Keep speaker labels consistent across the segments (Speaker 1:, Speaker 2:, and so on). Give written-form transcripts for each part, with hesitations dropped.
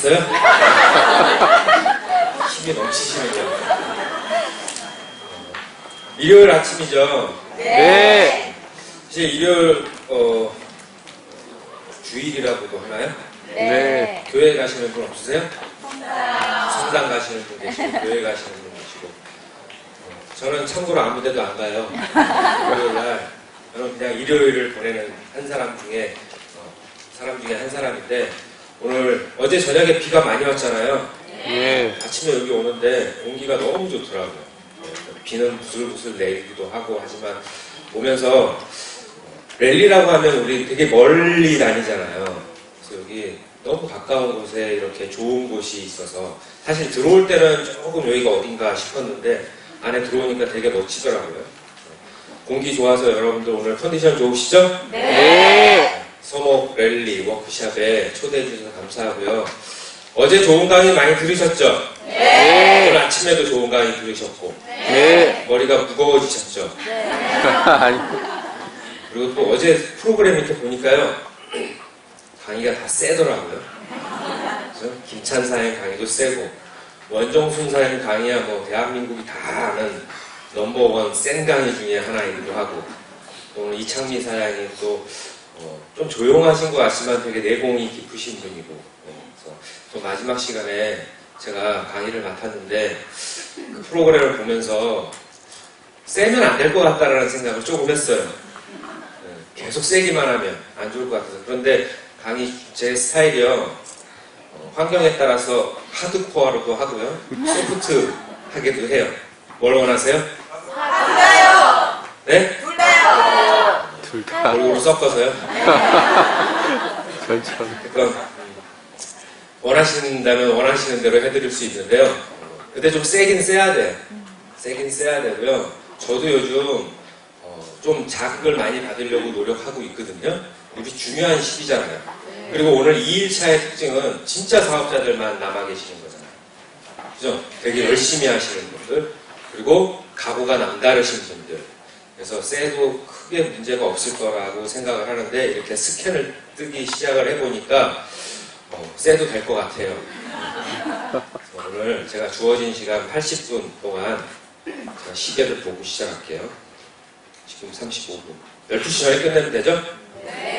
Speaker 1: 하셨어요? 힘이 넘치시는요. 일요일 아침이죠?
Speaker 2: 네.
Speaker 1: 이제 일요일 주일이라고도 하나요?
Speaker 2: 네.
Speaker 1: 교회 가시는 분 없으세요? 성당 가시는 분 계시고 교회 가시는 분 계시고 저는 참고로 아무 데도 안 가요. 일요일날 저는 그냥 일요일을 보내는 한 사람 중에 한 사람인데 오늘 어제 저녁에 비가 많이 왔잖아요.
Speaker 2: 네.
Speaker 1: 아침에 여기 오는데 공기가 너무 좋더라고요. 비는 부슬부슬 내리기도 하고 하지만 오면서 랠리라고 하면 우리 되게 멀리 다니잖아요. 그래서 여기 너무 가까운 곳에 이렇게 좋은 곳이 있어서 사실 들어올 때는 조금 여기가 어딘가 싶었는데 안에 들어오니까 되게 멋지더라고요. 공기 좋아서 여러분들 오늘 컨디션 좋으시죠?
Speaker 2: 네.
Speaker 1: 서목 랠리 워크샵에 초대해 주셔서 감사하고요. 어제 좋은 강의 많이 들으셨죠?
Speaker 2: 네.
Speaker 1: 오늘 아침에도 좋은 강의 들으셨고
Speaker 2: 네.
Speaker 1: 머리가 무거워지셨죠?
Speaker 2: 아니.
Speaker 1: 그리고 또 어제 프로그램 이렇게 보니까요 강의가 다 세더라고요. 그래서 김찬사의 강의도 세고 원종순 사의 강의야 뭐 대한민국이 다 아는 넘버원 센 강의 중에 하나이기도 하고 오늘 이창미 사장님 또 좀 조용하신 것 같지만 되게 내공이 깊으신 분이고 그래서 또 마지막 시간에 제가 강의를 맡았는데 그 프로그램을 보면서 세면 안 될 것 같다라는 생각을 조금 했어요. 계속 세기만 하면 안 좋을 것 같아서. 그런데 강의 제 스타일이요 환경에 따라서 하드코어로도 하고요 소프트하게도 해요. 뭘 원하세요?
Speaker 3: 둘 다요.
Speaker 1: 네?
Speaker 3: 둘 다요.
Speaker 2: 둘 다.
Speaker 1: 골고루 섞어서요. 그러니까 원하신다면 원하시는 대로 해드릴 수 있는데요. 근데 좀 세긴 세야 돼요. 세긴 세야 되고요. 저도 요즘 좀 자극을 많이 받으려고 노력하고 있거든요. 우리 중요한 시기잖아요. 그리고 오늘 2일차의 특징은 진짜 사업자들만 남아 계시는 거잖아요. 그죠? 되게 열심히 하시는 분들, 그리고 각오가 남다르신 분들. 그래서 세도 크게 문제가 없을 거라고 생각을 하는데 이렇게 스캔을 뜨기 시작을 해보니까 세도 될 것 같아요. 오늘 제가 주어진 시간 80분 동안 제가 시계를 보고 시작할게요. 지금 35분. 12시 전에 끝내면 되죠?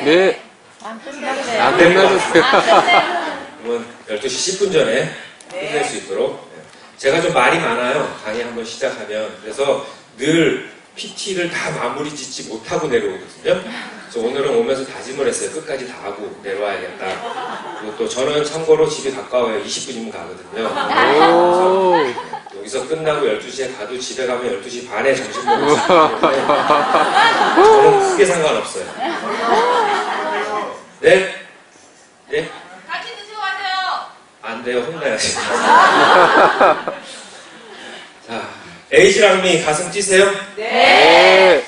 Speaker 2: 네.
Speaker 3: 안 끝나요.
Speaker 2: 안 끝나주세요.
Speaker 1: 그러면 12시 10분 전에 끝낼 수 있도록. 제가 좀 말이 많아요. 강의 한번 시작하면. 그래서 늘 PT를 다 마무리 짓지 못하고 내려오거든요. 그래서 오늘은 오면서 다짐을 했어요. 끝까지 다 하고 내려와야겠다. 그리고 또 저는 참고로 집이 가까워요. 20분이면 가거든요.
Speaker 2: 오.
Speaker 1: 여기서 끝나고 12시에 가도 집에 가면 12시 반에 점심 먹을 수 있기 때문에 저는 크게 상관없어요. 네? 네?
Speaker 3: 같이 드시고 가세요.
Speaker 1: 안 돼요. 혼나야지. 자, 에이지랑미 가슴 찌세요?
Speaker 2: 네.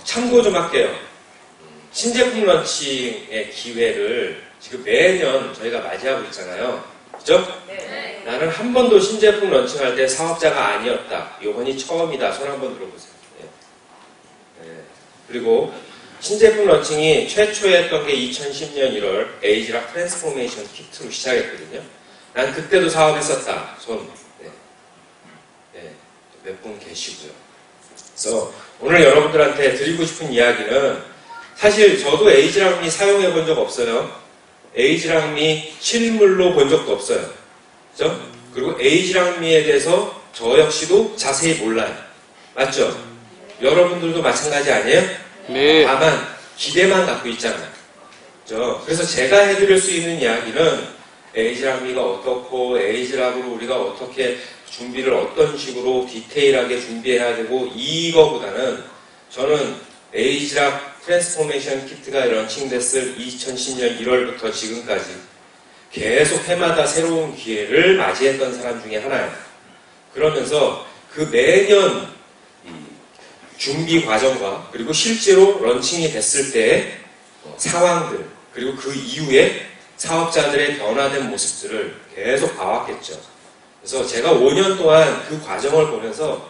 Speaker 1: 참고 좀 할게요. 신제품 런칭의 기회를 지금 매년 저희가 맞이하고 있잖아요. 그죠?
Speaker 3: 네.
Speaker 1: 나는 한 번도 신제품 런칭할 때 사업자가 아니었다. 이번이 처음이다. 손 한번 들어보세요. 네. 그리고 신제품 런칭이 최초에 했던 게 2010년 1월 에이지락 트랜스포메이션 키트로 시작했거든요. 난 그때도 사업했었다. 손. 네. 몇 분 계시고요. 그래서 오늘 여러분들한테 드리고 싶은 이야기는 사실 저도 에이지랑미 사용해 본 적 없어요. 에이지랑미 실물로 본 적도 없어요. 그죠? 그리고 에이지랑미에 대해서 저 역시도 자세히 몰라요. 맞죠? 여러분들도 마찬가지 아니에요?
Speaker 2: 네.
Speaker 1: 다만 기대만 갖고 있잖아요. 그죠? 그래서 제가 해드릴 수 있는 이야기는 에이지랑미가 어떻고 에이지락으로 우리가 어떻게 준비를 어떤 식으로 디테일하게 준비해야 되고 이거보다는 저는 에이지락 트랜스포메이션 키트가 런칭됐을 2010년 1월부터 지금까지 계속 해마다 새로운 기회를 맞이했던 사람 중에 하나예요. 그러면서 그 매년 준비 과정과 그리고 실제로 런칭이 됐을 때의 상황들 그리고 그 이후에 사업자들의 변화된 모습들을 계속 봐왔겠죠. 그래서 제가 5년 동안 그 과정을 보면서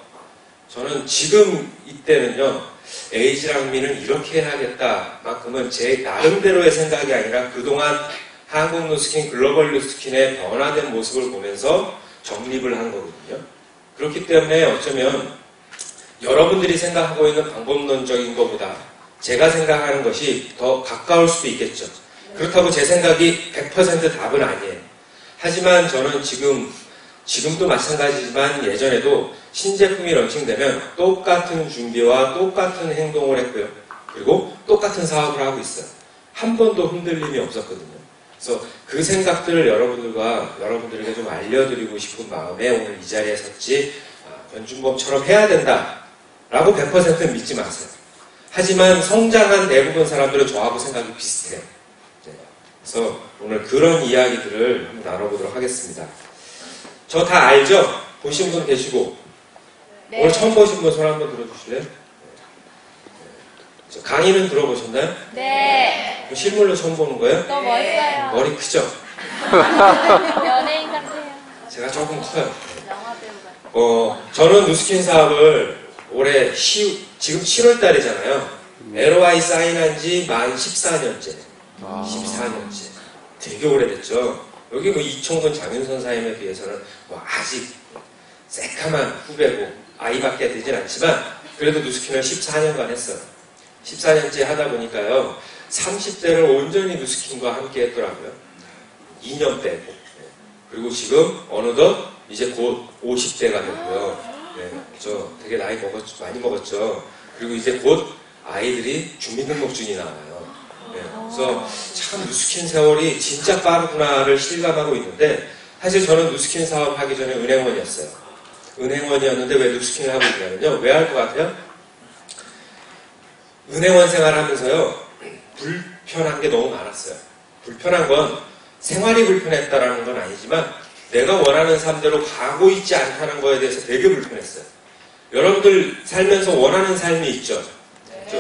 Speaker 1: 저는 지금 이때는요 에이지랑미는 이렇게 해야겠다 만큼은 제 나름대로의 생각이 아니라 그동안 한국 누스킨, 글로벌 누스킨의 변화된 모습을 보면서 정립을 한 거거든요. 그렇기 때문에 어쩌면 여러분들이 생각하고 있는 방법론적인 것보다 제가 생각하는 것이 더 가까울 수도 있겠죠. 그렇다고 제 생각이 100% 답은 아니에요. 하지만 저는 지금도 마찬가지지만 예전에도 신제품이 런칭되면 똑같은 준비와 똑같은 행동을 했고요. 그리고 똑같은 사업을 하고 있어요. 한 번도 흔들림이 없었거든요. 그래서 그 생각들을 여러분들에게 좀 알려드리고 싶은 마음에 오늘 이 자리에 섰지, 변준범처럼 해야 된다라고 100% 믿지 마세요. 하지만 성장한 대부분 사람들은 저하고 생각이 비슷해요. 네. 그래서 오늘 그런 이야기들을 한번 나눠보도록 하겠습니다. 저 다 알죠? 보신 분 계시고,
Speaker 3: 네.
Speaker 1: 오늘 처음 보신 분 손 한번 들어주실래요? 강의는 들어보셨나요?
Speaker 3: 네.
Speaker 1: 실물로 처음 보는 거예요?
Speaker 3: 또 멋있어요.
Speaker 1: 머리 크죠?
Speaker 3: 연예인 같아요.
Speaker 1: 제가 조금 커요.
Speaker 3: 영화 배우 같아요.
Speaker 1: 저는 누스킨 사업을 올해 지금 7월 달이잖아요. LOI 사인한 지 만 14년째. 14년째. 되게 오래됐죠. 여기 뭐 이청근 장윤선 사임에 비해서는 뭐 아직 새까만 후배고 아이밖에 되진 않지만 그래도 누스킨을 14년간 했어요. 14년째 하다 보니까요. 30대를 온전히 누스킨과 함께 했더라고요. 2년 빼고. 그리고 지금 어느덧 이제 곧 50대가 됐고요. 네, 저 되게 나이 많이 먹었죠. 그리고 이제 곧 아이들이 주민등록증이 나와요. 네, 그래서 참 누스킨 세월이 진짜 빠르구나를 실감하고 있는데 사실 저는 누스킨 사업 하기 전에 은행원이었어요. 은행원이었는데 왜 누스킨을 하고 있냐면요. 왜 할 것 같아요? 은행원 생활하면서요. 불편한 게 너무 많았어요. 불편한 건 생활이 불편했다라는 건 아니지만 내가 원하는 삶대로 가고 있지 않다는 거에 대해서 되게 불편했어요. 여러분들 살면서 원하는 삶이 있죠.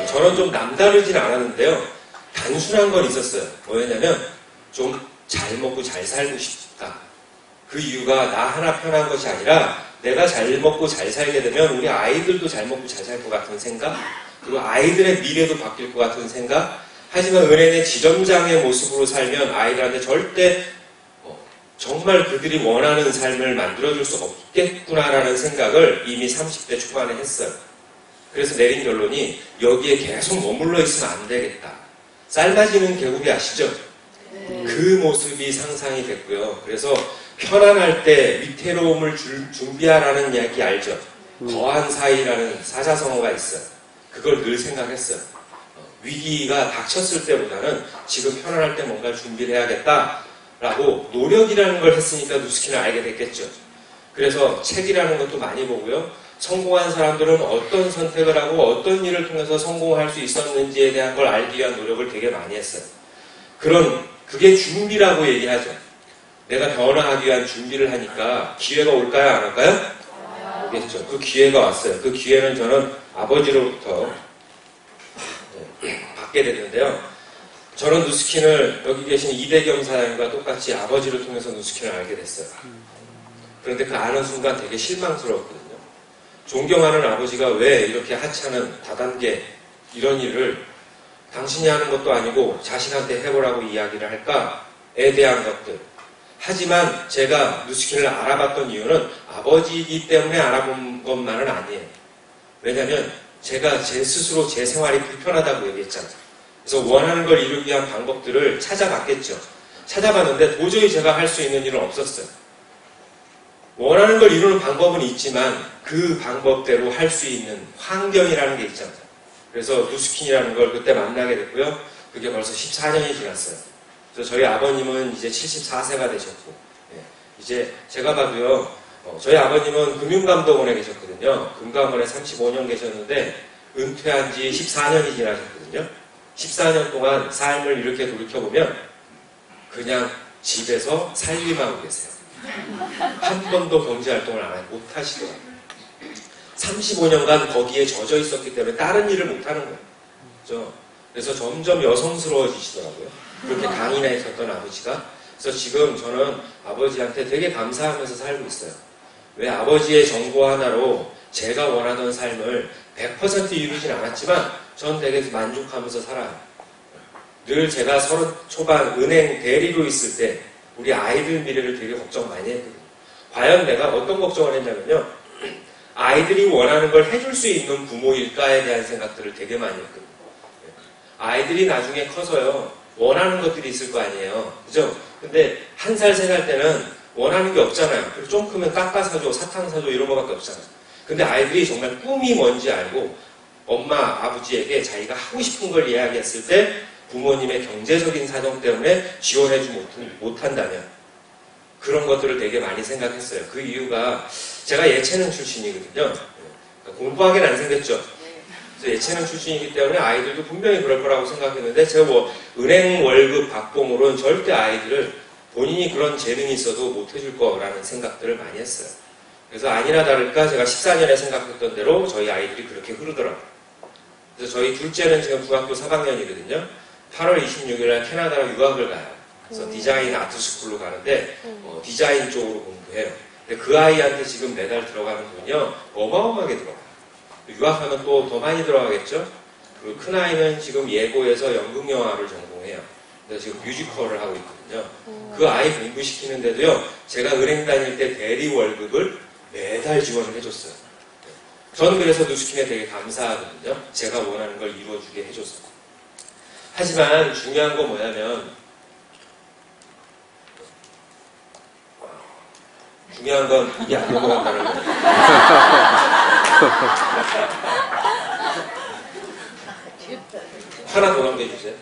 Speaker 1: 저는 좀 남다르진 않았는데요. 단순한 건 있었어요. 뭐였냐면 좀 잘 먹고 잘 살고 싶다. 그 이유가 나 하나 편한 것이 아니라 내가 잘 먹고 잘 살게 되면 우리 아이들도 잘 먹고 잘 살 것 같은 생각, 그리고 아이들의 미래도 바뀔 것 같은 생각. 하지만 은행의 지점장의 모습으로 살면 아이들한테 절대 정말 그들이 원하는 삶을 만들어줄 수 없겠구나라는 생각을 이미 30대 초반에 했어요. 그래서 내린 결론이 여기에 계속 머물러 있으면 안 되겠다. 삶아지는 개구리 아시죠? 그 모습이 상상이 됐고요. 그래서 편안할 때 위태로움을 준비하라는 이야기 알죠? 거한 사이라는 사자성어가 있어요. 그걸 늘 생각했어요. 위기가 닥쳤을 때보다는 지금 편안할 때 뭔가 준비를 해야겠다라고 노력이라는 걸 했으니까 누스킨을 알게 됐겠죠. 그래서 책이라는 것도 많이 보고요. 성공한 사람들은 어떤 선택을 하고 어떤 일을 통해서 성공할 수 있었는지에 대한 걸 알기 위한 노력을 되게 많이 했어요. 그게 준비라고 얘기하죠. 내가 변화하기 위한 준비를 하니까 기회가 올까요? 안 올까요? 오겠죠. 그 기회가 왔어요. 그 기회는 저는 아버지로부터 받게 됐는데요. 저는 누스킨을 여기 계신 이대경 사장님과 똑같이 아버지를 통해서 누스킨을 알게 됐어요. 그런데 그 아는 순간 되게 실망스러웠거든요. 존경하는 아버지가 왜 이렇게 하찮은 다단계 이런 일을 당신이 하는 것도 아니고 자식한테 해보라고 이야기를 할까에 대한 것들. 하지만 제가 누스킨을 알아봤던 이유는 아버지이기 때문에 알아본 것만은 아니에요. 왜냐하면 제가 제 스스로 제 생활이 불편하다고 얘기했잖아요. 그래서 원하는 걸 이루기 위한 방법들을 찾아봤겠죠. 찾아봤는데 도저히 제가 할 수 있는 일은 없었어요. 원하는 걸 이루는 방법은 있지만 그 방법대로 할 수 있는 환경이라는 게 있잖아요. 그래서 누스킨이라는 걸 그때 만나게 됐고요. 그게 벌써 14년이 지났어요. 그래서 저희 아버님은 이제 74세가 되셨고, 이제 제가 봐도요, 저희 아버님은 금융감독원에 계셨거든요. 금감원에 35년 계셨는데, 은퇴한 지 14년이 지나셨거든요. 14년 동안 삶을 이렇게 돌이켜보면, 그냥 집에서 살림하고 계세요. 한 번도 경제활동을 못 하시더라고요. 35년간 거기에 젖어 있었기 때문에 다른 일을 못 하는 거예요. 그렇죠? 그래서 점점 여성스러워지시더라고요. 그렇게 강인해 있었던 아버지가. 그래서 지금 저는 아버지한테 되게 감사하면서 살고 있어요. 왜 아버지의 정보 하나로 제가 원하던 삶을 100% 이루진 않았지만 전 되게 만족하면서 살아요. 늘 제가 30 초반 은행 대리로 있을 때 우리 아이들 미래를 되게 걱정 많이 했거든요. 과연 내가 어떤 걱정을 했냐면요. 아이들이 원하는 걸 해줄 수 있는 부모일까에 대한 생각들을 되게 많이 했거든요. 아이들이 나중에 커서요. 원하는 것들이 있을 거 아니에요. 그죠? 근데 1살, 3살 때는 원하는 게 없잖아요. 그리고 좀 크면 깎아 사줘, 사탕 사줘 이런 거밖에 없잖아요. 근데 아이들이 정말 꿈이 뭔지 알고 엄마, 아버지에게 자기가 하고 싶은 걸 이야기했을 때 부모님의 경제적인 사정 때문에 지원해주지 못한다면 그런 것들을 되게 많이 생각했어요. 그 이유가 제가 예체능 출신이거든요. 그러니까 공부하기는 안 생겼죠. 그래서 예체능 출신이기 때문에 아이들도 분명히 그럴 거라고 생각했는데 제가 뭐 은행 월급 박봉으로는 절대 아이들을 본인이 그런 재능이 있어도 못 해줄 거라는 생각들을 많이 했어요. 그래서 아니나 다를까 제가 14년에 생각했던 대로 저희 아이들이 그렇게 흐르더라고요. 그래서 저희 둘째는 지금 중학교 3학년이거든요. 8월 26일날 캐나다로 유학을 가요. 그래서 디자인 아트스쿨로 가는데 디자인 쪽으로 공부해요. 근데 그 아이한테 지금 매달 들어가는 돈이요 어마어마하게 들어가요. 유학하면 또 더 많이 들어가겠죠. 그리고 큰 아이는 지금 예고에서 연극영화를 전공해요. 그래서 지금 뮤지컬을 하고 있거든요. 그 아이 공부시키는데도요 제가 은행 다닐 때 대리 월급을 매달 지원을 해줬어요. 저는 그래서 누스킨에 되게 감사하거든요. 제가 원하는 걸 이루어주게 해줬어요. 하지만 중요한 건 뭐냐면 중요한 건 이게 안 넘어간다는 거예요. 하나 더 남겨주세요.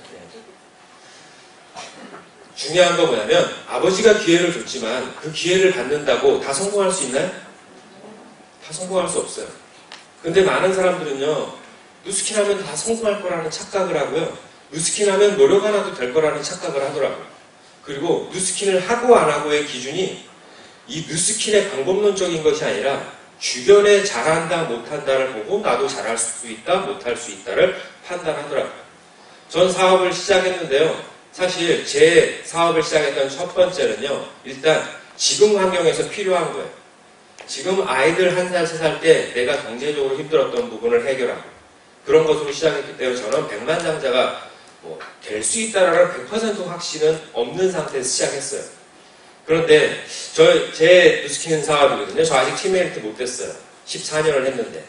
Speaker 1: 중요한 건 뭐냐면 아버지가 기회를 줬지만 그 기회를 받는다고 다 성공할 수 있나요? 다 성공할 수 없어요. 근데 많은 사람들은요 누스킨 하면 다 성공할 거라는 착각을 하고요. 누스킨 하면 노력 안 해도 될 거라는 착각을 하더라고요. 그리고 누스킨을 하고 안 하고의 기준이 이 누스킨의 방법론적인 것이 아니라 주변에 잘한다 못한다를 보고 나도 잘할 수 있다 못할 수 있다를 판단하더라고요. 전 사업을 시작했는데요. 사실 제 사업을 시작했던 첫 번째는요. 일단 지금 환경에서 필요한 거예요. 지금 아이들 1살, 3살 때 내가 경제적으로 힘들었던 부분을 해결하고 그런 것으로 시작했기 때문에 저는 백만장자가 될 수 있다라는 100% 확신은 없는 상태에서 시작했어요. 그런데 제 누스킨 사업이거든요. 저 아직 팀메리트 못했어요. 14년을 했는데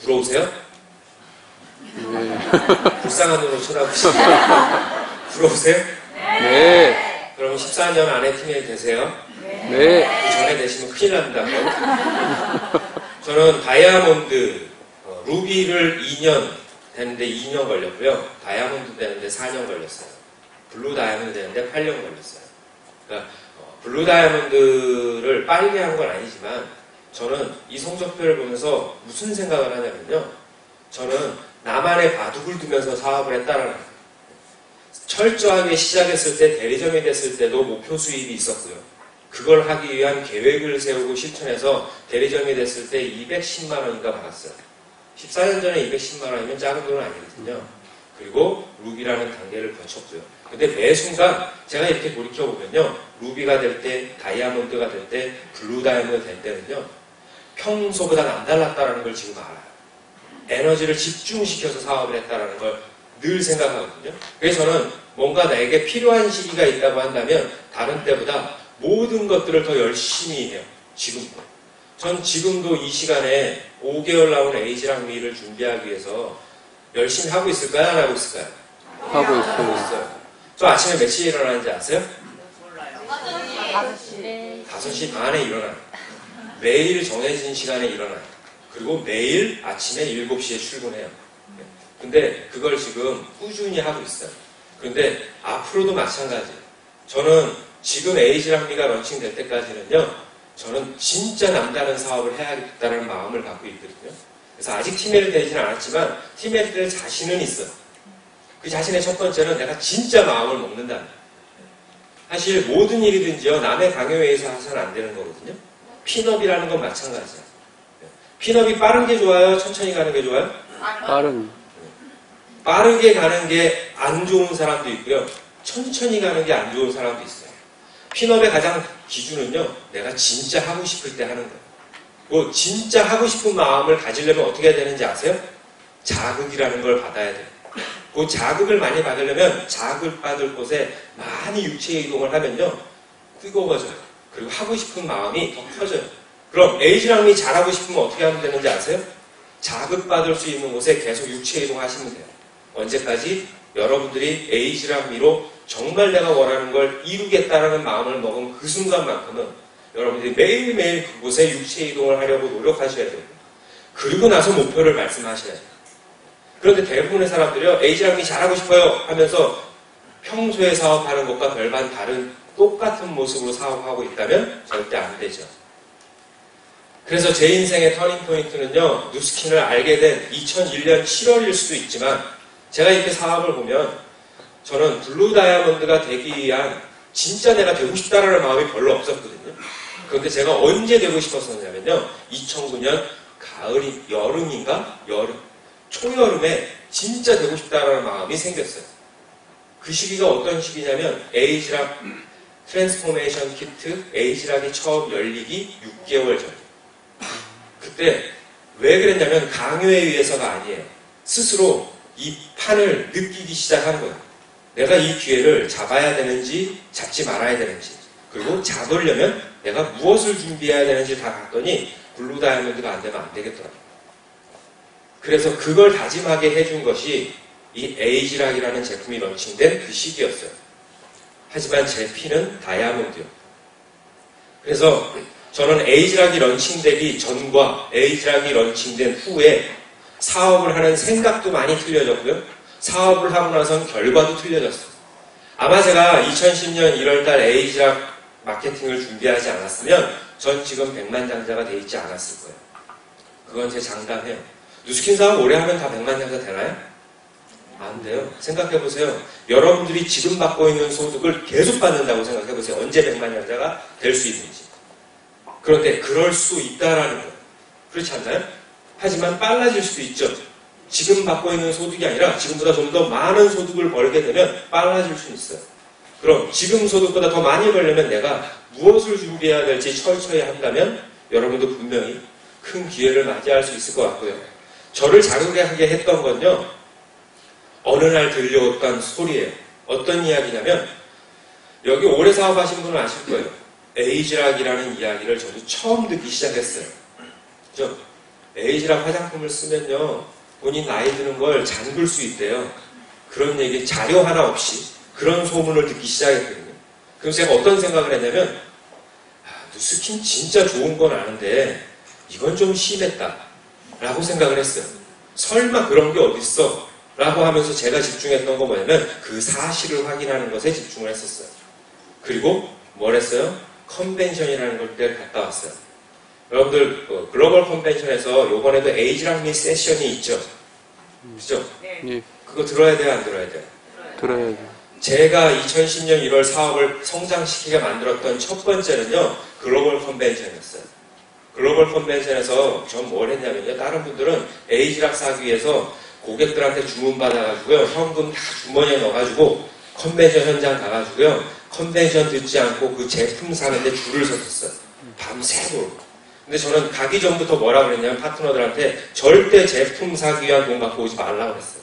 Speaker 1: 부러우세요? 불쌍한 눈으로 쳐다보시죠. 부러우세요?
Speaker 2: 네.
Speaker 1: 그럼 14년 안에 팀메리트 되세요?
Speaker 2: 네.
Speaker 1: 그 전에 되시면 큰일 납니다. 저는 다이아몬드 루비를 2년 되는데 2년 걸렸고요. 다이아몬드 되는데 4년 걸렸어요. 블루 다이아몬드 되는데 8년 걸렸어요. 그러니까 블루 다이아몬드를 빨리 한 건 아니지만 저는 이 성적표를 보면서 무슨 생각을 하냐면요. 저는 나만의 바둑을 두면서 사업을 했다라는 거예요. 철저하게 시작했을 때 대리점이 됐을 때도 목표 수입이 있었고요. 그걸 하기 위한 계획을 세우고 실천해서 대리점이 됐을 때 210만 원인가 받았어요. 14년 전에 210만 원이면 작은 돈은 아니거든요. 그리고 루비라는 단계를 거쳤고요. 근데 매 순간 제가 이렇게 돌이켜보면요. 루비가 될 때, 다이아몬드가 될 때, 블루 다이아몬드 될 때는요. 평소보다 남달랐다는 걸 지금 알아요. 에너지를 집중시켜서 사업을 했다는 걸 늘 생각하거든요. 그래서 저는 뭔가 나에게 필요한 시기가 있다고 한다면 다른 때보다 모든 것들을 더 열심히 해요. 지금도. 전 지금도 이 시간에 5개월 나온 에이지랑 미를 준비하기 위해서 열심히 하고 있을까요? 안 하고 있을까요?
Speaker 2: 하고 있어요.
Speaker 1: 저 아침에 며칠 일어나는지 아세요?
Speaker 3: 네.
Speaker 1: 5시 반에 일어나요. 매일 정해진 시간에 일어나요. 그리고 매일 아침에 7시에 출근해요. 근데 그걸 지금 꾸준히 하고 있어요. 그런데 앞으로도 마찬가지예요. 저는 지금 에이지랑미가 런칭될 때까지는요. 저는 진짜 남다른 사업을 해야겠다는 마음을 갖고 있거든요. 그래서 아직 팀메리트 되지는 않았지만 팀메리트 될 자신은 있어요. 그 자신의 첫 번째는 내가 진짜 마음을 먹는다는 거예요. 사실 모든 일이든지요. 남의 강요에 의해서 해서는 안 되는 거거든요. 핀업이라는 건 마찬가지예요. 핀업이 빠른 게 좋아요? 천천히 가는 게 좋아요? 빠르게 가는 게 안 좋은 사람도 있고요. 천천히 가는 게 안 좋은 사람도 있어요. 핀업의 가장 기준은요. 내가 진짜 하고 싶을 때 하는 거예요. 뭐 진짜 하고 싶은 마음을 가지려면 어떻게 해야 되는지 아세요? 자극이라는 걸 받아야 돼요. 그 자극을 많이 받으려면 자극받을 곳에 많이 육체 이동을 하면요. 뜨거워져요. 그리고 하고 싶은 마음이 더 커져요. 그럼 에이즈랑미 잘하고 싶으면 어떻게 하면 되는지 아세요? 자극받을 수 있는 곳에 계속 육체 이동하시면 돼요. 언제까지? 여러분들이 에이즈랑미로 정말 내가 원하는 걸 이루겠다라는 마음을 먹은 그 순간만큼은 여러분들이 매일매일 그곳에 육체 이동을 하려고 노력하셔야 돼요. 그리고 나서 목표를 말씀하셔야 돼요. 그런데 대부분의 사람들이요, 에이즈랑미 잘하고 싶어요 하면서 평소에 사업하는 것과 별반 다른 똑같은 모습으로 사업하고 있다면 절대 안 되죠. 그래서 제 인생의 터닝포인트는요, 누스킨을 알게 된 2001년 7월일 수도 있지만 제가 이렇게 사업을 보면 저는 블루 다이아몬드가 되기 위한 진짜 내가 되고 싶다라는 마음이 별로 없었거든요. 그런데 제가 언제 되고 싶었었냐면요, 2009년 여름인가? 초여름에 진짜 되고 싶다라는 마음이 생겼어요. 그 시기가 어떤 시기냐면 에이즈락 트랜스포메이션 키트 에이즈락이 처음 열리기 6개월 전. 그때 왜 그랬냐면 강요에 의해서가 아니에요. 스스로 이 판을 느끼기 시작한 거예요. 내가 이 기회를 잡아야 되는지 잡지 말아야 되는지, 그리고 잡으려면 내가 무엇을 준비해야 되는지 다 봤더니 블루 다이아몬드가 안 되면 안 되겠더라고요. 그래서 그걸 다짐하게 해준 것이 이 에이즈락이라는 제품이 런칭된 그 시기였어요. 하지만 제 피는 다이아몬드요. 그래서 저는 에이즈락이 런칭되기 전과 에이즈락이 런칭된 후에 사업을 하는 생각도 많이 틀려졌고요. 사업을 하고 나선 결과도 틀려졌어요. 아마 제가 2010년 1월달 에이즈락 마케팅을 준비하지 않았으면 전 지금 백만장자가 돼 있지 않았을 거예요. 그건 제 장담해요. 누스킨 사업 오래 하면 다 백만장자 되나요? 안 돼요. 생각해보세요. 여러분들이 지금 받고 있는 소득을 계속 받는다고 생각해보세요. 언제 백만장자가 될 수 있는지. 그런데 그럴 수 있다라는 거예요. 그렇지 않나요? 하지만 빨라질 수도 있죠. 지금 받고 있는 소득이 아니라 지금보다 좀 더 많은 소득을 벌게 되면 빨라질 수 있어요. 그럼 지금 소득보다 더 많이 벌려면 내가 무엇을 준비해야 될지 철저히 한다면 여러분도 분명히 큰 기회를 맞이할 수 있을 것 같고요. 저를 자극하게 했던 건요, 어느 날 들려왔던 소리예요. 어떤 이야기냐면, 여기 오래 사업하신 분은 아실 거예요. 에이즈락이라는 이야기를 저도 처음 듣기 시작했어요. 그죠? 에이즈락 화장품을 쓰면요, 본인 나이 드는 걸 잠글 수 있대요. 그런 얘기, 자료 하나 없이 그런 소문을 듣기 시작했거든요. 그래서 제가 어떤 생각을 했냐면, 누스킨 진짜 좋은 건 아는데 이건 좀 심했다 라고 생각을 했어요. 설마 그런 게 어딨어? 라고 하면서 제가 집중했던 건 뭐냐면 그 사실을 확인하는 것에 집중을 했었어요. 그리고 뭘 했어요? 컨벤션이라는 걸 갔다 왔어요. 여러분들 글로벌 컨벤션에서 이번에도 에이즈랑미 세션이 있죠. 그죠?
Speaker 2: 예,
Speaker 1: 그거 들어야 돼요? 안 들어야 돼요?
Speaker 2: 들어야죠.
Speaker 1: 제가 2010년 1월 사업을 성장시키게 만들었던 첫 번째는요, 글로벌 컨벤션이었어요. 글로벌 컨벤션에서 전 뭘 했냐면요, 다른 분들은 에이즈락 사기 위해서 고객들한테 주문받아가지고요, 현금 다 주머니에 넣어가지고 컨벤션 현장 가가지고요, 컨벤션 듣지 않고 그 제품 사는데 줄을 섰었어요. 밤새도록. 근데 저는 가기 전부터 뭐라 그랬냐면 파트너들한테 절대 제품 사기 위한 돈 갖고 오지 말라고 그랬어요.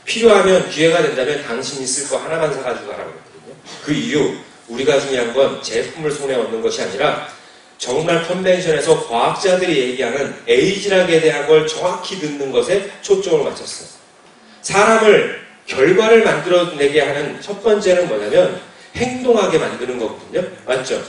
Speaker 1: 필요하면 기회가 된다면 당신이 쓸 거 하나만 사가지고 가라고 그랬거든요. 그 이유, 우리가 중요한 건 제품을 손에 얻는 것이 아니라 정말 컨벤션에서 과학자들이 얘기하는 에이즈락에 대한 걸 정확히 듣는 것에 초점을 맞췄어요. 사람을 결과를 만들어내게 하는 첫 번째는 뭐냐면 행동하게 만드는 거거든요. 맞죠?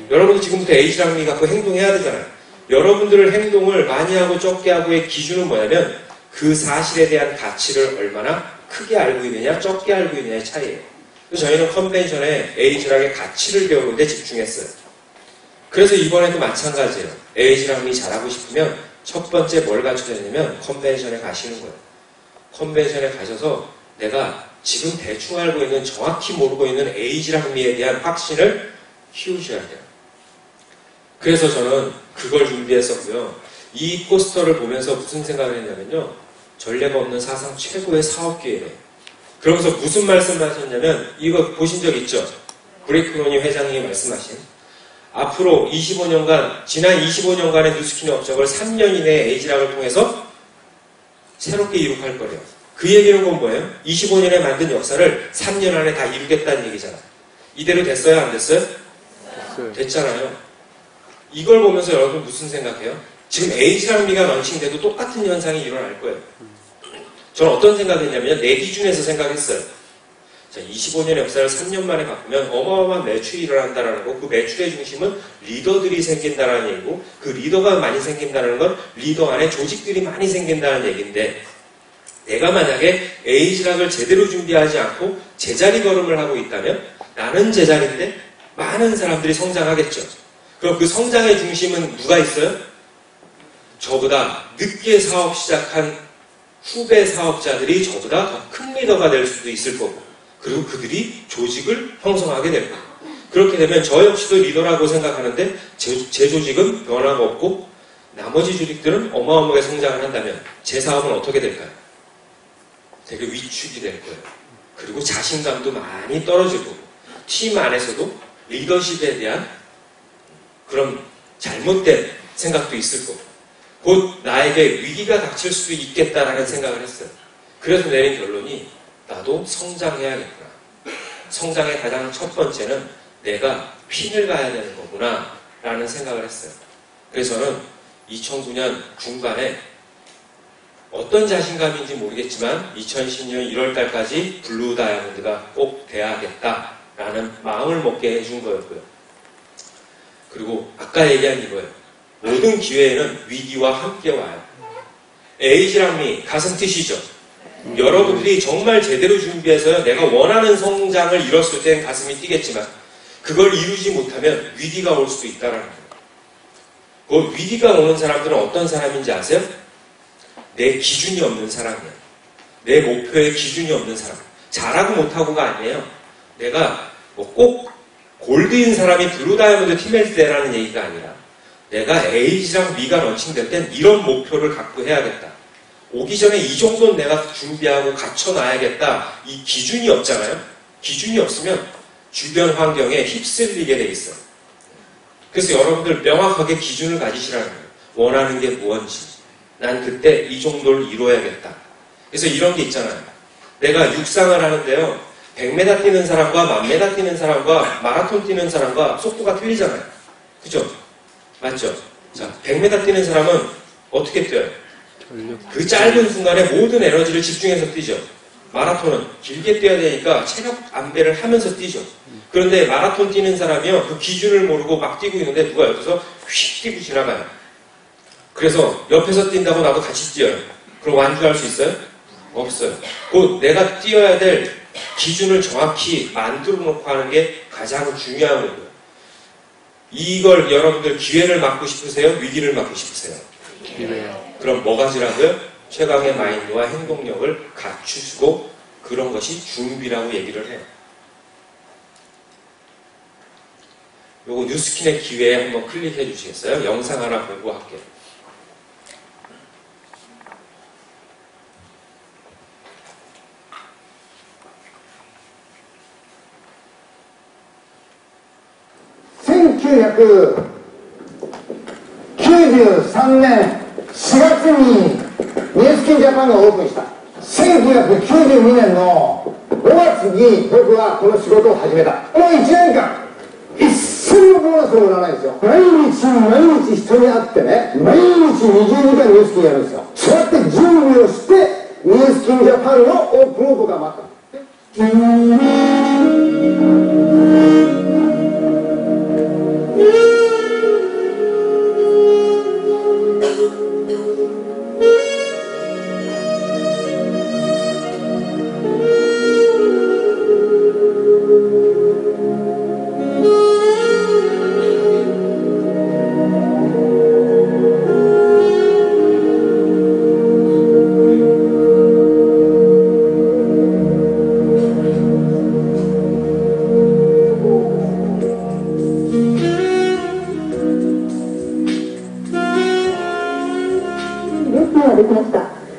Speaker 1: 여러분도 지금부터 에이즈락미 갖고 행동해야 되잖아요. 여러분들을 행동을 많이 하고 적게 하고의 기준은 뭐냐면 그 사실에 대한 가치를 얼마나 크게 알고 있느냐, 적게 알고 있느냐의 차이예요. 그래서 저희는 컨벤션에 에이즈락의 가치를 배우는 데 집중했어요. 그래서 이번에도 마찬가지예요. 에이즈락미 잘하고 싶으면 첫 번째 뭘 갖춰야 되냐면 컨벤션에 가시는 거예요. 컨벤션에 가셔서 내가 지금 대충 알고 있는, 정확히 모르고 있는 에이즈락미에 대한 확신을 키우셔야 돼요. 그래서 저는 그걸 준비했었고요. 이 포스터를 보면서 무슨 생각을 했냐면요, 전례가 없는 사상 최고의 사업 기회래요. 그러면서 무슨 말씀을 하셨냐면, 이거 보신 적 있죠? 브레이크로니 회장님이 말씀하신, 앞으로 25년간, 지난 25년간의 누스킨 업적을 3년 이내에 에이즈락을 통해서 새롭게 이룩할 거래요. 그 얘기는 건 뭐예요? 25년에 만든 역사를 3년 안에 다 이루겠다는 얘기잖아요. 이대로 됐어요? 안 됐어요?
Speaker 2: 됐어요.
Speaker 1: 됐잖아요. 이걸 보면서 여러분 무슨 생각해요? 지금 에이지랑 미가 런칭돼도 똑같은 현상이 일어날 거예요. 저는 어떤 생각했냐면요. 내 기준에서 생각했어요. 자, 25년의 역사를 3년 만에 바꾸면 어마어마한 매출이 일어난다라는 거, 그 매출의 중심은 리더들이 생긴다라는 얘기고, 그 리더가 많이 생긴다는 건 리더 안에 조직들이 많이 생긴다는 얘기인데, 내가 만약에 에이지락을 제대로 준비하지 않고 제자리 걸음을 하고 있다면 나는 제자리인데 많은 사람들이 성장하겠죠. 그럼 그 성장의 중심은 누가 있어요? 저보다 늦게 사업 시작한 후배 사업자들이 저보다 더 큰 리더가 될 수도 있을 거고, 그리고 그들이 조직을 형성하게 될 거고, 그렇게 되면 저 역시도 리더라고 생각하는데 제 조직은 변화가 없고 나머지 조직들은 어마어마하게 성장을 한다면 제 사업은 어떻게 될까요? 되게 위축이 될 거예요. 그리고 자신감도 많이 떨어질 거고, 팀 안에서도 리더십에 대한 그런 잘못된 생각도 있을 거고, 곧 나에게 위기가 닥칠 수도 있겠다라는 생각을 했어요. 그래서 내린 결론이 나도 성장해야겠구나. 성장의 가장 첫 번째는 내가 핀을 가야 되는 거구나 라는 생각을 했어요. 그래서 저는 2009년 중반에 어떤 자신감인지 모르겠지만 2010년 1월달까지 블루 다이아몬드가 꼭 돼야겠다라는 마음을 먹게 해준 거였고요. 그리고 아까 얘기한 이거예요. 모든 기회에는 위기와 함께 와요. 에이지랑미 가슴 뛰시죠? 여러분들이 정말 제대로 준비해서 내가 원하는 성장을 이뤘을 땐 가슴이 뛰겠지만 그걸 이루지 못하면 위기가 올 수도 있다는 거예요. 그 위기가 오는 사람들은 어떤 사람인지 아세요? 내 기준이 없는 사람이에요. 내 목표에 기준이 없는 사람. 잘하고 못하고가 아니에요. 내가 뭐 꼭 골드인 사람이 블루 다이아몬드 팀일 때라는 얘기가 아니라 내가 에이지랑 미가 런칭될 땐 이런 목표를 갖고 해야겠다. 오기 전에 이 정도는 내가 준비하고 갖춰놔야겠다. 이 기준이 없잖아요. 기준이 없으면 주변 환경에 휩쓸리게 돼 있어요. 그래서 여러분들 명확하게 기준을 가지시라는 거예요. 원하는 게 무엇인지. 난 그때 이 정도를 이뤄야겠다. 그래서 이런 게 있잖아요. 내가 육상을 하는데요. 100m 뛰는 사람과 1000m 뛰는 사람과 마라톤 뛰는 사람과 속도가 틀리잖아요. 그죠? 맞죠? 자, 100m 뛰는 사람은 어떻게 뛰어요? 그 짧은 순간에 모든 에너지를 집중해서 뛰죠. 마라톤은 길게 뛰어야 되니까 체력 안배를 하면서 뛰죠. 그런데 마라톤 뛰는 사람이요. 그 기준을 모르고 막 뛰고 있는데 누가 옆에서 휙 뛰고 지나가요. 그래서 옆에서 뛴다고 나도 같이 뛰어요. 그럼 완주할 수 있어요? 없어요. 곧 내가 뛰어야 될 기준을 정확히 만들어 놓고 하는 게 가장 중요한 거고요. 이걸 여러분들 기회를 막고 싶으세요? 위기를 막고 싶으세요?
Speaker 2: 기회요.
Speaker 1: 그럼 뭐 가지라고요? 최강의 마인드와 행동력을 갖추시고 그런 것이 준비라고 얘기를 해요. 요거 뉴스킨의 기회에 한번 클릭해 주시겠어요? 영상 하나 보고 할게요.1993
Speaker 4: 年4月にニュースキンジャパンがオープンした。1992年の5月に僕はこの仕事を始めた。この1年間一銭のボーナスもらわないんですよ。毎日人に会ってね、毎日20時間ニュースキンやるんですよ。そうやって準備をしてニュースキンジャパンのオープンを僕は待った。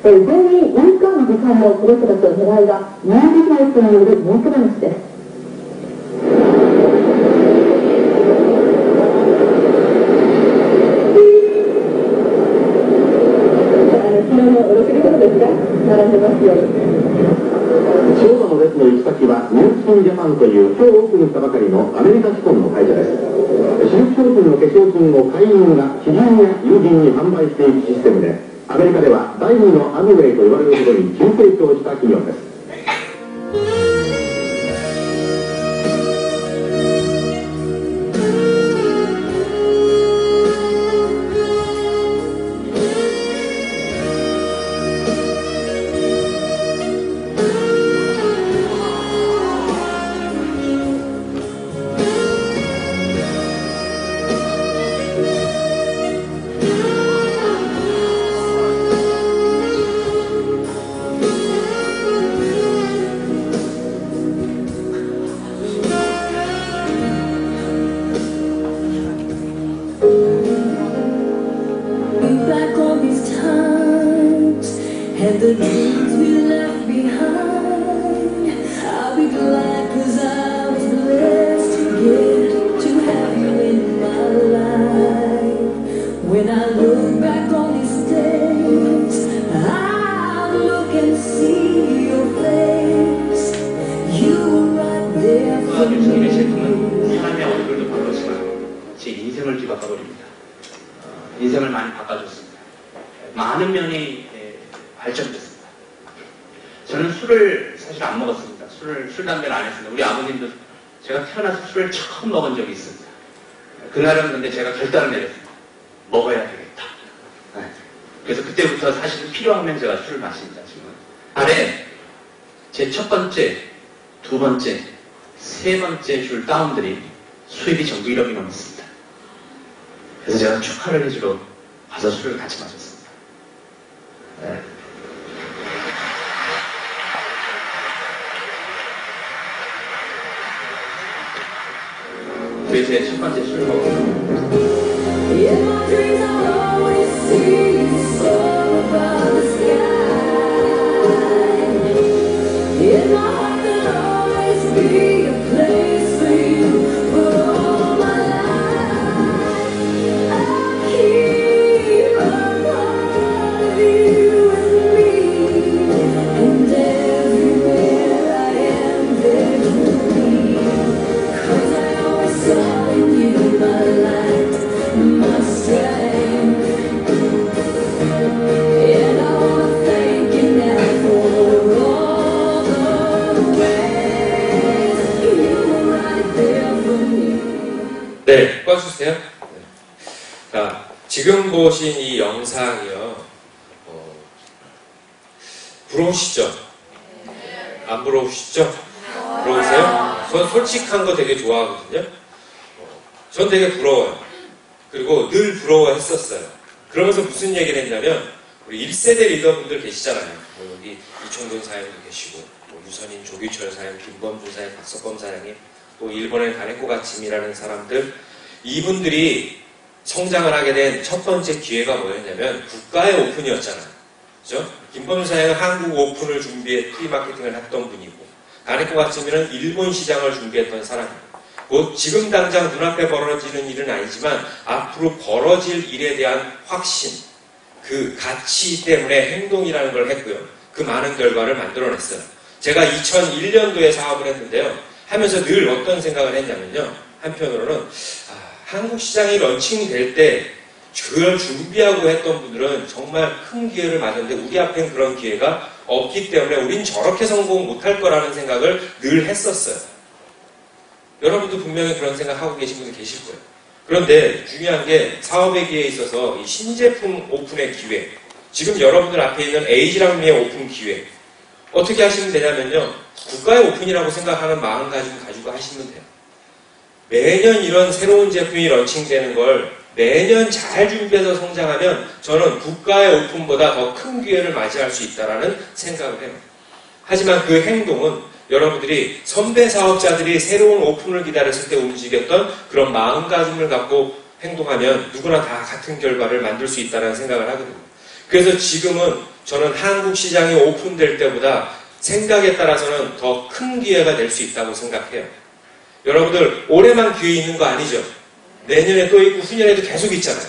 Speaker 5: 全員有価の時間をすることと狙いが有利な人による文句話です。昨日のおろしりことですか？並んでますように。
Speaker 6: 長蛇の列の行き先はニュースキンジャパンという今日オープンしたばかりのアメリカ資本の会社です。主力商品の化粧品を会員が知人や友人に販売していくシステムで、アメリカでは第2のアムウェイと言われるほどに急成長した企業です。
Speaker 7: And the dreams we left behind, I'll be glad 'cause I was blessed to have you in my life. When I look back on these days, I'll look and see your face. You were right there for
Speaker 8: 주님의 제품은
Speaker 7: me.
Speaker 8: 사람의 얼굴도 바꿨지만 제 인생을 뒤바꿔버립니다. 인생을 많이 바꿔줬습니다. 많은 면이 발전됐습니다. 저는 술을 사실 안 먹었습니다. 술, 담배를 안 했습니다. 우리 아버님도 제가 태어나서 술을 처음 먹은 적이 있습니다. 그날은 근데 제가 결단을 내렸습니다. 먹어야 되겠다. 그래서 그때부터 사실은 필요하면 제가 술을 마십니다. 지금. 아래 제 첫 번째, 두 번째, 세 번째 줄 다운들이 수입이 전부 1억이 넘었습니다. 그래서 제가 축하를 해주러 가서 술을 같이 마셨습니다. 그래서 제 첫 번째 술 먹었습니다.
Speaker 7: In my dreams I'll always see you soar above the sky. In my heart there'll always be a place for you for all my life. I'll keep a part of you with me, and everywhere I am there you'll be. 'Cause I always saw in you my light, my strength. And I wanna thank you now for all the ways you were right there for me.
Speaker 1: 네, 꺼주세요. 네. 자, 지금 보신 이 영상이요. 부러우시죠? 안 부러우시죠? 부러우세요? 전 솔직한 거 되게 좋아하거든요. 전 되게 부러워요. 그리고 늘 부러워했었어요. 그러면서 무슨 얘기를 했냐면 우리 1세대 리더분들 계시잖아요. 여기 이총근 사장도 계시고 유선인 조규철 사장, 김범주 사장, 박석범 사장님, 또 일본의 가네코 가침이라는 사람들, 이분들이 성장을 하게 된 첫 번째 기회가 뭐였냐면 국가의 오픈이었잖아요. 그죠? 김범주 사장은 한국 오픈을 프리마케팅을 했던 분이고, 가네코 가침이는 일본 시장을 준비했던 사람이에요. 곧 지금 당장 눈앞에 벌어지는 일은 아니지만 앞으로 벌어질 일에 대한 확신, 그 가치 때문에 행동이라는 걸 했고요. 그 많은 결과를 만들어냈어요. 제가 2001년도에 사업을 했는데요. 하면서 늘 어떤 생각을 했냐면요. 한편으로는 한국 시장이 런칭될 때 그걸 준비하고 했던 분들은 정말 큰 기회를 맞았는데 우리 앞엔 그런 기회가 없기 때문에 우린 저렇게 성공 못할 거라는 생각을 늘 했었어요. 여러분도 분명히 그런 생각하고 계신 분들 계실 거예요. 그런데 중요한 게 사업의 기회에 있어서 이 신제품 오픈의 기회, 지금 여러분들 앞에 있는 에이지랑미의 오픈 기회, 어떻게 하시면 되냐면요. 국가의 오픈이라고 생각하는 마음가짐 가지고 하시면 돼요. 매년 이런 새로운 제품이 런칭되는 걸 매년 잘 준비해서 성장하면 저는 국가의 오픈보다 더 큰 기회를 맞이할 수 있다는 생각을 해요. 하지만 그 행동은 여러분들이 선배 사업자들이 새로운 오픈을 기다렸을 때 움직였던 그런 마음가짐을 갖고 행동하면 누구나 다 같은 결과를 만들 수 있다는 생각을 하거든요. 그래서 지금은 저는 한국 시장이 오픈될 때보다 생각에 따라서는 더 큰 기회가 될 수 있다고 생각해요. 여러분들 올해만 기회 있는 거 아니죠? 내년에 또 있고 후년에도 계속 있잖아요.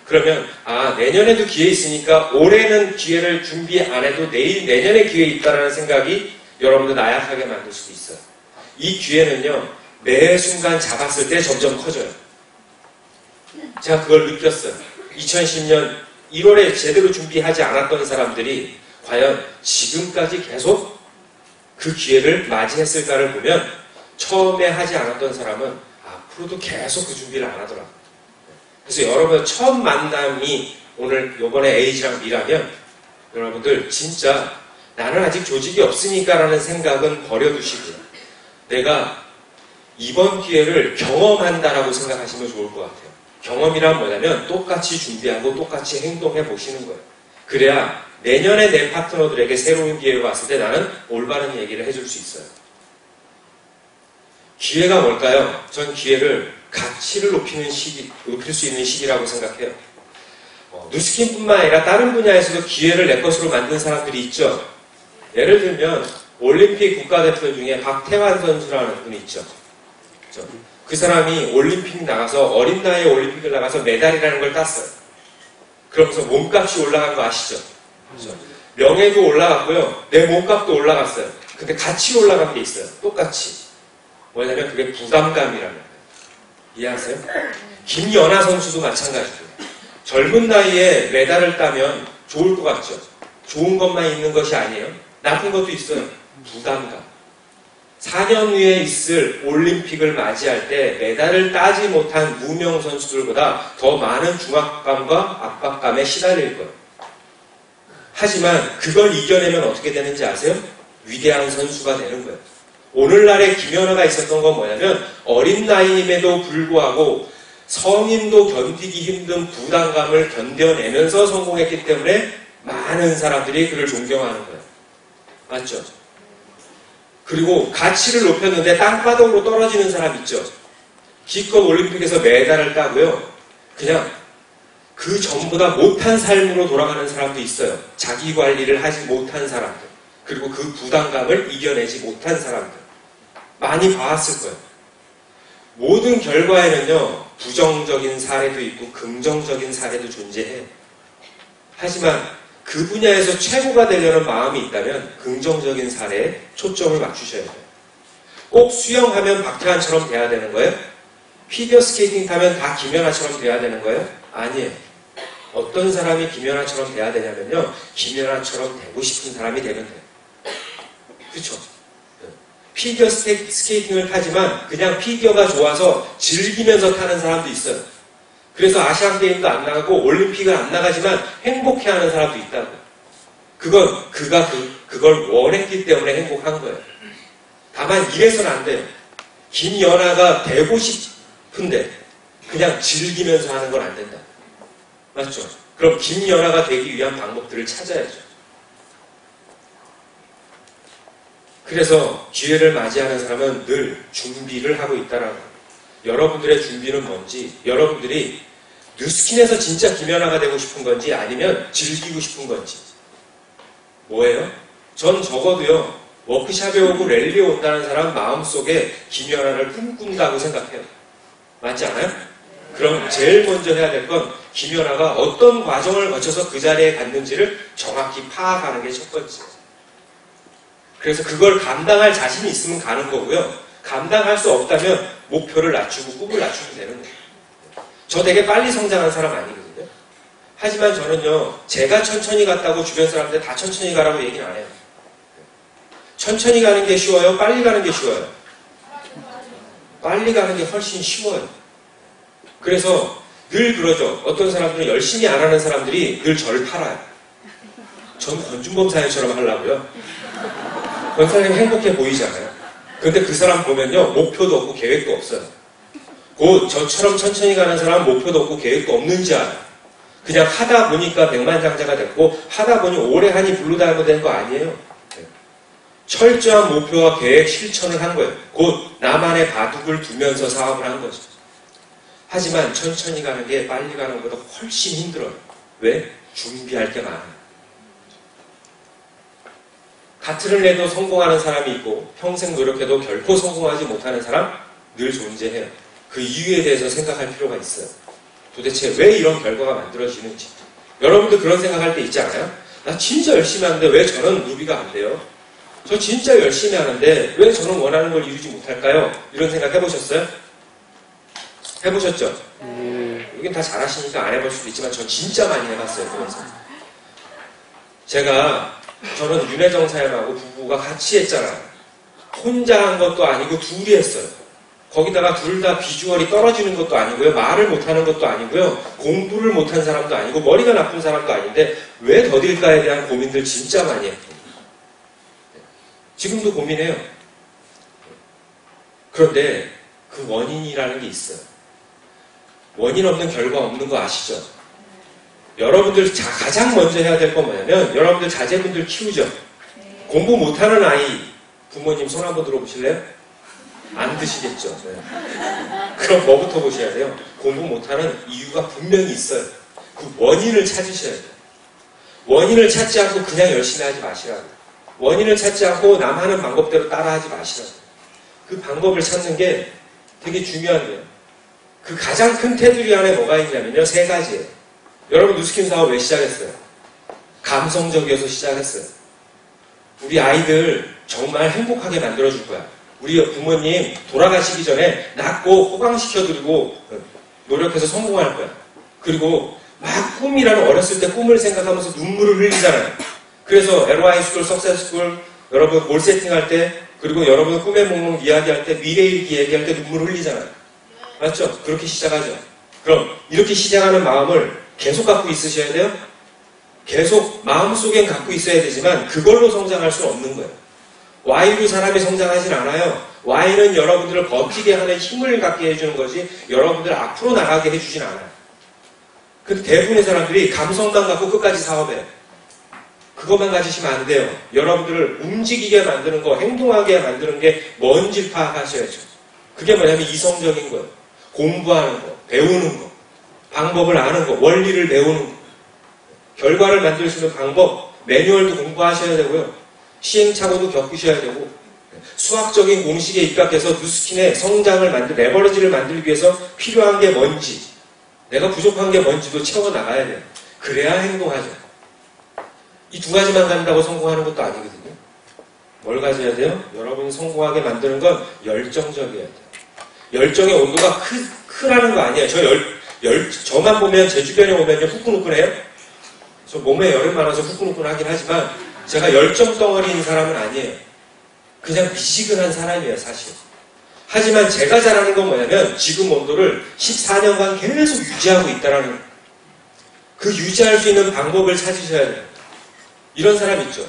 Speaker 1: 그러면 내년에도 기회 있으니까 올해는 기회를 준비 안 해도 내년에 기회 있다라는 생각이 여러분들 나약하게 만들 수도 있어요. 이 기회는요, 매 순간 잡았을 때 점점 커져요. 제가 그걸 느꼈어요. 2010년 1월에 제대로 준비하지 않았던 사람들이 과연 지금까지 계속 그 기회를 맞이했을까를 보면 처음에 하지 않았던 사람은 앞으로도 계속 그 준비를 안 하더라고요. 그래서 여러분 처음 만남이 오늘 요번에 A랑 B라면 여러분들 진짜 나는 아직 조직이 없으니까 라는 생각은 버려두시고요. 내가 이번 기회를 경험한다라고 생각하시면 좋을 것 같아요. 경험이란 뭐냐면 똑같이 준비하고 똑같이 행동해 보시는 거예요. 그래야 내년에 내 파트너들에게 새로운 기회가 왔을 때 나는 올바른 얘기를 해줄 수 있어요. 기회가 뭘까요? 전 기회를 가치를 높일 수 있는 시기라고 생각해요. 누스킨뿐만 아니라 다른 분야에서도 기회를 내 것으로 만든 사람들이 있죠. 예를 들면 올림픽 국가대표 중에 박태환 선수라는 분이 있죠. 그 사람이 올림픽 나가서 어린 나이에 올림픽을 나가서 메달이라는 걸 땄어요. 그러면서 몸값이 올라간 거 아시죠? 그렇죠? 명예도 올라갔고요. 내 몸값도 올라갔어요. 근데 같이 올라간 게 있어요. 똑같이. 뭐냐면 그게 부담감이라는 거예요. 이해하세요? 김연아 선수도 마찬가지죠. 젊은 나이에 메달을 따면 좋을 것 같죠? 좋은 것만 있는 것이 아니에요. 나쁜 것도 있어요. 부담감. 4년 후에 있을 올림픽을 맞이할 때 메달을 따지 못한 무명 선수들보다 더 많은 중압감과 압박감에 시달릴 거예요. 하지만 그걸 이겨내면 어떻게 되는지 아세요? 위대한 선수가 되는 거예요. 오늘날의 김연아가 있었던 건 뭐냐면 어린 나이임에도 불구하고 성인도 견디기 힘든 부담감을 견뎌내면서 성공했기 때문에 많은 사람들이 그를 존경하는 거예요. 맞죠? 그리고 가치를 높였는데 땅바닥으로 떨어지는 사람 있죠? 기껏 올림픽에서 메달을 따고요. 그냥 그 전보다 못한 삶으로 돌아가는 사람도 있어요. 자기 관리를 하지 못한 사람들. 그리고 그 부담감을 이겨내지 못한 사람들. 많이 봐왔을 거예요. 모든 결과에는요, 부정적인 사례도 있고 긍정적인 사례도 존재해요. 하지만 그 분야에서 최고가 되려는 마음이 있다면 긍정적인 사례에 초점을 맞추셔야 돼요. 꼭 수영하면 박태환처럼 돼야 되는 거예요? 피겨스케이팅 타면 다 김연아처럼 돼야 되는 거예요? 아니에요. 어떤 사람이 김연아처럼 돼야 되냐면요, 김연아처럼 되고 싶은 사람이 되면 돼요. 그렇죠? 피겨 스케이팅을 타지만 그냥 피겨가 좋아서 즐기면서 타는 사람도 있어요. 그래서 아시안게임도 안 나가고 올림픽은 안 나가지만 행복해하는 사람도 있다고. 그건 그걸 원했기 때문에 행복한 거예요. 다만 이래서는 안 돼요. 김연아가 되고 싶은데 그냥 즐기면서 하는 건 안 된다. 맞죠? 그럼 김연아가 되기 위한 방법들을 찾아야죠. 그래서 기회를 맞이하는 사람은 늘 준비를 하고 있다라는 거예요. 여러분들의 준비는 뭔지, 여러분들이 뉴스킨에서 진짜 김연아가 되고 싶은 건지 아니면 즐기고 싶은 건지. 뭐예요? 전 적어도요, 워크샵에 오고 랠리에 온다는 사람 마음속에 김연아를 꿈꾼다고 생각해요. 맞지 않아요? 그럼 제일 먼저 해야 될 건 김연아가 어떤 과정을 거쳐서 그 자리에 갔는지를 정확히 파악하는 게 첫 번째예요. 그래서 그걸 감당할 자신이 있으면 가는 거고요. 감당할 수 없다면 목표를 낮추고 꿈을 낮추면 되는 거예요. 저 되게 빨리 성장한 사람 아니거든요. 하지만 저는요, 제가 천천히 갔다고 주변 사람들 다 천천히 가라고 얘기는 안 해요. 천천히 가는 게 쉬워요? 빨리 가는 게 쉬워요? 빨리 가는 게 훨씬 쉬워요. 그래서 늘 그러죠. 어떤 사람들은 열심히 안 하는 사람들이 늘 저를 팔아요. 전 권준범 사연처럼 하려고요. 권사님 행복해 보이잖아요. 근데 그 사람 보면요, 목표도 없고 계획도 없어요. 곧 저처럼 천천히 가는 사람은 목표도 없고 계획도 없는지 알아요. 그냥 하다 보니까 백만장자가 됐고 하다 보니 오래 하니 블루다이버 된 거 아니에요. 철저한 목표와 계획 실천을 한 거예요. 곧 나만의 바둑을 두면서 사업을 한 거죠. 하지만 천천히 가는 게 빨리 가는 것보다 훨씬 힘들어요. 왜? 준비할 게 많아요. 같은 을 내도 성공하는 사람이 있고 평생 노력해도 결코 성공하지 못하는 사람 늘 존재해요. 그 이유에 대해서 생각할 필요가 있어요. 도대체 왜 이런 결과가 만들어지는지. 여러분도 그런 생각할 때 있지 않아요? 나 진짜 열심히 하는데 왜 저는 누비가 안 돼요? 저 진짜 열심히 하는데 왜 저는 원하는 걸 이루지 못할까요? 이런 생각 해보셨어요? 해보셨죠? 여긴 다 잘하시니까 안 해볼 수도 있지만 전 진짜 많이 해봤어요. 그래서 저는 윤혜정 사님하고 부부가 같이 했잖아요. 혼자 한 것도 아니고 둘이 했어요. 거기다가 둘 다 비주얼이 떨어지는 것도 아니고요. 말을 못하는 것도 아니고요. 공부를 못한 사람도 아니고 머리가 나쁜 사람도 아닌데 왜 더딜까에 대한 고민들 진짜 많이 했고 지금도 고민해요. 그런데 그 원인이라는 게 있어요. 원인 없는 결과 없는 거 아시죠? 여러분들 가장 먼저 해야 될 건 뭐냐면 여러분들 자제분들 키우죠. 공부 못하는 아이 부모님 손 한번 들어보실래요? 안 드시겠죠. 네. 그럼 뭐부터 보셔야 돼요? 공부 못하는 이유가 분명히 있어요. 그 원인을 찾으셔야 돼요. 원인을 찾지 않고 그냥 열심히 하지 마시라고. 원인을 찾지 않고 남 하는 방법대로 따라하지 마시라고. 그 방법을 찾는 게 되게 중요한데요. 그 가장 큰 테두리 안에 뭐가 있냐면요. 3가지예요. 여러분 누스킨 사업 왜 시작했어요? 감성적이어서 시작했어요. 우리 아이들 정말 행복하게 만들어줄 거야. 우리 부모님 돌아가시기 전에 낳고 호강시켜드리고 노력해서 성공할 거야. 그리고 막 꿈이라는 어렸을 때 꿈을 생각하면서 눈물을 흘리잖아요. 그래서 LY 스쿨, 석세스 스쿨 여러분 골 세팅할 때 그리고 여러분 꿈의 목록 이야기할 때 미래 일기 얘기할 때 눈물 흘리잖아요. 맞죠? 그렇게 시작하죠. 그럼 이렇게 시작하는 마음을 계속 갖고 있으셔야 돼요. 계속 마음속엔 갖고 있어야 되지만 그걸로 성장할 수는 없는 거예요. Y로 사람이 성장하진 않아요. Y는 여러분들을 버티게 하는 힘을 갖게 해주는 거지 여러분들을 앞으로 나가게 해주진 않아요. 근데 대부분의 사람들이 감성만 갖고 끝까지 사업해요. 그것만 가지시면 안 돼요. 여러분들을 움직이게 만드는 거, 행동하게 만드는 게 뭔지 파악하셔야죠. 그게 뭐냐면 이성적인 거예요. 공부하는 거, 배우는 거, 방법을 아는 거, 원리를 배우는 거, 결과를 만들 수 있는 방법, 매뉴얼도 공부하셔야 되고요. 시행착오도 겪으셔야 되고 수학적인 공식에 입각해서 누스킨의 성장을 레버리지를 만들기 위해서 필요한 게 뭔지 내가 부족한 게 뭔지도 채워나가야 돼요. 그래야 행동하죠. 이 2가지만 간다고 성공하는 것도 아니거든요. 뭘 가져야 돼요? 여러분이 성공하게 만드는 건 열정적이어야 돼요. 열정의 온도가 크라는 거 아니에요. 저만 보면 제 주변에 오면요 후끈후끈해요. 저 몸에 열이 많아서 후끈후끈하긴 하지만 제가 열정 덩어리인 사람은 아니에요. 그냥 미지근한 사람이에요, 사실. 하지만 제가 잘하는 건 뭐냐면 지금 온도를 14년간 계속 유지하고 있다라는 거예요. 그 유지할 수 있는 방법을 찾으셔야 돼요. 이런 사람 있죠.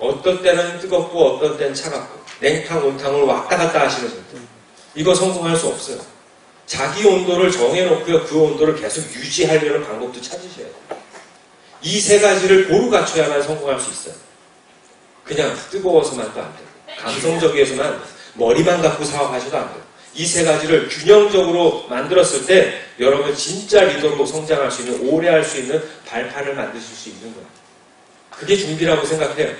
Speaker 1: 어떤 때는 뜨겁고 어떤 때는 차갑고 냉탕, 온탕을 왔다 갔다 하시는 분들. 이거 성공할 수 없어요. 자기 온도를 정해놓고요. 그 온도를 계속 유지하려는 방법도 찾으셔야 돼요. 이 3가지를 고루 갖춰야만 성공할 수 있어요. 그냥 뜨거워서만도 안 돼요. 감성적이어서만 안 돼요. 머리만 갖고 사업하셔도 안 돼요. 이 3가지를 균형적으로 만들었을 때 여러분 진짜 리더로 성장할 수 있는 오래 할 수 있는 발판을 만드실 수 있는 거예요. 그게 준비라고 생각해요.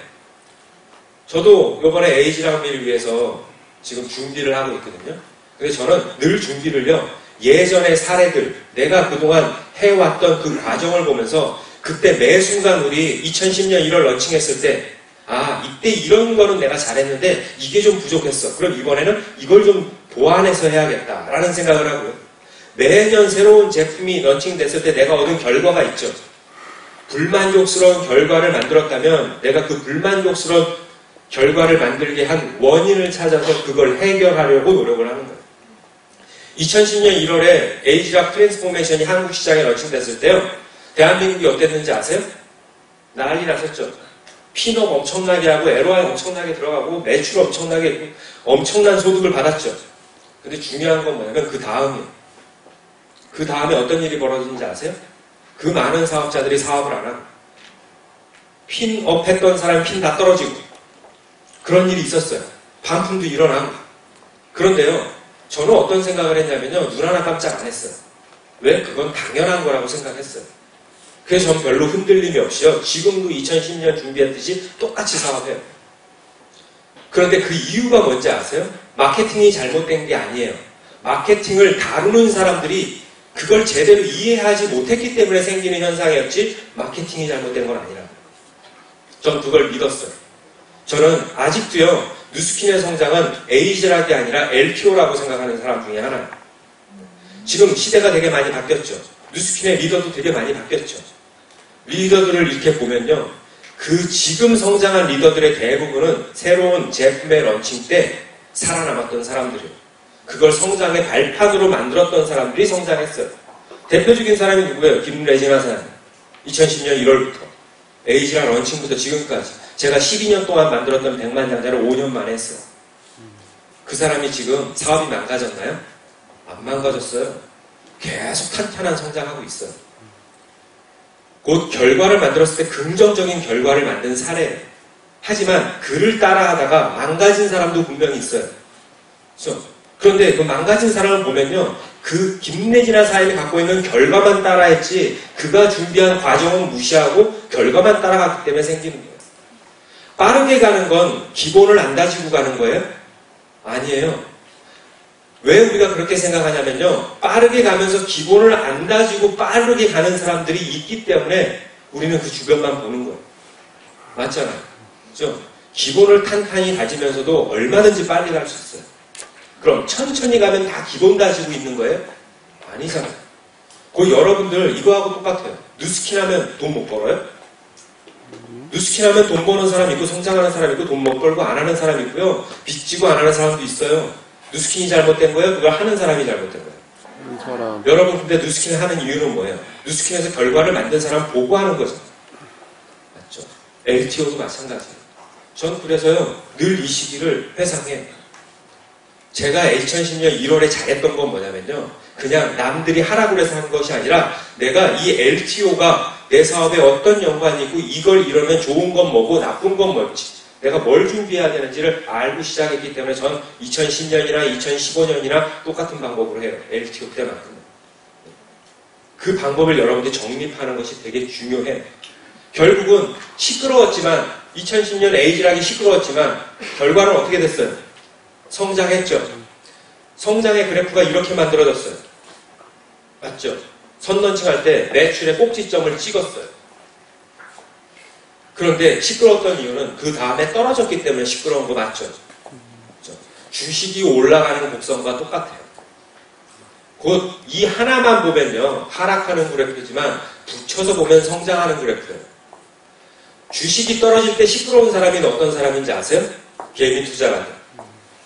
Speaker 1: 저도 이번에 에이지랑미를 위해서 지금 준비를 하고 있거든요. 근데 저는 늘 준비를요. 예전의 사례들 내가 그동안 해왔던 그 과정을 보면서 그때 매 순간 우리 2010년 1월 런칭했을 때 이때 이런 거는 내가 잘했는데 이게 좀 부족했어. 그럼 이번에는 이걸 좀 보완해서 해야겠다라는 생각을 하고요. 매년 새로운 제품이 런칭됐을 때 내가 얻은 결과가 있죠. 불만족스러운 결과를 만들었다면 내가 그 불만족스러운 결과를 만들게 한 원인을 찾아서 그걸 해결하려고 노력을 하는 거예요. 2010년 1월에 에이지락 트랜스포메이션이 한국 시장에 런칭됐을 때요. 대한민국이 어땠는지 아세요? 난리 났었죠. 핀업 엄청나게 하고 LOI 엄청나게 들어가고 매출 엄청나게 했고 엄청난 소득을 받았죠. 근데 중요한 건 뭐냐면 그 다음이에요. 그 다음에 어떤 일이 벌어지는지 아세요? 그 많은 사업자들이 사업을 안 하고 핀업 했던 사람 핀 다 떨어지고 그런 일이 있었어요. 반품도 일어나고. 그런데요. 저는 어떤 생각을 했냐면요. 눈 하나 깜짝 안 했어요. 왜? 그건 당연한 거라고 생각했어요. 그래서 전 별로 흔들림이 없이요. 지금도 2010년 준비했듯이 똑같이 사업해요. 그런데 그 이유가 뭔지 아세요? 마케팅이 잘못된 게 아니에요. 마케팅을 다루는 사람들이 그걸 제대로 이해하지 못했기 때문에 생기는 현상이었지 마케팅이 잘못된 건 아니라. 전 그걸 믿었어요. 저는 아직도요, 누스킨의 성장은 에이즈락이 아니라 LTO라고 생각하는 사람 중에 하나예요. 지금 시대가 되게 많이 바뀌었죠. 누스킨의 리더도 되게 많이 바뀌었죠. 리더들을 이렇게 보면요, 그 지금 성장한 리더들의 대부분은 새로운 제품의 런칭 때 살아남았던 사람들이에요. 그걸 성장의 발판으로 만들었던 사람들이 성장했어요. 대표적인 사람이 누구예요? 김레지나 사장. 2010년 1월부터 에이지랑 런칭부터 지금까지 제가 12년 동안 만들었던 100만 장자를 5년 만에 했어요. 그 사람이 지금 사업이 망가졌나요? 안 망가졌어요. 계속 탄탄한 성장하고 있어요. 곧 결과를 만들었을 때 긍정적인 결과를 만든 사례예요. 하지만 그를 따라하다가 망가진 사람도 분명히 있어요. 그렇죠? 그런데 그 망가진 사람을 보면요, 그 김래진아 사람이 갖고 있는 결과만 따라했지 그가 준비한 과정은 무시하고 결과만 따라갔기 때문에 생기는 거예요. 빠르게 가는 건 기본을 안 다지고 가는 거예요? 아니에요. 왜 우리가 그렇게 생각하냐면요, 빠르게 가면서 기본을 안 다지고 빠르게 가는 사람들이 있기 때문에 우리는 그 주변만 보는 거예요. 맞잖아요. 그렇죠? 기본을 탄탄히 다지면서도 얼마든지 빨리 갈 수 있어요. 그럼 천천히 가면 다 기본 다지고 있는 거예요? 아니잖아요. 그 여러분들 이거하고 똑같아요. 누스킨 하면 돈 못 벌어요? 누스킨 하면 돈 버는 사람 있고 성장하는 사람 있고 돈 못 벌고 안 하는 사람 있고요. 빚지고 안 하는 사람도 있어요. 누스킨이 잘못된 거예요? 그걸 하는 사람이 잘못된 거예요? 여러분 근데 누스킨을 하는 이유는 뭐예요? 누스킨에서 결과를 만든 사람 보고 하는 거죠. 맞죠? LTO도 마찬가지예요. 전 그래서요, 늘 이 시기를 회상해요. 제가 2010년 1월에 잘했던 건 뭐냐면요, 그냥 남들이 하라고 해서 한 것이 아니라 내가 이 LTO가 내 사업에 어떤 연관이 있고 이걸 이러면 좋은 건 뭐고 나쁜 건 뭔지 내가 뭘 준비해야 되는지를 알고 시작했기 때문에 전 2010년이나 2015년이나 똑같은 방법으로 해요. LTO 때만큼. 그 방법을 여러분들이 정립하는 것이 되게 중요해요. 결국은 시끄러웠지만 2010년 에이지락이 시끄러웠지만 결과는 어떻게 됐어요? 성장했죠. 성장의 그래프가 이렇게 만들어졌어요. 맞죠? 선런칭할 때 매출의 꼭지점을 찍었어요. 그런데 시끄러웠던 이유는 그 다음에 떨어졌기 때문에 시끄러운 거 맞죠? 그렇죠? 주식이 올라가는 곡선과 똑같아요. 곧 이 하나만 보면요, 하락하는 그래프지만 붙여서 보면 성장하는 그래프예요. 주식이 떨어질 때 시끄러운 사람이 어떤 사람인지 아세요? 개미 투자가들.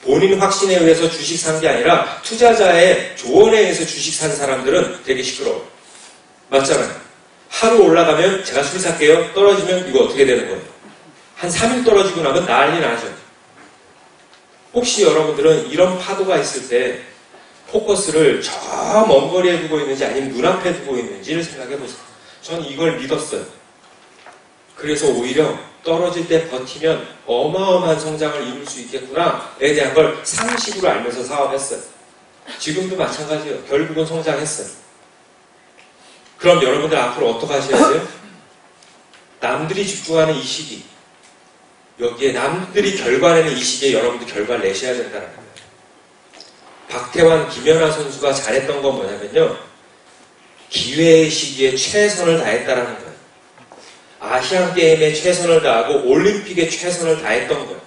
Speaker 1: 본인 확신에 의해서 주식 산 게 아니라 투자자의 조언에 의해서 주식 산 사람들은 되게 시끄러워요. 맞잖아요. 하루 올라가면 제가 술 살게요. 떨어지면 이거 어떻게 되는 거예요? 한 3일 떨어지고 나면 난리 나죠. 혹시 여러분들은 이런 파도가 있을 때 포커스를 저 먼 거리에 두고 있는지 아니면 눈앞에 두고 있는지를 생각해 보세요. 저는 이걸 믿었어요. 그래서 오히려 떨어질 때 버티면 어마어마한 성장을 이룰 수 있겠구나에 대한 걸 상식으로 알면서 사업했어요. 지금도 마찬가지예요. 결국은 성장했어요. 그럼 여러분들 앞으로 어떻게 하셔야 돼요? 남들이 집중하는 이 시기, 여기에 남들이 결과내는 이 시기에 여러분들 결과를 내셔야 된다는 거예요. 박태환, 김연아 선수가 잘했던 건 뭐냐면요, 기회의 시기에 최선을 다했다는 거예요. 아시안게임에 최선을 다하고 올림픽에 최선을 다했던 거예요.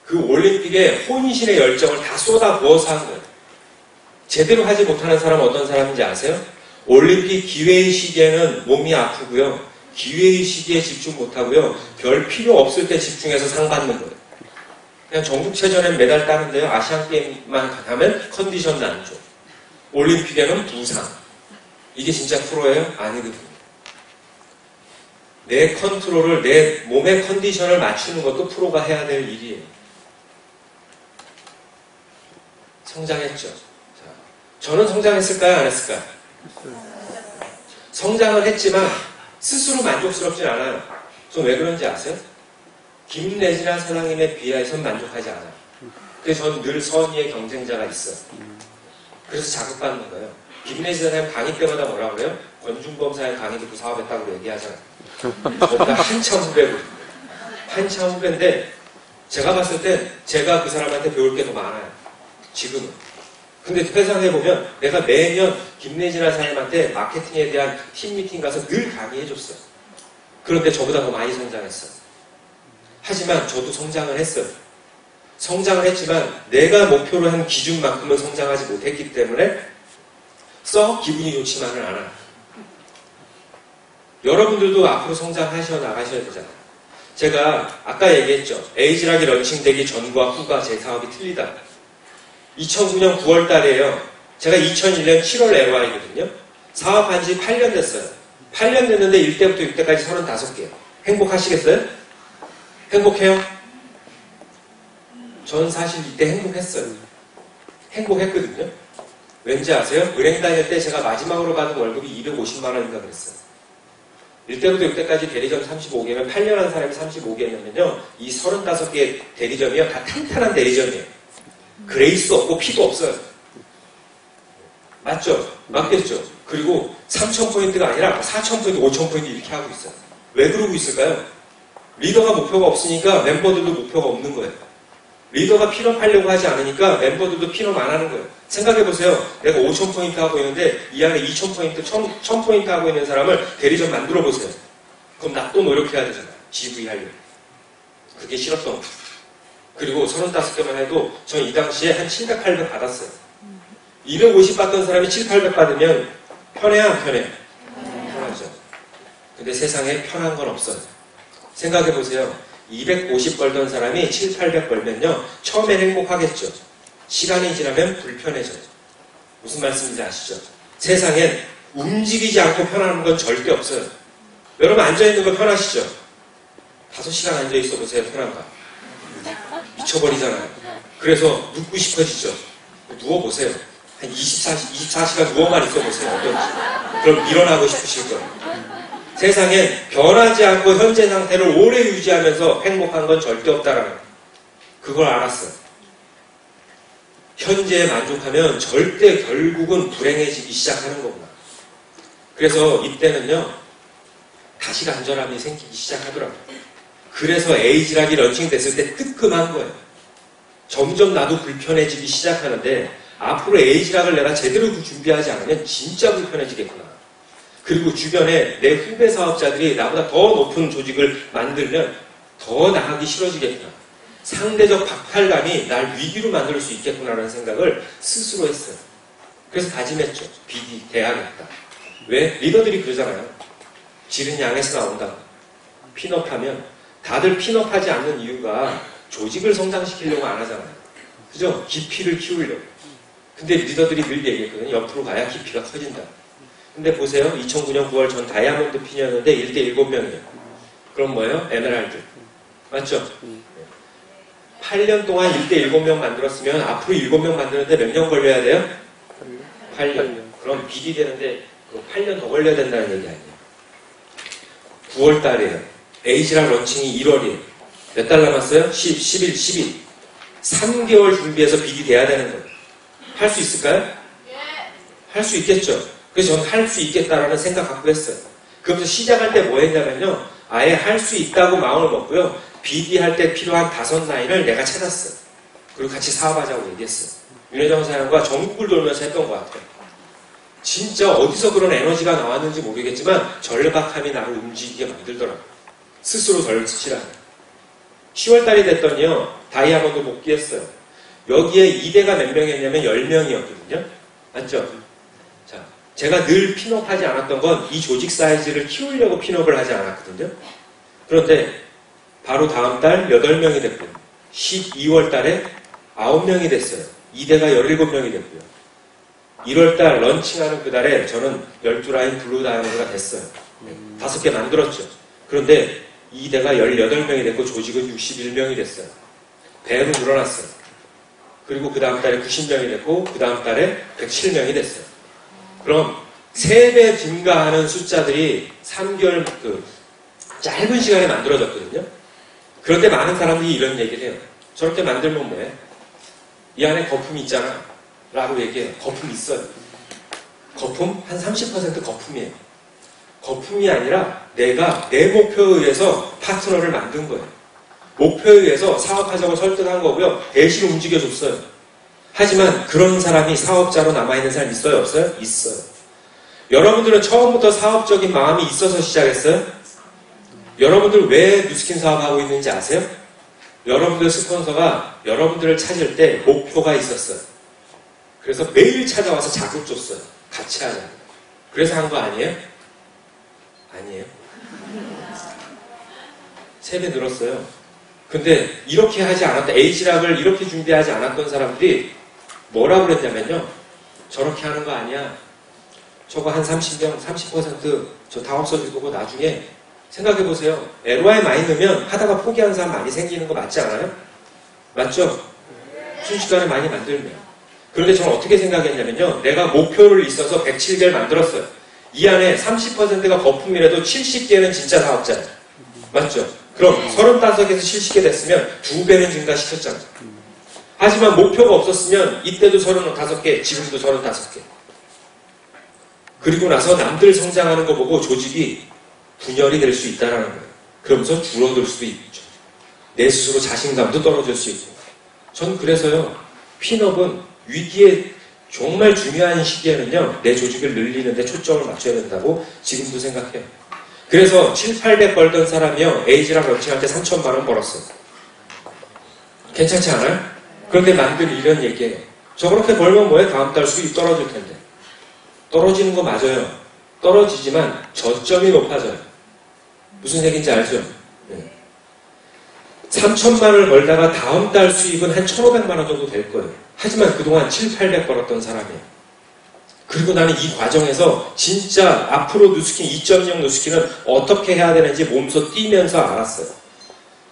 Speaker 1: 그 올림픽에 혼신의 열정을 다 쏟아부어서 한 거예요. 제대로 하지 못하는 사람은 어떤 사람인지 아세요? 올림픽 기회의 시기에는 몸이 아프고요, 기회의 시기에 집중 못하고요, 별 필요 없을 때 집중해서 상 받는 거예요. 그냥 전국체전에 메달 따는데요, 아시안게임만 가면 컨디션도 안 좋아. 올림픽에는 부상. 이게 진짜 프로예요? 아니거든요. 내 컨트롤을, 내 몸의 컨디션을 맞추는 것도 프로가 해야 될 일이에요. 성장했죠. 자, 저는 성장했을까요? 안 했을까요? 성장을 했지만 스스로 만족스럽진 않아요. 좀 왜 그런지 아세요? 김래진아 사장님에 비하해서는 만족하지 않아요. 그래서 저는 늘 선의의 경쟁자가 있어요. 그래서 자극받는 거예요. 김래진아 사장님 강의 때마다 뭐라 그래요? 권중범 사장님 강의 듣고 사업했다고 얘기하잖아요. 저보다 한참 후배거든요. 한참 후배인데 제가 봤을 때 제가 그 사람한테 배울 게 더 많아요. 지금은. 그 근데 회상해보면 내가 매년 김내진아 사장님한테 마케팅에 대한 팀 미팅 가서 늘 강의해줬어요. 그런데 저보다 더 많이 성장했어요. 하지만 저도 성장을 했어요. 성장을 했지만 내가 목표로 한 기준만큼은 성장하지 못했기 때문에 썩 기분이 좋지만은 않아요. 여러분들도 앞으로 성장하셔 나가셔야 되잖아요. 제가 아까 얘기했죠. 에이지락이 런칭되기 전과 후가 제 사업이 틀리다. 2009년 9월 달에요. 제가 2001년 7월 LY거든요. 사업한 지 8년 됐어요. 8년 됐는데 1대부터 6대까지 35개요. 행복하시겠어요? 행복해요? 전 사실 이때 행복했어요. 행복했거든요. 왠지 아세요? 은행 다닐 때 제가 마지막으로 받은 월급이 250만 원인가 그랬어요. 1대부터 6대까지 대리점 35개면 8년 한 사람이 35개냐면요. 이 35개 대리점이요. 다 탄탄한 대리점이에요. 그레이스 없고 피도 없어요. 맞죠? 맞겠죠? 그리고 3,000포인트가 아니라 4,000포인트, 5,000포인트 이렇게 하고 있어요. 왜 그러고 있을까요? 리더가 목표가 없으니까 member들도 목표가 없는 거예요. 리더가 핀업하려고 하지 않으니까 멤버들도 핀업 안 하는 거예요. 생각해보세요. 내가 5,000포인트 하고 있는데 이 안에 2,000포인트, 1,000포인트 하고 있는 사람을 대리점 만들어 보세요. 그럼 나 또 노력해야 되잖아요. GV 하려고. 그게 싫었던 거예요. 그리고 35개만 해도 전 이 당시에 한 700, 800 받았어요. 250 받던 사람이 7, 800 받으면 편해야 안 편해요? 편하죠. 근데 세상에 편한 건 없어요. 생각해보세요. 250 벌던 사람이 7, 800 벌면요. 처음엔 행복하겠죠. 시간이 지나면 불편해져요. 무슨 말씀인지 아시죠? 세상엔 움직이지 않고 편한 건 절대 없어요. 여러분 앉아있는 거 편하시죠? 5시간 앉아있어 보세요. 편한가? 미쳐버리잖아요. 그래서 눕고 싶어지죠? 누워보세요. 한 24시간 누워만 있어 보세요. 어떤지. 그럼 일어나고 싶으실 거예요. 세상엔 변하지 않고 현재 상태를 오래 유지하면서 행복한 건 절대 없다라는 거예요. 그걸 알았어요. 현재에 만족하면 절대 결국은 불행해지기 시작하는 거구나. 그래서 이때는요. 다시 간절함이 생기기 시작하더라고요. 그래서 에이지락이 런칭됐을 때 뜨끔한 거예요. 점점 나도 불편해지기 시작하는데 앞으로 에이지락을 내가 제대로 준비하지 않으면 진짜 불편해지겠구나. 그리고 주변에 내 후배 사업자들이 나보다 더 높은 조직을 만들면 더 나가기 싫어지겠구나. 상대적 박탈감이 날 위기로 만들 수 있겠구나라는 생각을 스스로 했어요. 그래서 다짐했죠. BD 대항했다. 왜? 리더들이 그러잖아요. 질은 양에서 나온다. 핀업하면 다들 핀업하지 않는 이유가 조직을 성장시키려고 안 하잖아요. 그죠? 깊이를 키우려고. 근데 리더들이 늘 얘기했거든요. 옆으로 가야 깊이가 커진다. 근데 보세요. 2009년 9월 전 다이아몬드 핀이었는데 1대 7명이에요. 그럼 뭐예요? 에메랄드. 맞죠? 8년 동안 1대 7명 만들었으면 앞으로 7명 만드는데 몇 년 걸려야 돼요? 8년. 그럼 BD 되는데 8년 더 걸려야 된다는 얘기 아니에요. 9월 달이에요. 에이지락 런칭이 1월이에요. 몇 달 남았어요? 11, 12. 3개월 준비해서 BD 돼야 되는 거예요. 할 수 있을까요? 할 수 있겠죠. 그래서 저는 할 수 있겠다라는 생각 갖고 했어요. 그러면서 시작할 때 뭐 했냐면요. 아예 할 수 있다고 마음을 먹고요. BD 할 때 필요한 5라인을 내가 찾았어요. 그리고 같이 사업하자고 얘기했어요. 윤혜정 사장과 전국을 돌면서 했던 것 같아요. 진짜 어디서 그런 에너지가 나왔는지 모르겠지만 절박함이 나를 움직이게 만들더라고요. 스스로 덜 치라는. 10월달이 됐더니요. 다이아몬드 복귀했어요. 여기에 2대가 몇 명이었냐면 10명이었거든요. 맞죠? 자, 제가 늘 핀업하지 않았던 건 이 조직 사이즈를 키우려고 핀업을 하지 않았거든요. 그런데 바로 다음 달 8명이 됐고요. 12월 달에 9명이 됐어요. 2대가 17명이 됐고요. 1월달 런칭하는 그 달에 저는 12라인 블루 다이아몬드가 됐어요. 5개 만들었죠. 그런데 2대가 18명이 됐고 조직은 61명이 됐어요. 배로 늘어났어요. 그리고 그 다음 달에 90명이 됐고 그 다음 달에 107명이 됐어요. 그럼 3배 증가하는 숫자들이 3개월 짧은 시간에 만들어졌거든요. 그런데 많은 사람들이 이런 얘기를 해요. 저렇게 만들면 뭐해? 이 안에 거품이 있잖아. 라고 얘기해요. 거품 있어요. 거품? 한 30% 거품이에요. 거품이 아니라 내가 내 목표에 의해서 파트너를 만든 거예요. 목표에 의해서 사업하자고 설득한 거고요. 대신 움직여줬어요. 하지만 그런 사람이 사업자로 남아있는 사람 있어요? 없어요? 있어요. 여러분들은 처음부터 사업적인 마음이 있어서 시작했어요? 여러분들 왜 뉴스킨 사업하고 있는지 아세요? 여러분들 스폰서가 여러분들을 찾을 때 목표가 있었어요. 그래서 매일 찾아와서 자극 줬어요. 같이 하자. 그래서 한 거 아니에요? 아니에요. 3배 늘었어요. 근데 이렇게 하지 않았다. 에이지락을 이렇게 준비하지 않았던 사람들이 뭐라고 그랬냐면요. 저렇게 하는 거 아니야. 저거 한 30명, 30% 다 없어질 거고 나중에 생각해보세요. ROI 많이 넣으면 하다가 포기하는 사람 많이 생기는 거 맞지 않아요? 맞죠? 순식간에 많이 만들면. 그런데 저는 어떻게 생각했냐면요. 내가 목표를 있어서 107개를 만들었어요. 이 안에 30%가 거품이라도 70개는 진짜 사업자예요. 맞죠? 그럼 35개에서 70개 됐으면 2배는 증가시켰잖아요. 하지만 목표가 없었으면 이때도 35개, 지금도 35개. 그리고 나서 남들 성장하는 거 보고 조직이 분열이 될 수 있다는 거예요. 그러면서 줄어들 수도 있죠. 내 스스로 자신감도 떨어질 수 있고. 전 그래서요. 핀업은 위기에 정말 중요한 시기에는요. 내 조직을 늘리는데 초점을 맞춰야 된다고 지금도 생각해요. 그래서 7, 800 벌던 사람이요. 에이지랑 런칭할 때 3천만 원 벌었어요. 괜찮지 않아요? 그런데 남들이 이런 얘기해요. 저렇게 벌면 뭐해? 다음 달 수입 떨어질 텐데. 떨어지는 거 맞아요. 떨어지지만 저점이 높아져요. 무슨 얘기인지 알죠? 네. 3천만 원을 벌다가 다음 달 수입은 한 1,500만 원 정도 될 거예요. 하지만 그동안 7, 800 벌었던 사람이에요. 그리고 나는 이 과정에서 진짜 앞으로 뉴스킨 2.0 뉴스킨은 어떻게 해야 되는지 몸소 뛰면서 알았어요.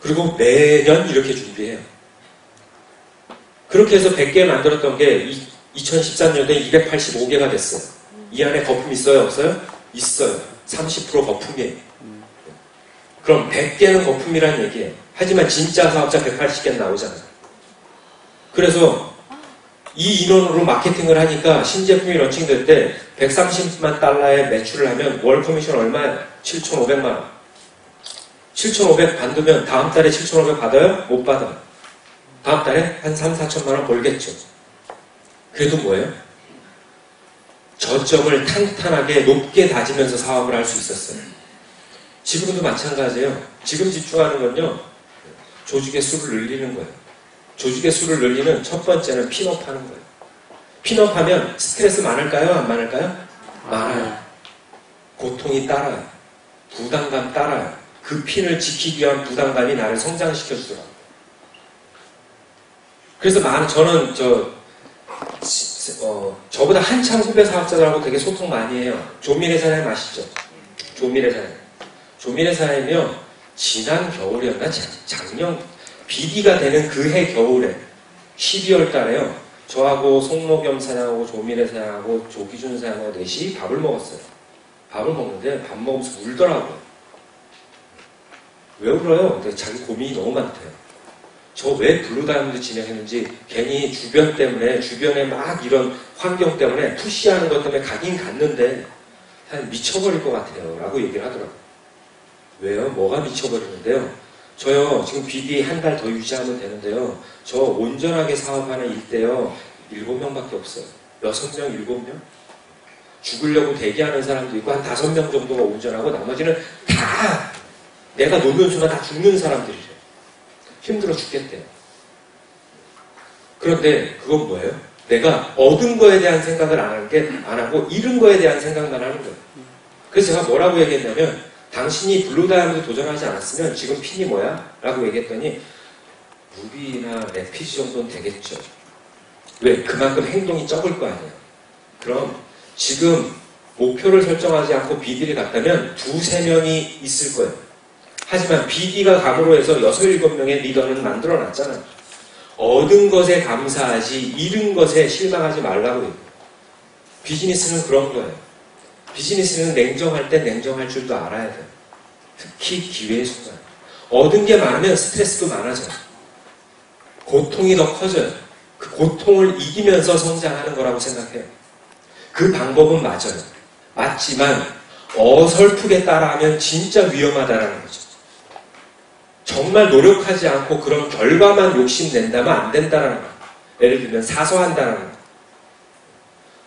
Speaker 1: 그리고 매년 이렇게 준비해요. 그렇게 해서 100개 만들었던 게 2013년도에 285개가 됐어요. 이 안에 거품 있어요? 없어요? 있어요. 30% 거품이에요. 그럼 100개는 거품이란 얘기예요. 하지만 진짜 사업자 180개는 나오잖아요. 그래서 이 인원으로 마케팅을 하니까 신제품이 런칭될 때 130만 달러의 매출을 하면 월 커미션 얼마예요? 7,500만 원. 7,500 받으면 다음 달에 7,500 받아요? 못 받아요. 다음 달에 한 3, 4천만 원 벌겠죠. 그래도 뭐예요? 저점을 탄탄하게 높게 다지면서 사업을 할 수 있었어요. 지금도 마찬가지예요. 지금 집중하는 건요. 조직의 수를 늘리는 거예요. 조직의 수를 늘리는 첫 번째는 핀업하는 거예요. 핀업하면 스트레스 많을까요? 안 많을까요? 많아요. 고통이 따라요. 부담감 따라요. 그 핀을 지키기 위한 부담감이 나를 성장시켜주더라고요. 그래서 저는 저보다 한참 후배 사업자들하고 되게 소통 많이 해요. 조미래 사장님 아시죠? 조미래 사장님. 조미래 사장님이요. 지난 겨울이었나? 작년 비디가 되는 그 해 겨울에 12월 달에요. 저하고 송노겸 사장하고 조미래 사장하고 조기준 사장하고 넷이 밥을 먹었어요. 밥을 먹는데 밥 먹으면서 울더라고요. 왜 울어요? 근데 자기 고민이 너무 많대요. 저 왜 블루다이아몬드 진행했는지 괜히 주변 때문에 주변에 막 이런 환경 때문에 푸시하는 것 때문에 가긴 갔는데 한 미쳐버릴 것 같아요 라고 얘기를 하더라고요. 왜요? 뭐가 미쳐버리는데요? 저요 지금 BD 한 달 더 유지하면 되는데요. 저 온전하게 사업하는 일대요 7명밖에 없어요. 6명, 7명? 죽으려고 대기하는 사람도 있고 한 5명 정도가 온전하고 나머지는 다 내가 노는 순간 다 죽는 사람들이래요. 힘들어 죽겠대요. 그런데 그건 뭐예요? 내가 얻은 거에 대한 생각을 안 하고 잃은 거에 대한 생각만 하는 거예요. 그래서 제가 뭐라고 얘기했냐면 당신이 블루다이아몬드 도전하지 않았으면 지금 핀이 뭐야? 라고 얘기했더니 루비나 레피지 정도는 되겠죠. 왜? 그만큼 행동이 적을 거 아니에요. 그럼 지금 목표를 설정하지 않고 BD를 갔다면 2, 3명이 있을 거예요. 하지만 BD가 감으로 해서 6, 7명의 리더는 만들어놨잖아요. 얻은 것에 감사하지 잃은 것에 실망하지 말라고 해요. 비즈니스는 그런 거예요. 비즈니스는 냉정할 땐 냉정할 줄도 알아야 돼요. 특히 기회의 순간. 얻은 게 많으면 스트레스도 많아져요. 고통이 더 커져요. 그 고통을 이기면서 성장하는 거라고 생각해요. 그 방법은 맞아요. 맞지만 어설프게 따라하면 진짜 위험하다는 거죠. 정말 노력하지 않고 그런 결과만 욕심낸다면 안 된다는 거예요. 예를 들면 사서 한다는 거.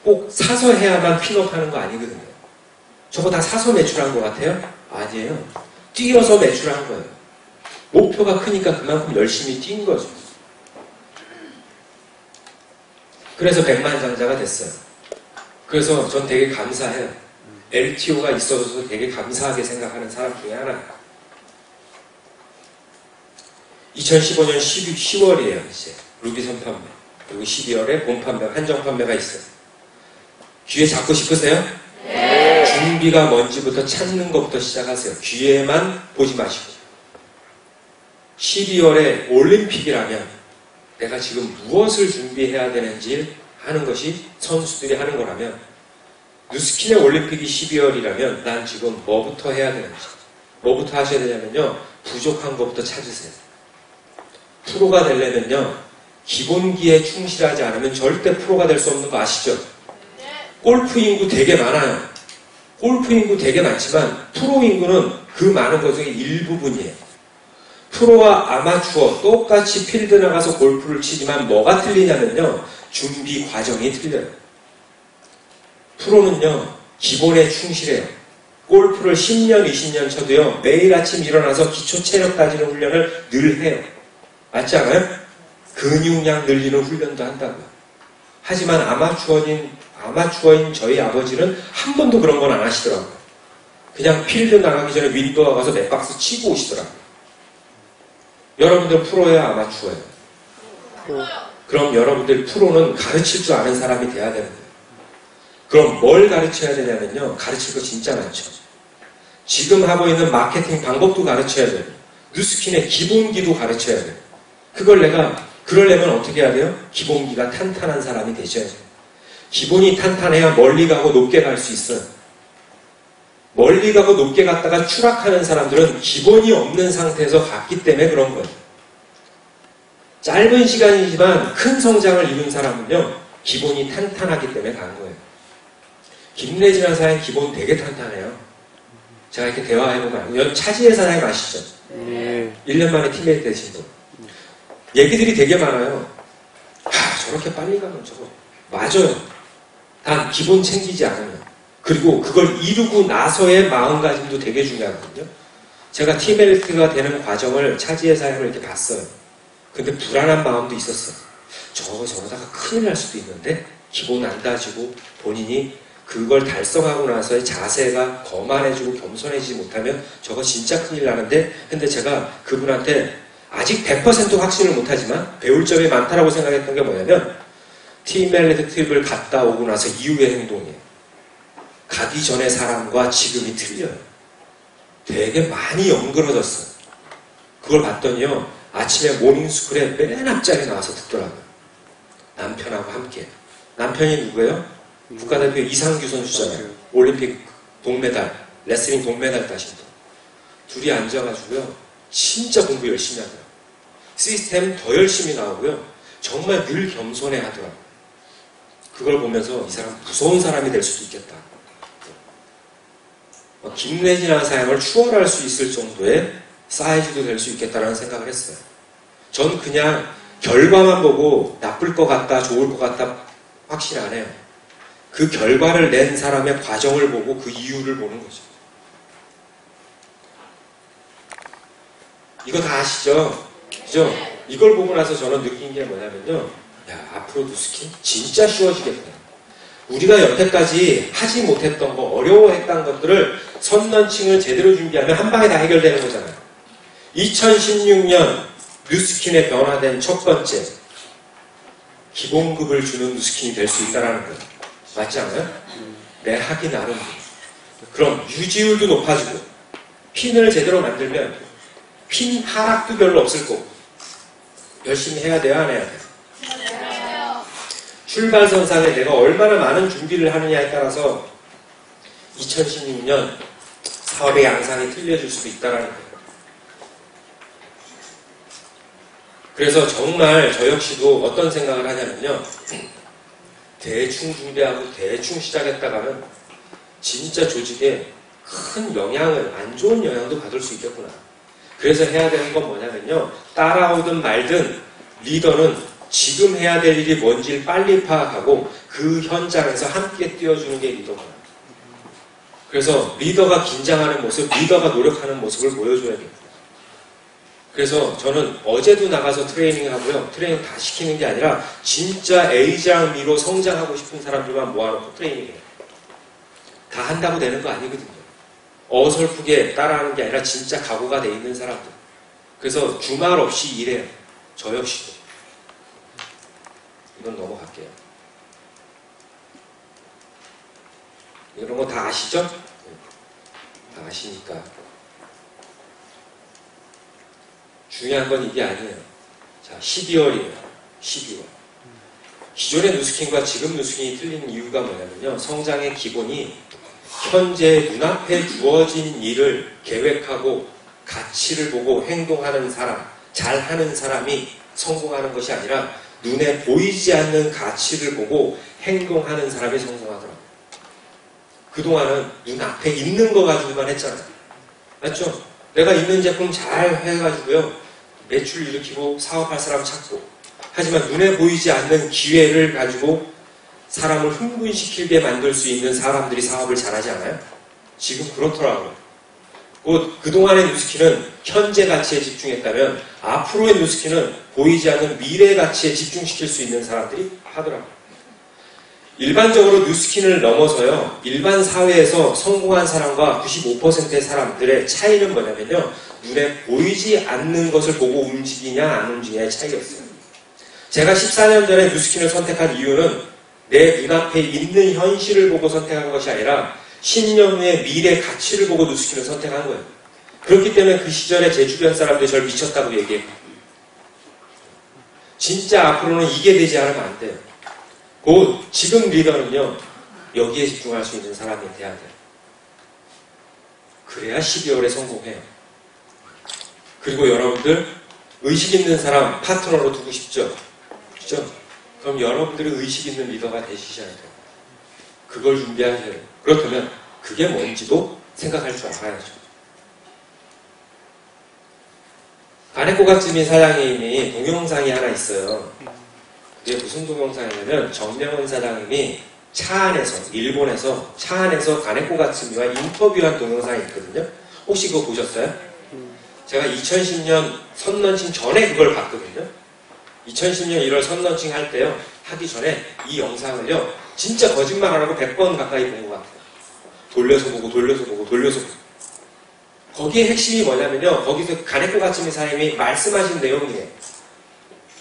Speaker 1: 꼭 사서 해야만 핀업하는 거 아니거든요. 저거 다 사서 매출한 것 같아요? 아니에요. 뛰어서 매출한 거예요. 목표가 크니까 그만큼 열심히 뛴 거죠. 그래서 백만장자가 됐어요. 그래서 전 되게 감사해요. LTO가 있어서 되게 감사하게 생각하는 사람 중에 하나예요. 2015년 10월이에요. 이제 루비 선판매. 그리고 12월에 본판매, 한정판매가 있어요. 기회 잡고 싶으세요? 네. 준비가 뭔지부터 찾는 것부터 시작하세요. 기회만 보지 마시고. 12월에 올림픽이라면 내가 지금 무엇을 준비해야 되는지 하는 것이 선수들이 하는 거라면, 누스킨의 올림픽이 12월이라면 난 지금 뭐부터 해야 되는지, 뭐부터 하셔야 되냐면요, 부족한 것부터 찾으세요. 프로가 되려면요, 기본기에 충실하지 않으면 절대 프로가 될 수 없는 거 아시죠? 골프 인구 되게 많아요. 골프 인구 되게 많지만 프로 인구는 그 많은 것 중에 일부분이에요. 프로와 아마추어 똑같이 필드 나가서 골프를 치지만 뭐가 틀리냐면요, 준비 과정이 틀려요. 프로는요, 기본에 충실해요. 골프를 10년, 20년 쳐도요, 매일 아침 일어나서 기초 체력 다지는 훈련을 늘 해요. 맞지 않아요? 근육량 늘리는 훈련도 한다고요. 하지만 아마추어인 저희 아버지는 한 번도 그런 건 안 하시더라고요. 그냥 필드 나가기 전에 윈도우 가서 몇 박스 치고 오시더라고요. 여러분들 프로예요, 아마추어예요? 그럼 여러분들 프로는 가르칠 줄 아는 사람이 돼야 되는 거예요. 그럼 뭘 가르쳐야 되냐면요, 가르칠 거 진짜 많죠. 지금 하고 있는 마케팅 방법도 가르쳐야 돼요. 누스킨의 기본기도 가르쳐야 돼요. 그러려면 어떻게 해야 돼요? 기본기가 탄탄한 사람이 되셔야 돼요. 기본이 탄탄해야 멀리 가고 높게 갈 수 있어요. 멀리 가고 높게 갔다가 추락하는 사람들은 기본이 없는 상태에서 갔기 때문에 그런 거예요. 짧은 시간이지만 큰 성장을 이룬 사람은요, 기본이 탄탄하기 때문에 간 거예요. 김래진한 사장님 기본 되게 탄탄해요. 제가 이렇게 대화해보면, 차지혜 사장님 아시죠?
Speaker 2: 네.
Speaker 1: 1년 만에 팀메이트 되신 분. 얘기들이 되게 많아요. 저렇게 빨리 가면 저거. 맞아요. 단 기본 챙기지 않으면. 그리고 그걸 이루고 나서의 마음가짐도 되게 중요하거든요. 제가 팀메이트가 되는 과정을 차지혜 사장님을 이렇게 봤어요. 근데 불안한 마음도 있었어요. 저러다가 큰일 날 수도 있는데, 기본 안 다지고 본인이 그걸 달성하고 나서의 자세가 거만해지고 겸손해지지 못하면 저거 진짜 큰일 나는데, 근데 제가 그분한테 아직 100% 확신을 못하지만 배울 점이 많다라고 생각했던 게 뭐냐면, 팀멜리트 트립을 갔다 오고 나서 이후의 행동이에요. 가기 전의 사람과 지금이 틀려요. 되게 많이 엉그러졌어요. 그걸 봤더니요, 아침에 모닝스쿨에 맨 앞자리에 나와서 듣더라고요. 남편하고 함께. 남편이 누구예요? 국가대표 이상규 선수잖아요. 올림픽 동메달, 레슬링 동메달 따신 분. 둘이 앉아가지고요, 진짜 공부 열심히 하더라고요. 시스템 더 열심히 나오고요, 정말 늘 겸손해 하더라고요. 그걸 보면서 이 사람 무서운 사람이 될 수도 있겠다. 김래진이라는 사람을 추월할 수 있을 정도의 사이즈도 될 수 있겠다라는 생각을 했어요. 전 그냥 결과만 보고 나쁠 것 같다, 좋을 것 같다 확신 안 해요. 그 결과를 낸 사람의 과정을 보고 그 이유를 보는 거죠. 이거 다 아시죠? 그죠? 이걸 보고 나서 저는 느낀 게 뭐냐면요, 야, 앞으로 누스킨 진짜 쉬워지겠다. 우리가 여태까지 하지 못했던 거, 어려워했던 것들을 선런칭을 제대로 준비하면 한 방에 다 해결되는 거잖아요. 2016년 누스킨에 변화된 첫 번째, 기본급을 주는 누스킨이 될 수 있다는 거예요. 맞지 않아요? 내 하기 나름. 그럼 유지율도 높아지고, 핀을 제대로 만들면 핀 하락도 별로 없을 거고, 열심히 해야 돼요, 안 해야 돼요? 출발선상에 내가 얼마나 많은 준비를 하느냐에 따라서 2016년 사업의 양상이 틀려질 수도 있다는 거예요. 그래서 정말 저 역시도 어떤 생각을 하냐면요, 대충 준비하고 대충 시작했다 가면 진짜 조직에 큰 영향을, 안 좋은 영향도 받을 수 있겠구나. 그래서 해야 되는 건 뭐냐면요, 따라오든 말든 리더는 지금 해야 될 일이 뭔지를 빨리 파악하고 그 현장에서 함께 뛰어주는 게 리더구나. 그래서 리더가 긴장하는 모습, 리더가 노력하는 모습을 보여줘야 돼요. 그래서 저는 어제도 나가서 트레이닝 하고요. 트레이닝 다 시키는 게 아니라 진짜 A장 미로 성장하고 싶은 사람들만 모아놓고 트레이닝해요. 다 한다고 되는 거 아니거든요. 어설프게 따라하는 게 아니라 진짜 각오가 돼 있는 사람들. 그래서 주말 없이 일해요. 저 역시도. 이건 넘어갈게요. 이런 거 다 아시죠? 다 아시니까. 중요한 건 이게 아니에요. 자, 12월이에요. 12월. 기존의 누스킨과 지금 누스킨이 틀린 이유가 뭐냐면요. 성장의 기본이 현재 눈앞에 주어진 일을 계획하고 가치를 보고 행동하는 사람, 잘하는 사람이 성공하는 것이 아니라 눈에 보이지 않는 가치를 보고 행동하는 사람이 성공하더라고요. 그동안은 눈앞에 있는 거 가지고만 했잖아요. 맞죠? 내가 있는 제품 잘 해가지고요. 매출 일으키고 사업할 사람 찾고. 하지만 눈에 보이지 않는 기회를 가지고 사람을 흥분시키게 만들 수 있는 사람들이 사업을 잘하지 않아요? 지금 그렇더라고요. 곧 그동안의 뉴스킨은 현재 가치에 집중했다면 앞으로의 뉴스킨은 보이지 않는 미래 가치에 집중시킬 수 있는 사람들이 하더라고요. 일반적으로 뉴스킨을 넘어서요. 일반 사회에서 성공한 사람과 95%의 사람들의 차이는 뭐냐면요. 눈에 보이지 않는 것을 보고 움직이냐 안 움직이냐의 차이였어요. 제가 14년 전에 뉴스킨을 선택한 이유는 내 눈앞에 있는 현실을 보고 선택한 것이 아니라 10년 후의 미래 가치를 보고 뉴스킨을 선택한 거예요. 그렇기 때문에 그 시절에 제 주변 사람들이 저를 미쳤다고 얘기했고 진짜 앞으로는 이게 되지 않으면 안 돼요. 곧 지금 리더는요. 여기에 집중할 수 있는 사람이 돼야 돼요. 그래야 12월에 성공해요. 그리고 여러분들 의식 있는 사람 파트너로 두고 싶죠? 그렇죠? 그럼 여러분들이 의식 있는 리더가 되시셔야 돼요. 그걸 준비하셔야 돼요. 그렇다면 그게 뭔지도 생각할 줄 알아야죠. 가네코가츠미 사장님이 동영상이 하나 있어요. 그게 무슨 동영상이냐면 정명훈 사장님이 차 안에서 일본에서 차 안에서 가네코가츠미와 인터뷰한 동영상이 있거든요. 혹시 그거 보셨어요? 제가 2010년 선런칭 전에 그걸 봤거든요. 2010년 1월 선런칭 할 때요. 하기 전에 이 영상을요. 진짜 거짓말 안 하고 100번 가까이 본 것 같아요. 돌려서 보고 돌려서 보고 돌려서 보고. 거기에 핵심이 뭐냐면요. 거기서 가네코가츠미 사장님이 말씀하신 내용이에요.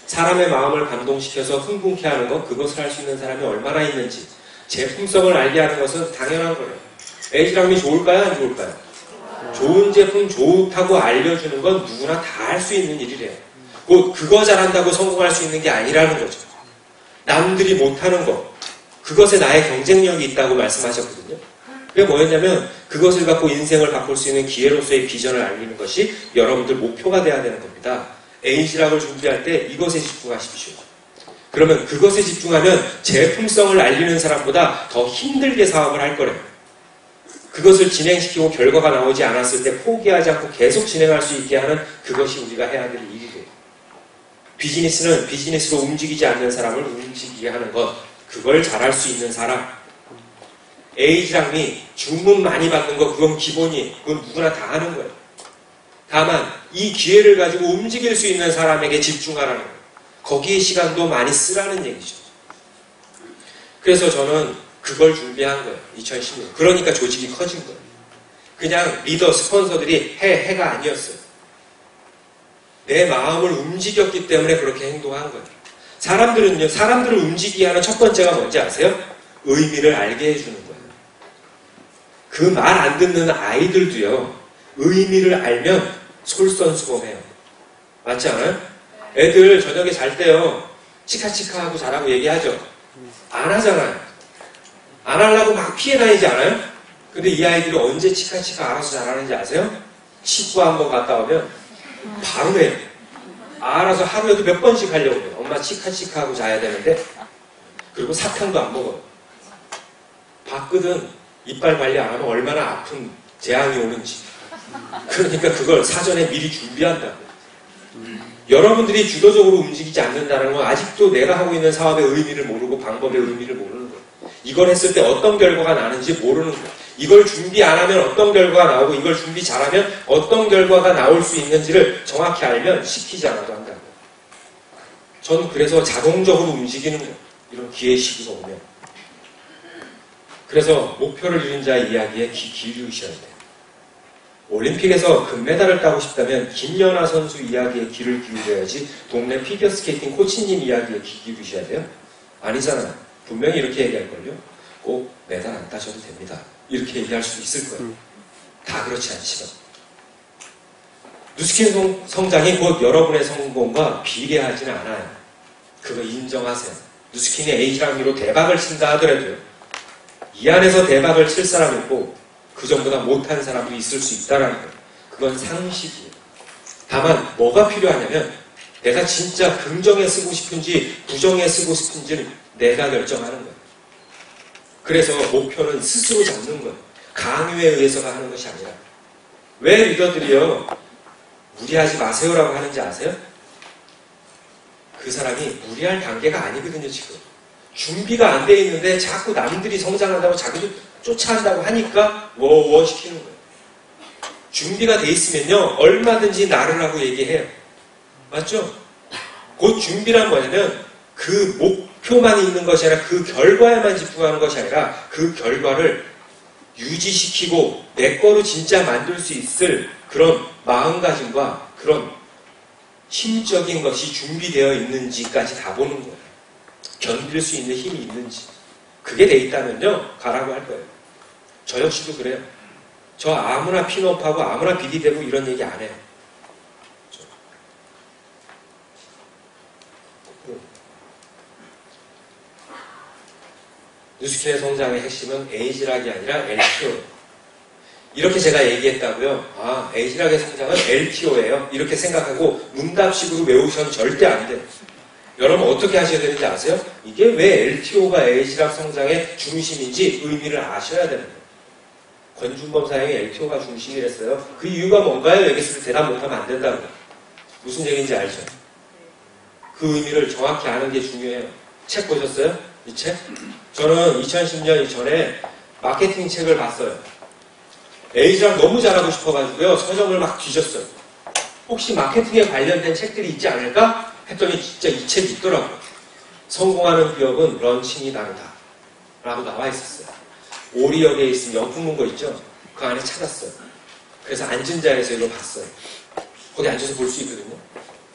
Speaker 1: 사람의 마음을 감동시켜서 흥분케 하는 것, 그것을 할 수 있는 사람이 얼마나 있는지. 제품성을 알게 하는 것은 당연한 거예요. 에이지람이 좋을까요? 안 좋을까요? 좋은 제품 좋다고 알려주는 건 누구나 다 할 수 있는 일이래요. 곧 그거 잘한다고 성공할 수 있는 게 아니라는 거죠. 남들이 못하는 것, 그것에 나의 경쟁력이 있다고 말씀하셨거든요. 그게 뭐였냐면 그것을 갖고 인생을 바꿀 수 있는 기회로서의 비전을 알리는 것이 여러분들 목표가 돼야 되는 겁니다. 에이지락을 준비할 때 이것에 집중하십시오. 그러면 그것에 집중하면 제품성을 알리는 사람보다 더 힘들게 사업을 할 거래요. 그것을 진행시키고 결과가 나오지 않았을 때 포기하지 않고 계속 진행할 수 있게 하는 그것이 우리가 해야 될 일이래요. 비즈니스는 비즈니스로 움직이지 않는 사람을 움직이게 하는 것, 그걸 잘할 수 있는 사람. 에이지랑이 주문 많이 받는 거 그건 기본이에요. 그건 누구나 다 하는 거예요. 다만 이 기회를 가지고 움직일 수 있는 사람에게 집중하라는 거예요. 거기에 시간도 많이 쓰라는 얘기죠. 그래서 저는 그걸 준비한 거예요. 2016년. 그러니까 조직이 커진 거예요. 그냥 리더, 스폰서들이 해가 아니었어요. 내 마음을 움직였기 때문에 그렇게 행동한 거예요. 사람들은요, 사람들을 움직이게 하는 첫 번째가 뭔지 아세요? 의미를 알게 해주는 거예요. 그 말 안 듣는 아이들도요, 의미를 알면 솔선수범해요. 맞지 않아요? 애들 저녁에 잘 때요, 치카치카하고 자라고 얘기하죠? 안 하잖아요. 안 하려고 막 피해 다니지 않아요? 근데 이 아이들이 언제 치카치카 알아서 잘하는지 아세요? 치과 한번 갔다 오면 바로 해요. 알아서 하루에도 몇 번씩 하려고 해요. 엄마 치카치카하고 자야 되는데. 그리고 사탕도 안 먹어요. 봤거든. 이빨 관리 안 하면 얼마나 아픈 재앙이 오는지. 그러니까 그걸 사전에 미리 준비한다고. 여러분들이 주도적으로 움직이지 않는다는 건 아직도 내가 하고 있는 사업의 의미를 모르고 방법의 의미를 모르는 거예요. 이걸 했을 때 어떤 결과가 나는지 모르는 거예요. 이걸 준비 안 하면 어떤 결과가 나오고 이걸 준비 잘하면 어떤 결과가 나올 수 있는지를 정확히 알면 시키지 않아도 한다는 거예요. 전 그래서 자동적으로 움직이는 거예요. 이런 기회 시기가 오면. 그래서 목표를 이룬 자의 이야기에 귀 기울이셔야 돼요. 올림픽에서 금메달을 따고 싶다면 김연아 선수 이야기에 귀를 기울여야지 동네 피겨스케이팅 코치님 이야기에 귀 기울이셔야 돼요? 아니잖아요. 분명히 이렇게 얘기할걸요. 꼭 메달 안 따셔도 됩니다. 이렇게 얘기할 수 있을 거예요. 다 그렇지 않지만. 누스킨 성장이 곧 여러분의 성공과 비례하지는 않아요. 그거 인정하세요. 누스킨이 A랑미로 대박을 친다 하더라도요. 이 안에서 대박을 칠 사람이 있고 그 전보다 못한 사람도 있을 수 있다는 거예요. 그건 상식이에요. 다만 뭐가 필요하냐면 내가 진짜 긍정에 쓰고 싶은지 부정에 쓰고 싶은지는 내가 결정하는 거예요. 그래서 목표는 스스로 잡는 거예요. 강요에 의해서가 하는 것이 아니라. 왜 리더들이요 무리하지 마세요라고 하는지 아세요? 그 사람이 무리할 단계가 아니거든요. 지금 준비가 안 돼 있는데 자꾸 남들이 성장한다고 자기도 쫓아한다고 하니까 워워 시키는 거예요. 준비가 돼 있으면요 얼마든지 나르라고 얘기해요. 맞죠? 곧 준비란 뭐냐면 그 목표만 있는 것이 아니라 그 결과에만 집중하는 것이 아니라 그 결과를 유지시키고 내 거로 진짜 만들 수 있을 그런 마음가짐과 그런 힘적인 것이 준비되어 있는지까지 다 보는 거예요. 견딜 수 있는 힘이 있는지. 그게 돼 있다면요 가라고 할 거예요. 저 역시도 그래요. 저 아무나 핀업하고 아무나 비디대고 이런 얘기 안 해요. 누스킨의 성장의 핵심은 에이지락이 아니라 LTO. 이렇게 제가 얘기했다고요. 아, 에이지락의 성장은 LTO예요. 이렇게 생각하고 문답식으로 외우셔는 절대 안 돼요. 여러분 어떻게 하셔야 되는지 아세요? 이게 왜 LTO가 에이지락 성장의 중심인지 의미를 아셔야 되는 거예요. 권준범 사장이 LTO가 중심이랬어요. 그 이유가 뭔가요? 여기서 대답 못하면 안 된다고요. 무슨 얘기인지 알죠? 그 의미를 정확히 아는 게 중요해요. 책 보셨어요? 이 책? 저는 2010년 이전에 마케팅 책을 봤어요. 에이지락 너무 잘하고 싶어가지고요. 서점을 막 뒤졌어요. 혹시 마케팅에 관련된 책들이 있지 않을까? 했더니 진짜 이 책이 있더라고요. 성공하는 기업은 런칭이 다르다 라고 나와 있었어요. 오리역에 있으면 영풍문고 있죠? 그 안에 찾았어요. 그래서 앉은 자리에서 이걸 봤어요. 거기 앉아서 볼 수 있거든요.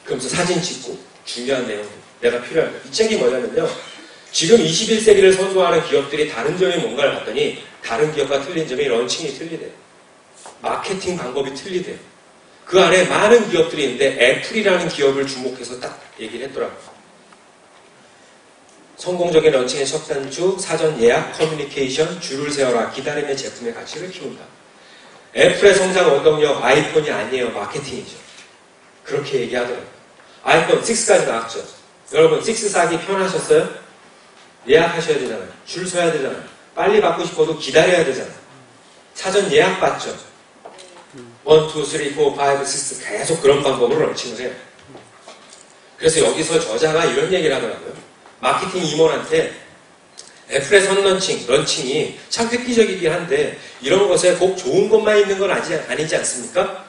Speaker 1: 그러면서 사진 찍고 중요한 내용 내가 필요한 거예요. 이 책이 뭐냐면요. 지금 21세기를 선도하는 기업들이 다른 점이 뭔가를 봤더니 다른 기업과 틀린 점이 런칭이 틀리대요. 마케팅 방법이 틀리대요. 그 안에 많은 기업들이 있는데 애플이라는 기업을 주목해서 딱 얘기를 했더라고요. 성공적인 런칭의 첫 단추, 사전 예약, 커뮤니케이션, 줄을 세워라, 기다림의 제품의 가치를 키운다. 애플의 성장 원동력 아이폰이 아니에요. 마케팅이죠. 그렇게 얘기하더라고요. 아이폰 6까지 나왔죠. 여러분 6 사기 편하셨어요? 예약하셔야 되잖아요. 줄 서야 되잖아요. 빨리 받고 싶어도 기다려야 되잖아요. 사전 예약 받죠. 1, 2, 3, 4, 5, 6 계속 그런 방법으로 런칭을 해요. 그래서 여기서 저자가 이런 얘기를 하더라고요. 마케팅 임원한테 애플의 런칭이 참 획기적이긴 한데 이런 것에 꼭 좋은 것만 있는 건 아니지 않습니까?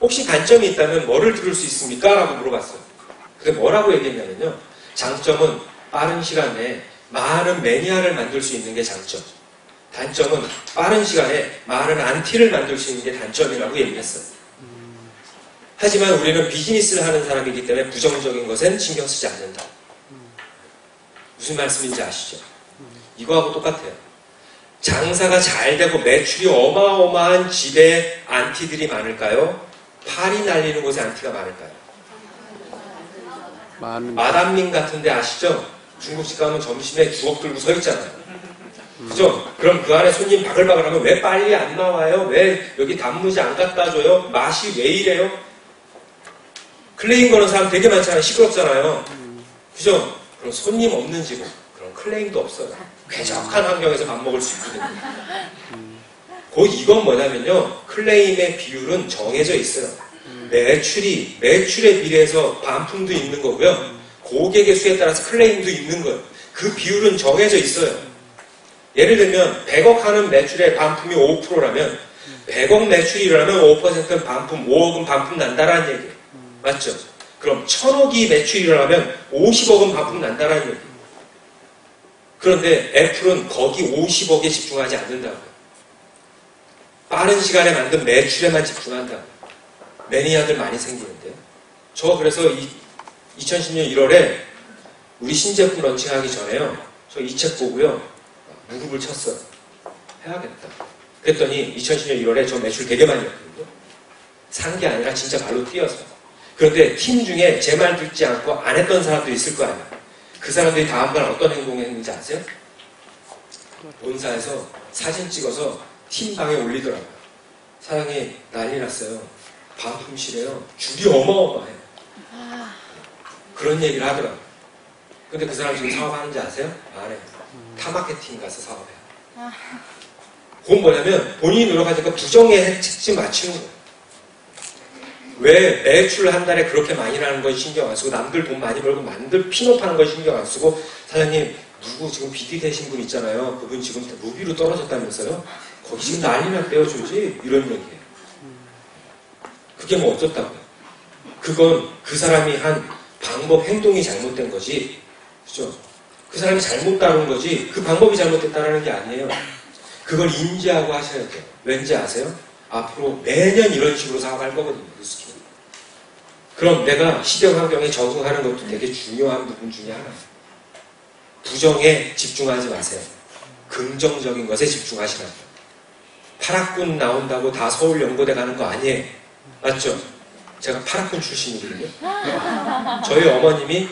Speaker 1: 혹시 단점이 있다면 뭐를 들을 수 있습니까? 라고 물어봤어요. 그게 뭐라고 얘기했냐면요. 장점은 빠른 시간에 많은 매니아를 만들 수 있는 게 장점. 단점은 빠른 시간에 많은 안티를 만들 수 있는 게 단점이라고 얘기했어요. 하지만 우리는 비즈니스를 하는 사람이기 때문에 부정적인 것엔 신경 쓰지 않는다. 무슨 말씀인지 아시죠? 이거하고 똑같아요. 장사가 잘 되고 매출이 어마어마한 집에 안티들이 많을까요? 파리 날리는 곳에 안티가 많을까요? 마담링 같은데 아시죠? 중국집 가면 점심에 주걱 들고 서 있잖아요. 그죠? 그럼 그 안에 손님 바글바글하면 왜 빨리 안 나와요? 왜 여기 단무지 안 갖다 줘요? 맛이 왜 이래요? 클레임 거는 사람 되게 많잖아요. 시끄럽잖아요. 그죠? 그럼 손님 없는 집은 그런 클레임도 없어요. 쾌적한 환경에서 밥 먹을 수 있거든요. 곧 이건 뭐냐면요. 클레임의 비율은 정해져 있어요. 매출에 비례해서 반품도 있는 거고요. 고객의 수에 따라서 클레임도 있는 거예요. 그 비율은 정해져 있어요. 예를 들면 100억 하는 매출의 반품이 5%라면 100억 매출이 일어나면 5%는 반품, 5억은 반품 난다라는 얘기예요. 맞죠? 그럼 1000억이 매출이 일어나면 50억은 반품 난다라는 얘기예요. 그런데 애플은 거기 50억에 집중하지 않는다고요. 빠른 시간에 만든 매출에만 집중한다고요. 매니아들 많이 생기는데요. 저 그래서 2010년 1월에 우리 신제품 런칭하기 전에요. 저 이 책 보고요. 무릎을 쳤어요. 해야겠다. 그랬더니 2010년 1월에 저 매출 되게 많이 했거든요. 산 게 아니라 진짜 발로 뛰어서. 그런데 팀 중에 제 말 듣지 않고 안 했던 사람도 있을 거 아니에요. 그 사람들이 다음날 어떤 행동을 했는지 아세요? 본사에서 사진 찍어서 팀방에 올리더라고요. 사장님 난리 났어요. 반품실에요. 줄이 어마어마해요. 그런 얘기를 하더라고요. 근데 그 사람 지금 사업하는지 아세요? 안 해요. 타마케팅 가서 사업해요. 그건 뭐냐면 본인이 노력하니까 부정의 핵심 맞추는 거예요. 왜 매출 한 달에 그렇게 많이 나는 건 신경 안 쓰고 남들 돈 많이 벌고 남들 핀업하는 건 신경 안 쓰고 사장님 누구 지금 BD 되신 분 있잖아요. 그분 지금 루비로 떨어졌다면서요. 거기 지금 난리 났대요. 조지 이런 얘기예요. 그게 뭐 어쩌다고요. 그건 그 사람이 한 방법 행동이 잘못된 거지. 그죠? 그 사람이 잘못 다룬 거지 그 방법이 잘못됐다는 게 아니에요. 그걸 인지하고 하셔야 돼요. 왠지 아세요? 앞으로 매년 이런 식으로 사업할 거거든요. 뉴스키는. 그럼 내가 시대 환경에 적응하는 것도 되게 중요한 부분 중에 하나예요. 부정에 집중하지 마세요. 긍정적인 것에 집중하시라고요. 파락군 나온다고 다 서울연고대 가는 거 아니에요. 맞죠? 제가 파락군 출신이거든요. 저희 어머님이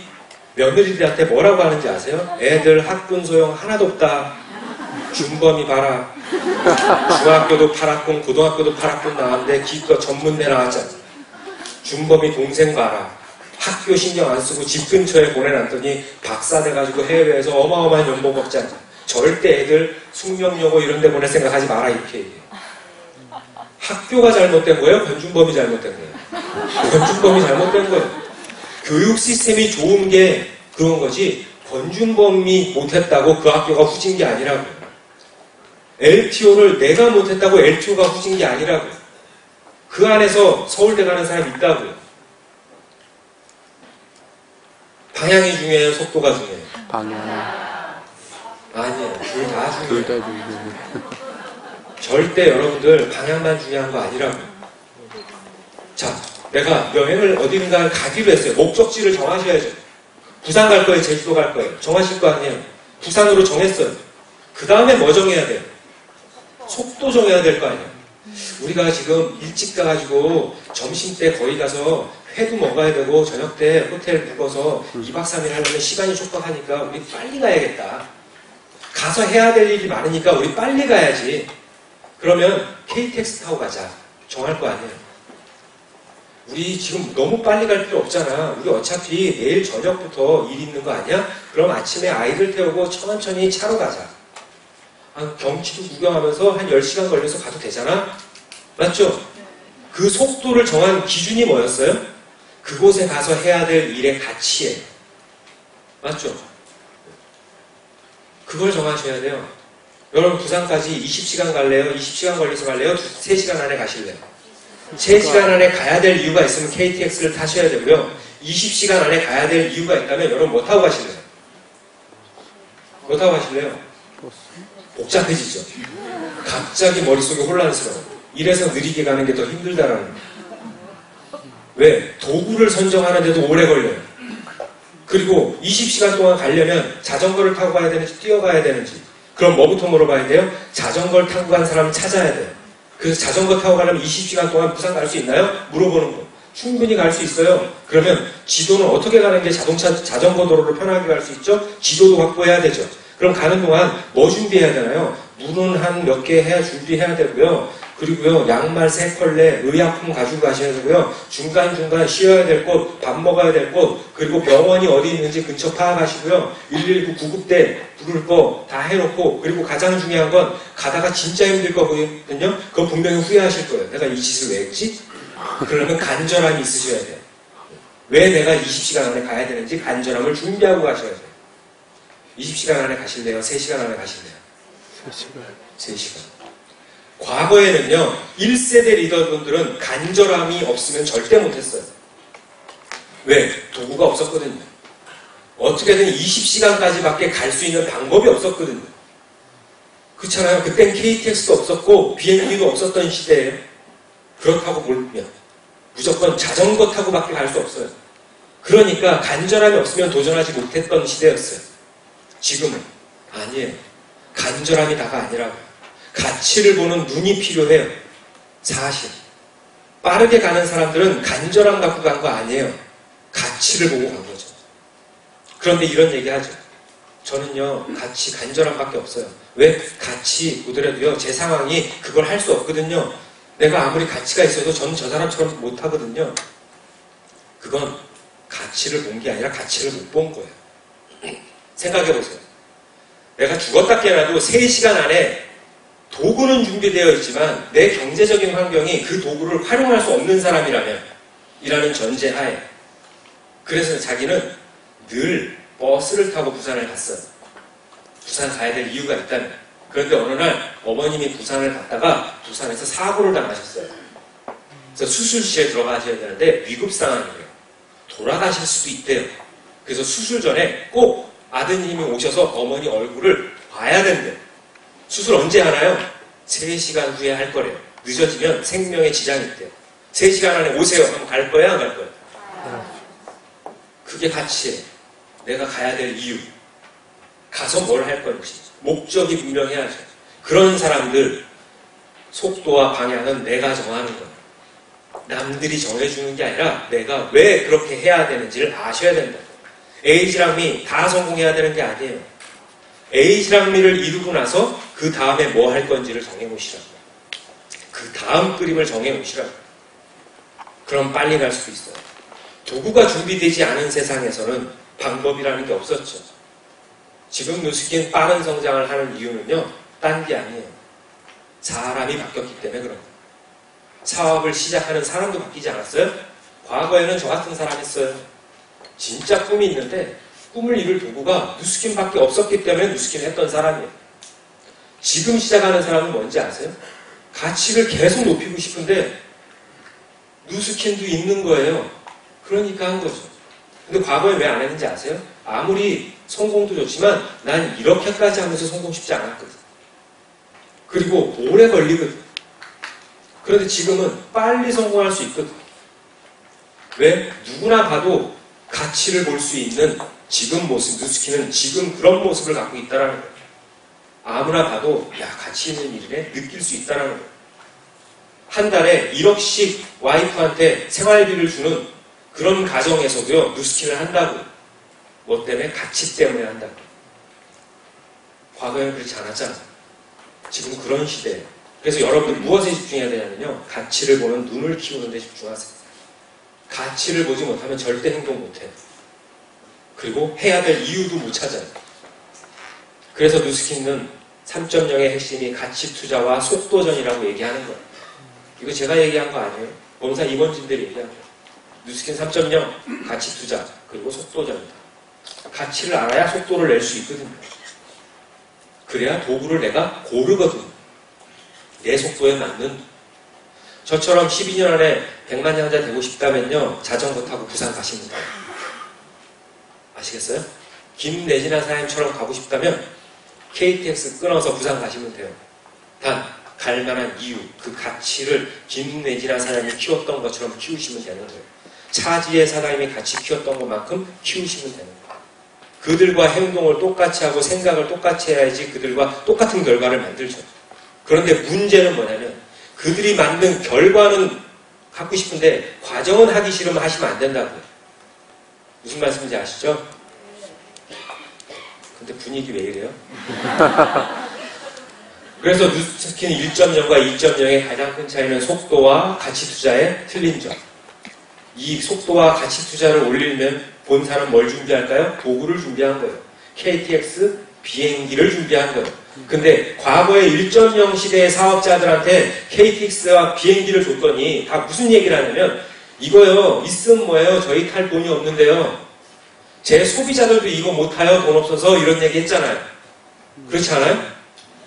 Speaker 1: 며느리들한테 뭐라고 하는지 아세요? 애들 학군 소용 하나도 없다. 준범이 봐라. 중학교도 파락군, 고등학교도 파락군 나왔는데 기껏 전문대 나왔잖아. 준범이 동생 봐라. 학교 신경 안 쓰고 집 근처에 보내놨더니 박사 돼가지고 해외에서 어마어마한 연봉 먹잖아. 절대 애들 숙명여고 이런 데 보낼 생각하지 마라 이렇게 얘기해요. 학교가 잘못된 거예요? 권준범이 잘못된 거예요? 권준범이 잘못된 거예요. 교육 시스템이 좋은 게 그런 거지 권준범이 못했다고 그 학교가 후진 게 아니라고요. LTO를 내가 못했다고 LTO가 후진 게 아니라고요. 그 안에서 서울대 가는 사람이 있다고요. 방향이 중요해요? 속도가 중요해요?
Speaker 2: 방향.
Speaker 1: 아니에요. 둘 다 중요해요.
Speaker 2: 둘 다 중요해요.
Speaker 1: 절대 여러분들 방향만 중요한 거 아니라고요. 자, 내가 여행을 어딘가 가기로 했어요. 목적지를 정하셔야죠. 부산 갈 거예요? 제주도 갈 거예요? 정하실 거 아니에요. 부산으로 정했어요. 그 다음에 뭐 정해야 돼요? 속도 정해야 될 거 아니에요. 우리가 지금 일찍 가가지고 점심때 거기 가서 회도 먹어야 되고 저녁 때 호텔 묵어서 2박 3일 하려면 시간이 촉박하니까 우리 빨리 가야겠다. 가서 해야 될 일이 많으니까 우리 빨리 가야지. 그러면 KTX 타고 가자. 정할 거 아니에요. 우리 지금 너무 빨리 갈 필요 없잖아. 우리 어차피 내일 저녁부터 일 있는 거 아니야? 그럼 아침에 아이들 태우고 천천히 차로 가자. 경치도 구경하면서 한 10시간 걸려서 가도 되잖아? 맞죠? 그 속도를 정한 기준이 뭐였어요? 그곳에 가서 해야 될 일의 가치예요. 맞죠? 그걸 정하셔야 돼요. 여러분 부산까지 20시간 갈래요? 20시간 걸려서 갈래요? 3시간 안에 가실래요? 3시간 안에 가야 될 이유가 있으면 KTX를 타셔야 되고요. 20시간 안에 가야 될 이유가 있다면 여러분 뭐 타고 가실래요? 뭐 타고 가실래요? 복잡해지죠. 갑자기 머릿속이 혼란스러워요. 이래서 느리게 가는 게 더 힘들다라는 거예요. 왜? 도구를 선정하는데도 오래 걸려요. 그리고 20시간 동안 가려면 자전거를 타고 가야 되는지 뛰어가야 되는지 그럼 뭐부터 물어봐야 돼요? 자전거를 타고 간 사람을 찾아야 돼요. 그래서 자전거 타고 가려면 20시간 동안 부산 갈 수 있나요? 물어보는 거. 충분히 갈 수 있어요. 그러면 지도는 어떻게 가는 게 자전거 도로로 편하게 갈 수 있죠? 지도도 확보해야 되죠. 그럼 가는 동안 뭐 준비해야 되나요? 물은 한 몇 개 해야 준비해야 되고요. 그리고요, 양말 3컬레, 의약품 가지고 가셔야 되고요. 중간중간 쉬어야 될 곳, 밥 먹어야 될 곳, 그리고 병원이 어디 있는지 근처 파악하시고요. 119 구급대 부를 거 다 해놓고, 그리고 가장 중요한 건 가다가 진짜 힘들 거거든요. 그거 분명히 후회하실 거예요. 내가 이 짓을 왜 했지? 그러면 간절함이 있으셔야 돼요. 왜 내가 20시간 안에 가야 되는지 간절함을 준비하고 가셔야 돼요. 20시간 안에 가실래요? 3시간 안에 가실래요? 3시간. 과거에는요, 1세대 리더분들은 간절함이 없으면 절대 못했어요. 왜? 도구가 없었거든요. 어떻게든 20시간까지밖에 갈 수 있는 방법이 없었거든요. 그렇잖아요. 그땐 KTX도 없었고 비행기도 없었던 시대예요. 그렇다고 보면 무조건 자전거 타고밖에 갈 수 없어요. 그러니까 간절함이 없으면 도전하지 못했던 시대였어요. 지금은 아니에요. 간절함이 다가 아니라고요. 가치를 보는 눈이 필요해요. 사실 빠르게 가는 사람들은 간절함 갖고 간 거 아니에요. 가치를 보고 간 거죠. 그런데 이런 얘기 하죠. 저는요, 가치, 간절함밖에 없어요. 왜? 가치 보더라도요, 제 상황이 그걸 할 수 없거든요. 내가 아무리 가치가 있어도 저는 저 사람처럼 못하거든요. 그건 가치를 본 게 아니라 가치를 못 본 거예요. 생각해보세요. 내가 죽었다 깨어나도 3시간 안에 도구는 준비되어 있지만 내 경제적인 환경이 그 도구를 활용할 수 없는 사람이라면, 이라는 전제하에, 그래서 자기는 늘 버스를 타고 부산을 갔어요. 부산 가야 될 이유가 있다면. 그런데 어느 날 어머님이 부산을 갔다가 부산에서 사고를 당하셨어요. 그래서 수술실에 들어가셔야 되는데 위급 상황이에요. 돌아가실 수도 있대요. 그래서 수술 전에 꼭 아드님이 오셔서 어머니 얼굴을 봐야 된대요. 수술 언제 하나요? 3시간 후에 할 거래요. 늦어지면 생명에 지장이 있대요. 3시간 안에 오세요. 그럼 갈 거야? 안 갈 거야? 그게 가치예요. 내가 가야 될 이유. 가서 뭘 할 건지. 목적이 분명해야죠. 그런 사람들 속도와 방향은 내가 정하는 거예요. 남들이 정해주는 게 아니라 내가 왜 그렇게 해야 되는지를 아셔야 된다. 에이지랑미 다 성공해야 되는 게 아니에요. 에이지랑미를 이루고 나서 그 다음에 뭐 할 건지를 정해놓으시라고. 그 다음 그림을 정해놓으시라고. 그럼 빨리 갈 수도 있어요. 도구가 준비되지 않은 세상에서는 방법이라는 게 없었죠. 지금 누스킨 빠른 성장을 하는 이유는요, 딴 게 아니에요. 사람이 바뀌었기 때문에 그런 거예요. 사업을 시작하는 사람도 바뀌지 않았어요? 과거에는 저 같은 사람이 있어요. 진짜 꿈이 있는데 꿈을 이룰 도구가 누스킨밖에 없었기 때문에 누스킨을 했던 사람이에요. 지금 시작하는 사람은 뭔지 아세요? 가치를 계속 높이고 싶은데 누스킨도 있는 거예요. 그러니까 한 거죠. 근데 과거에 왜 안 했는지 아세요? 아무리 성공도 좋지만 난 이렇게까지 하면서 성공 쉽지 않았거든. 그리고 오래 걸리거든. 그런데 지금은 빨리 성공할 수 있거든. 왜? 누구나 봐도 가치를 볼 수 있는 지금 모습, 누스키는 지금 그런 모습을 갖고 있다는 거예요. 아무나 봐도 야, 가치 있는 일이네? 느낄 수 있다는 거예요. 한 달에 1억씩 와이프한테 생활비를 주는 그런 가정에서도요, 누스킨을 한다고. 뭐 때문에? 가치 때문에 한다고. 과거에는 그렇지 않았잖아. 지금 그런 시대예요. 그래서 여러분 무엇에 집중해야 되냐면요, 가치를 보는 눈을 키우는 데 집중하세요. 가치를 보지 못하면 절대 행동 못해요. 그리고 해야 될 이유도 못 찾아요. 그래서 누스킨은 3.0의 핵심이 가치 투자와 속도전이라고 얘기하는 거예요. 이거 제가 얘기한 거 아니에요. 본사 임원진들이 얘기한 거예요. 누스킨 3.0 가치 투자 그리고 속도전이다. 가치를 알아야 속도를 낼 수 있거든요. 그래야 도구를 내가 고르거든요. 내 속도에 맞는. 저처럼 12년 안에 100만 양자 되고 싶다면요, 자전거 타고 부산 가시면 돼요. 아시겠어요? 김내진아 사장님처럼 가고 싶다면 KTX 끊어서 부산 가시면 돼요. 단 갈만한 이유, 그 가치를 김내진아 사장님이 키웠던 것처럼 키우시면 되는 거예요. 차지혜 사장님이 같이 키웠던 것만큼 키우시면 되는 거예요. 그들과 행동을 똑같이 하고 생각을 똑같이 해야지 그들과 똑같은 결과를 만들죠. 그런데 문제는 뭐냐면 그들이 만든 결과는 갖고 싶은데 과정은 하기 싫으면 하시면 안 된다고요. 무슨 말씀인지 아시죠? 근데 분위기 왜 이래요? 그래서 누스킨 1.0과 2.0의 가장 큰 차이는 속도와 가치 투자의 틀린 점. 이 속도와 가치 투자를 올리면 본사는 뭘 준비할까요? 도구를 준비한 거예요. KTX 비행기를 준비한 거예요. 근데 과거의 1.0 시대의 사업자들한테 KTX와 비행기를 줬더니 다 무슨 얘기를 하냐면 이거요, 있으면 뭐예요? 저희 탈 돈이 없는데요. 제 소비자들도 이거 못 타요. 돈 없어서 이런 얘기 했잖아요. 그렇지 않아요?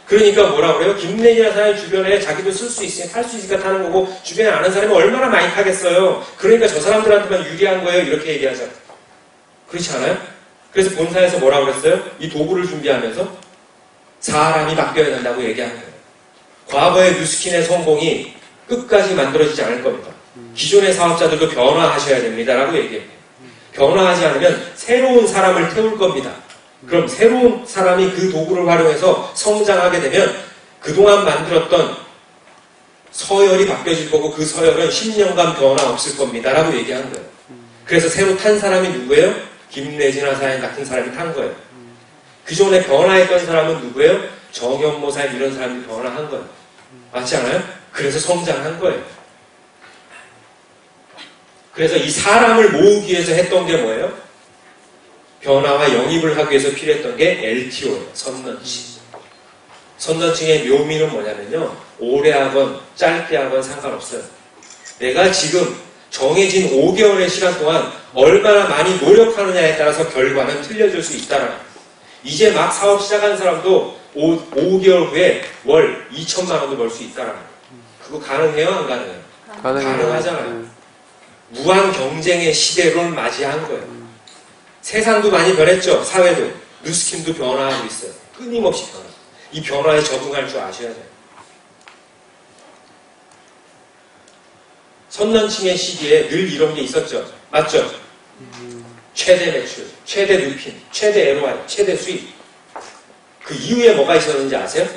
Speaker 1: 그러니까 뭐라 그래요? 김내리나 사람 주변에 자기도 쓸 수 있으니 탈 수 있으니까 타는 거고 주변에 아는 사람이 얼마나 많이 타겠어요. 그러니까 저 사람들한테만 유리한 거예요. 이렇게 얘기하잖아요. 그렇지 않아요? 그래서 본사에서 뭐라 그랬어요? 이 도구를 준비하면서 사람이 바뀌어야 된다고 얘기하는 거예요. 과거의 뉴스킨의 성공이 끝까지 만들어지지 않을 겁니다. 기존의 사업자들도 변화하셔야 됩니다라고 얘기해요. 변화하지 않으면 새로운 사람을 태울 겁니다. 그럼 새로운 사람이 그 도구를 활용해서 성장하게 되면 그동안 만들었던 서열이 바뀌어질 거고 그 서열은 10년간 변화 없을 겁니다. 라고 얘기하는 거예요. 그래서 새로 탄 사람이 누구예요? 김내진아 사인 같은 사람이 탄 거예요. 기존에 변화했던 사람은 누구예요? 정현모 사인 이런 사람이 변화한 거예요. 맞지 않아요? 그래서 성장한 거예요. 그래서 이 사람을 모으기 위해서 했던 게 뭐예요? 변화와 영입을 하기 위해서 필요했던 게 LTO예요. 선런칭. 선런칭의 묘미는 뭐냐면요. 오래 하건 짧게 하건 상관없어요. 내가 지금 정해진 5개월의 시간 동안 얼마나 많이 노력하느냐에 따라서 결과는 틀려질 수 있다라는 거예요. 이제 막 사업 시작한 사람도 5개월 후에 월 2천만 원도 벌 수 있다라는 거예요. 그거 가능해요? 안 가능해요? 가능하잖아요. 무한 경쟁의 시대를 맞이한 거예요. 세상도 많이 변했죠. 사회도. 뉴스킨도 변화하고 있어요. 끊임없이 변화. 이 변화에 적응할 줄 아셔야 돼요. 선런칭의 시기에 늘 이런 게 있었죠. 맞죠? 최대 매출, 최대 늪인, 최대 ROI, 최대 수익. 그 이후에 뭐가 있었는지 아세요?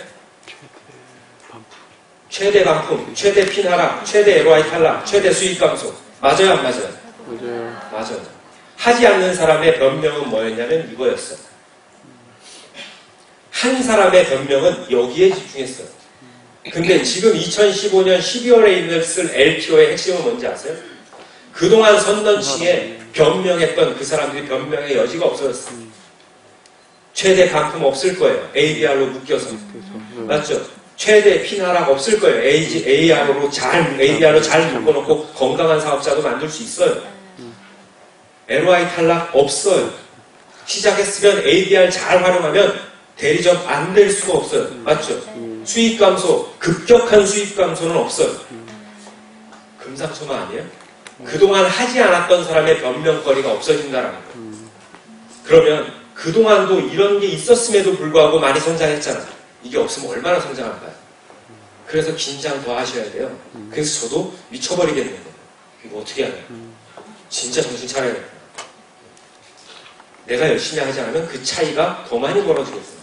Speaker 1: 최대 반품, 최대 핀 하락, 최대 ROI 탈락, 최대 수익 감소. 맞아요, 안 맞아요? 맞아요. 하지 않는 사람의 변명은 뭐였냐면 이거였어요. 한 사람의 변명은 여기에 집중했어요. 근데 지금 2015년 12월에 있을 LTO의 핵심은 뭔지 아세요? 그동안 선런칭에 변명했던 그 사람들이 변명의 여지가 없어졌어요. 최대 반품 없을 거예요. ADR로 묶여서. 맞죠? 최대 핀 하락 없을 거예요. ADR로 잘 묶어놓고 건강한 사업자도 만들 수 있어요. ROI 탈락 없어요. 시작했으면 ADR 잘 활용하면 대리점 안 될 수가 없어요. 맞죠? 수익 감소, 급격한 수익 감소는 없어요. 금상첨화 아니에요? 그동안 하지 않았던 사람의 변명거리가 없어진다는 거예요. 그러면 그동안도 이런 게 있었음에도 불구하고 많이 성장했잖아요. 이게 없으면 얼마나 성장할까요? 그래서 긴장 더 하셔야 돼요. 그래서 저도 미쳐버리겠는 거예요. 이거 어떻게 해야 돼요? 진짜 정신 차려야 돼요. 내가 열심히 하지 않으면 그 차이가 더 많이 벌어지겠어요.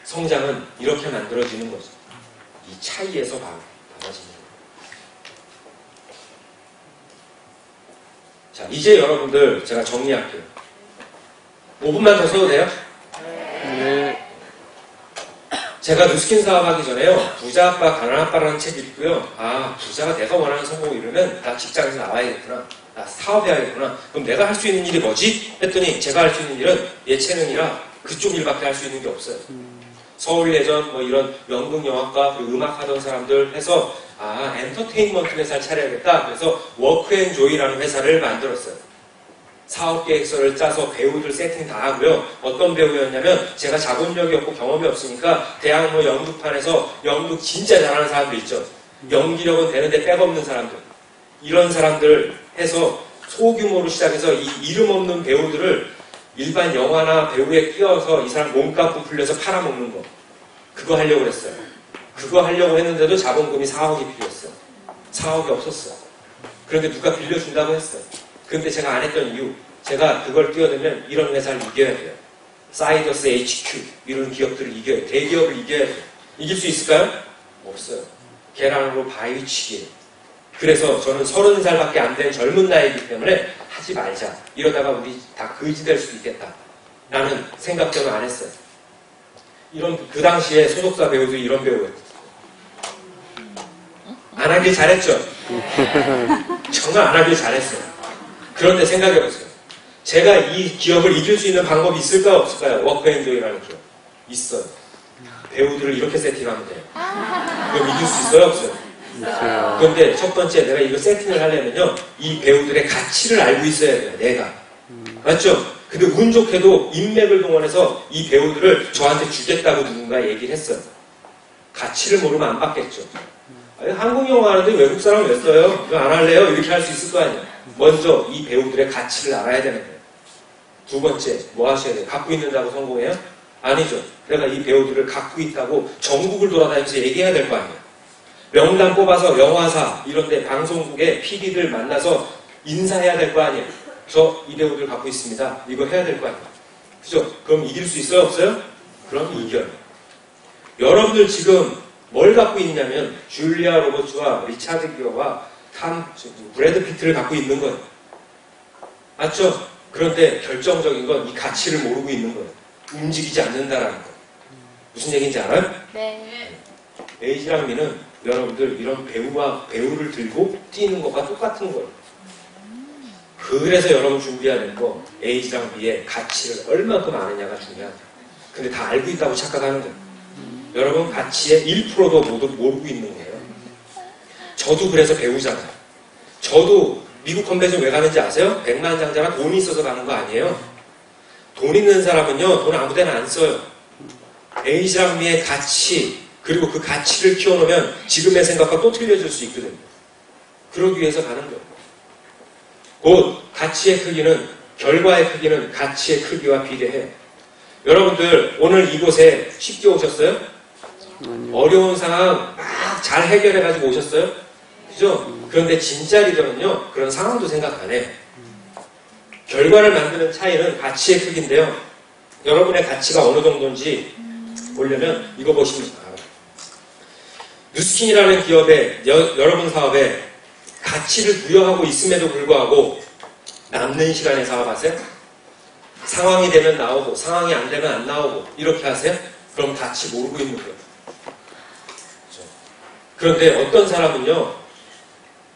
Speaker 1: 성장은 이렇게 만들어지는 거죠. 이 차이에서 받아지는 거예요. 자, 이제 여러분들 제가 정리할게요. 5분만 더 써도 돼요?
Speaker 2: 네.
Speaker 1: 제가 뉴스킨 사업하기 전에요. 부자 아빠, 가난 아빠라는 책 읽고요. 아, 부자가 내가 원하는 성공을 이루면 나 직장에서 나와야겠구나. 나 사업해야겠구나. 그럼 내가 할 수 있는 일이 뭐지? 했더니 제가 할 수 있는 일은 예체능이라 그쪽 일밖에 할 수 있는 게 없어요. 서울예전 뭐 이런 연극영화과 그리고 음악하던 사람들 해서 아, 엔터테인먼트 회사를 차려야겠다. 그래서 워크앤조이라는 회사를 만들었어요. 사업계획서를 짜서 배우들 세팅 다 하고요. 어떤 배우였냐면 제가 자본력이 없고 경험이 없으니까 대학 뭐 연극판에서 연극 진짜 잘하는 사람들 있죠. 연기력은 되는데 백 없는 사람들. 이런 사람들 해서 소규모로 시작해서 이 이름 없는 배우들을 일반 영화나 배우에 끼워서 이 사람 몸값 부풀려서 팔아먹는 거. 그거 하려고 했어요. 그거 하려고 했는데도 자본금이 4억이 필요했어요. 4억이 없었어요. 그런데 누가 빌려준다고 했어요. 근데 제가 안 했던 이유, 제가 그걸 뛰어들면 이런 회사를 이겨야 돼요. 사이더스 HQ 이런 기업들을 이겨야 돼요. 대기업을 이겨야 돼요. 이길 수 있을까요? 없어요. 계란으로 바위치기. 그래서 저는 30살밖에 안 된 젊은 나이이기 때문에 하지 말자. 이러다가 우리 다 거지 될 수도 있겠다. 라는 생각 때문에 안 했어요. 그 당시에 소속사 배우도 이런 배우였어요. 안 하길 잘했죠? 정말 안 하길 잘했어요. 그런데 생각해보세요. 제가 이 기업을 이길 수 있는 방법이 있을까요? 없을까요? 워크앤조이라는 기업. 있어요. 배우들을 이렇게 세팅하면 돼요. 그럼 이길 수 있어요? 없어요?
Speaker 2: 있어요.
Speaker 1: 그런데 첫 번째 내가 이거 세팅을 하려면요. 이 배우들의 가치를 알고 있어야 돼요. 내가. 맞죠? 근데 운 좋게도 인맥을 동원해서 이 배우들을 저한테 주겠다고 누군가 얘기를 했어요. 가치를 모르면 안 받겠죠. 아니, 한국 영화 하는데 외국 사람 왜 써요? 이거 안 할래요? 이렇게 할 수 있을 거 아니에요. 먼저 이 배우들의 가치를 알아야 되는 거예요. 두 번째, 뭐 하셔야 돼요? 갖고 있는다고 성공해요? 아니죠. 내가 이 배우들을 갖고 있다고 전국을 돌아다니면서 얘기해야 될 거 아니에요. 명단 뽑아서 영화사, 이런데 방송국에 PD들 만나서 인사해야 될 거 아니에요. 저 이 배우들 갖고 있습니다. 이거 해야 될 거 아니에요. 그죠? 그럼 이길 수 있어요? 없어요? 그럼 이겨요. 여러분들 지금 뭘 갖고 있냐면 줄리아 로버츠와 리차드 기어와 브래드 피트를 갖고 있는 거예요. 맞죠? 그런데 결정적인 건 이 가치를 모르고 있는 거예요. 움직이지 않는다라는 거. 무슨 얘기인지 알아요?
Speaker 3: 네.
Speaker 1: 에이지랑 미는 여러분들 이런 배우를 들고 뛰는 것과 똑같은 거예요. 그래서 여러분 준비해야 되는 거 에이지랑 미의 가치를 얼마큼 아느냐가 중요하다. 근데 다 알고 있다고 착각하는 거예요. 여러분 가치의 1%도 모르고 있는 거예요. 저도 그래서 배우잖아요. 저도 미국 컨벤션 왜 가는지 아세요? 백만장자라 돈이 있어서 가는 거 아니에요. 돈 있는 사람은요, 돈 아무 데나 안 써요. 에이지랑 미의 가치, 그리고 그 가치를 키워놓으면 지금의 생각과 또 틀려질 수 있거든요. 그러기 위해서 가는 거예요. 곧 가치의 크기는, 결과의 크기는 가치의 크기와 비례해요. 여러분들 오늘 이곳에 쉽게 오셨어요? 어려운 상황 막 잘 해결해가지고 오셨어요? 그죠? 그런데 진짜 리더는요, 그런 상황도 생각 안 해요. 결과를 만드는 차이는 가치의 크기인데요. 여러분의 가치가 어느 정도인지 보려면 이거 보시면 알아요. 뉴스킨이라는 기업에, 여러분 사업에 가치를 부여하고 있음에도 불구하고 남는 시간에 사업하세요? 상황이 되면 나오고 상황이 안 되면 안 나오고 이렇게 하세요? 그럼 가치 모르고 있는 거예요. 그렇죠? 그런데 어떤 사람은요,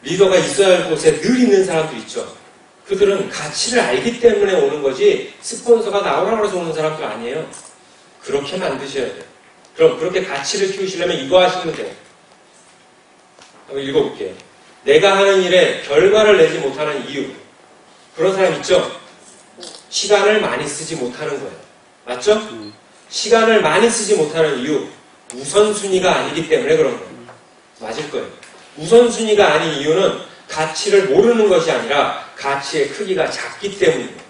Speaker 1: 리더가 있어야 할 곳에 늘 있는 사람도 있죠. 그들은 가치를 알기 때문에 오는 거지 스폰서가 나오라고 해서 오는 사람도 아니에요. 그렇게 만드셔야 돼요. 그럼 그렇게 가치를 키우시려면 이거 하시면 돼요. 한번 읽어볼게요. 내가 하는 일에 결과를 내지 못하는 이유. 그런 사람 있죠? 시간을 많이 쓰지 못하는 거예요. 맞죠? 시간을 많이 쓰지 못하는 이유. 우선순위가 아니기 때문에 그런 거예요. 맞을 거예요. 우선순위가 아닌 이유는 가치를 모르는 것이 아니라 가치의 크기가 작기 때문입니다.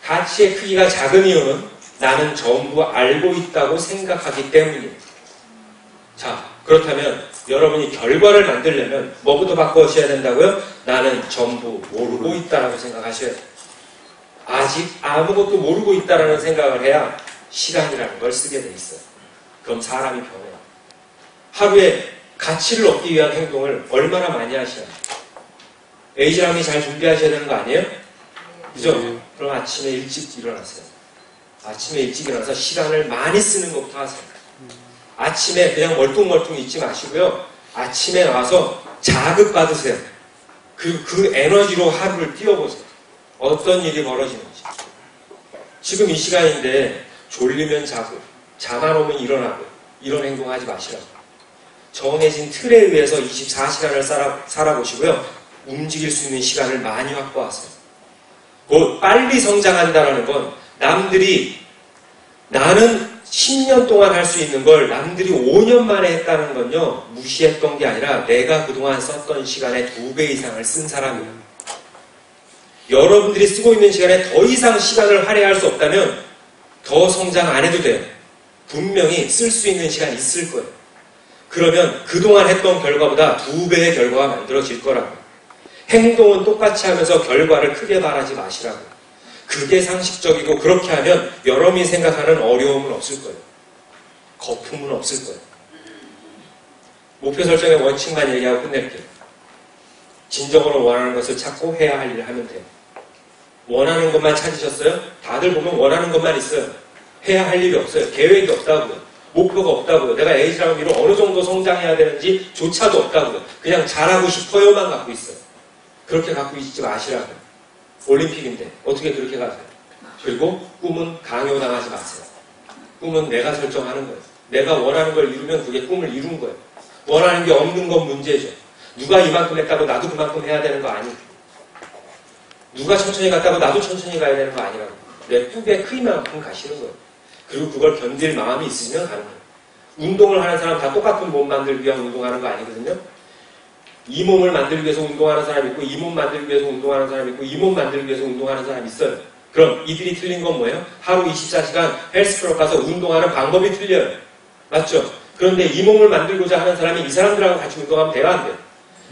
Speaker 1: 가치의 크기가 작은 이유는 나는 전부 알고 있다고 생각하기 때문입니다. 자, 그렇다면 여러분이 결과를 만들려면 뭐부터 바꾸셔야 된다고요? 나는 전부 모르고 있다라고 생각하셔야 돼요. 아직 아무것도 모르고 있다라는 생각을 해야 시간이라는 걸 쓰게 돼 있어요. 그럼 사람이 변해요. 하루에 가치를 얻기 위한 행동을 얼마나 많이 하셔야 돼요? 에이지랑이 잘 준비하셔야 되는 거 아니에요? 그죠? 그럼 아침에 일찍 일어나세요. 아침에 일찍 일어나서 시간을 많이 쓰는 것부터 하세요. 아침에 그냥 멀뚱멀뚱 있지 마시고요. 아침에 나와서 자극받으세요. 그 에너지로 하루를 띄워보세요. 어떤 일이 벌어지는지. 지금 이 시간인데 졸리면 자고, 잠 안 오면 일어나고, 이런 행동하지 마시라고. 정해진 틀에 의해서 24시간을 살아보시고요. 움직일 수 있는 시간을 많이 확보하세요. 곧 빨리 성장한다는 건 남들이 나는 10년 동안 할 수 있는 걸 남들이 5년 만에 했다는 건요. 무시했던 게 아니라 내가 그동안 썼던 시간의 2배 이상을 쓴 사람이에요. 여러분들이 쓰고 있는 시간에 더 이상 시간을 할애할 수 없다면 더 성장 안 해도 돼요. 분명히 쓸 수 있는 시간이 있을 거예요. 그러면 그동안 했던 결과보다 2배의 결과가 만들어질 거라고요. 행동은 똑같이 하면서 결과를 크게 바라지 마시라고요. 그게 상식적이고 그렇게 하면 여러분이 생각하는 어려움은 없을 거예요. 거품은 없을 거예요. 목표 설정의 원칙만 얘기하고 끝낼게요. 진정으로 원하는 것을 찾고 해야 할 일을 하면 돼요. 원하는 것만 찾으셨어요? 다들 보면 원하는 것만 있어요. 해야 할 일이 없어요. 계획이 없다고요. 목표가 없다고요. 내가 에이지랑 미로 어느 정도 성장해야 되는지 조차도 없다고요. 그냥 잘하고 싶어요만 갖고 있어요. 그렇게 갖고 있지 마시라고요. 올림픽인데 어떻게 그렇게 가세요? 그리고 꿈은 강요당하지 마세요. 꿈은 내가 설정하는 거예요. 내가 원하는 걸 이루면 그게 꿈을 이룬 거예요. 원하는 게 없는 건 문제죠. 누가 이만큼 했다고 나도 그만큼 해야 되는 거 아니고, 누가 천천히 갔다고 나도 천천히 가야 되는 거 아니라고. 내 꿈의 크기만큼 가시는 거예요. 그리고 그걸 견딜 마음이 있으시면 가는 거예요. 운동을 하는 사람 다 똑같은 몸 만들기 위한 운동하는 거 아니거든요. 이 몸을 만들기 위해서 운동하는 사람이 있고, 이 몸 만들기 위해서 운동하는 사람이 있고, 이 몸 만들기 위해서 운동하는 사람이 있어요. 그럼 이들이 틀린 건 뭐예요? 하루 24시간 헬스클럽 가서 운동하는 방법이 틀려요. 맞죠? 그런데 이 몸을 만들고자 하는 사람이 이 사람들하고 같이 운동하면 돼야 안 돼요.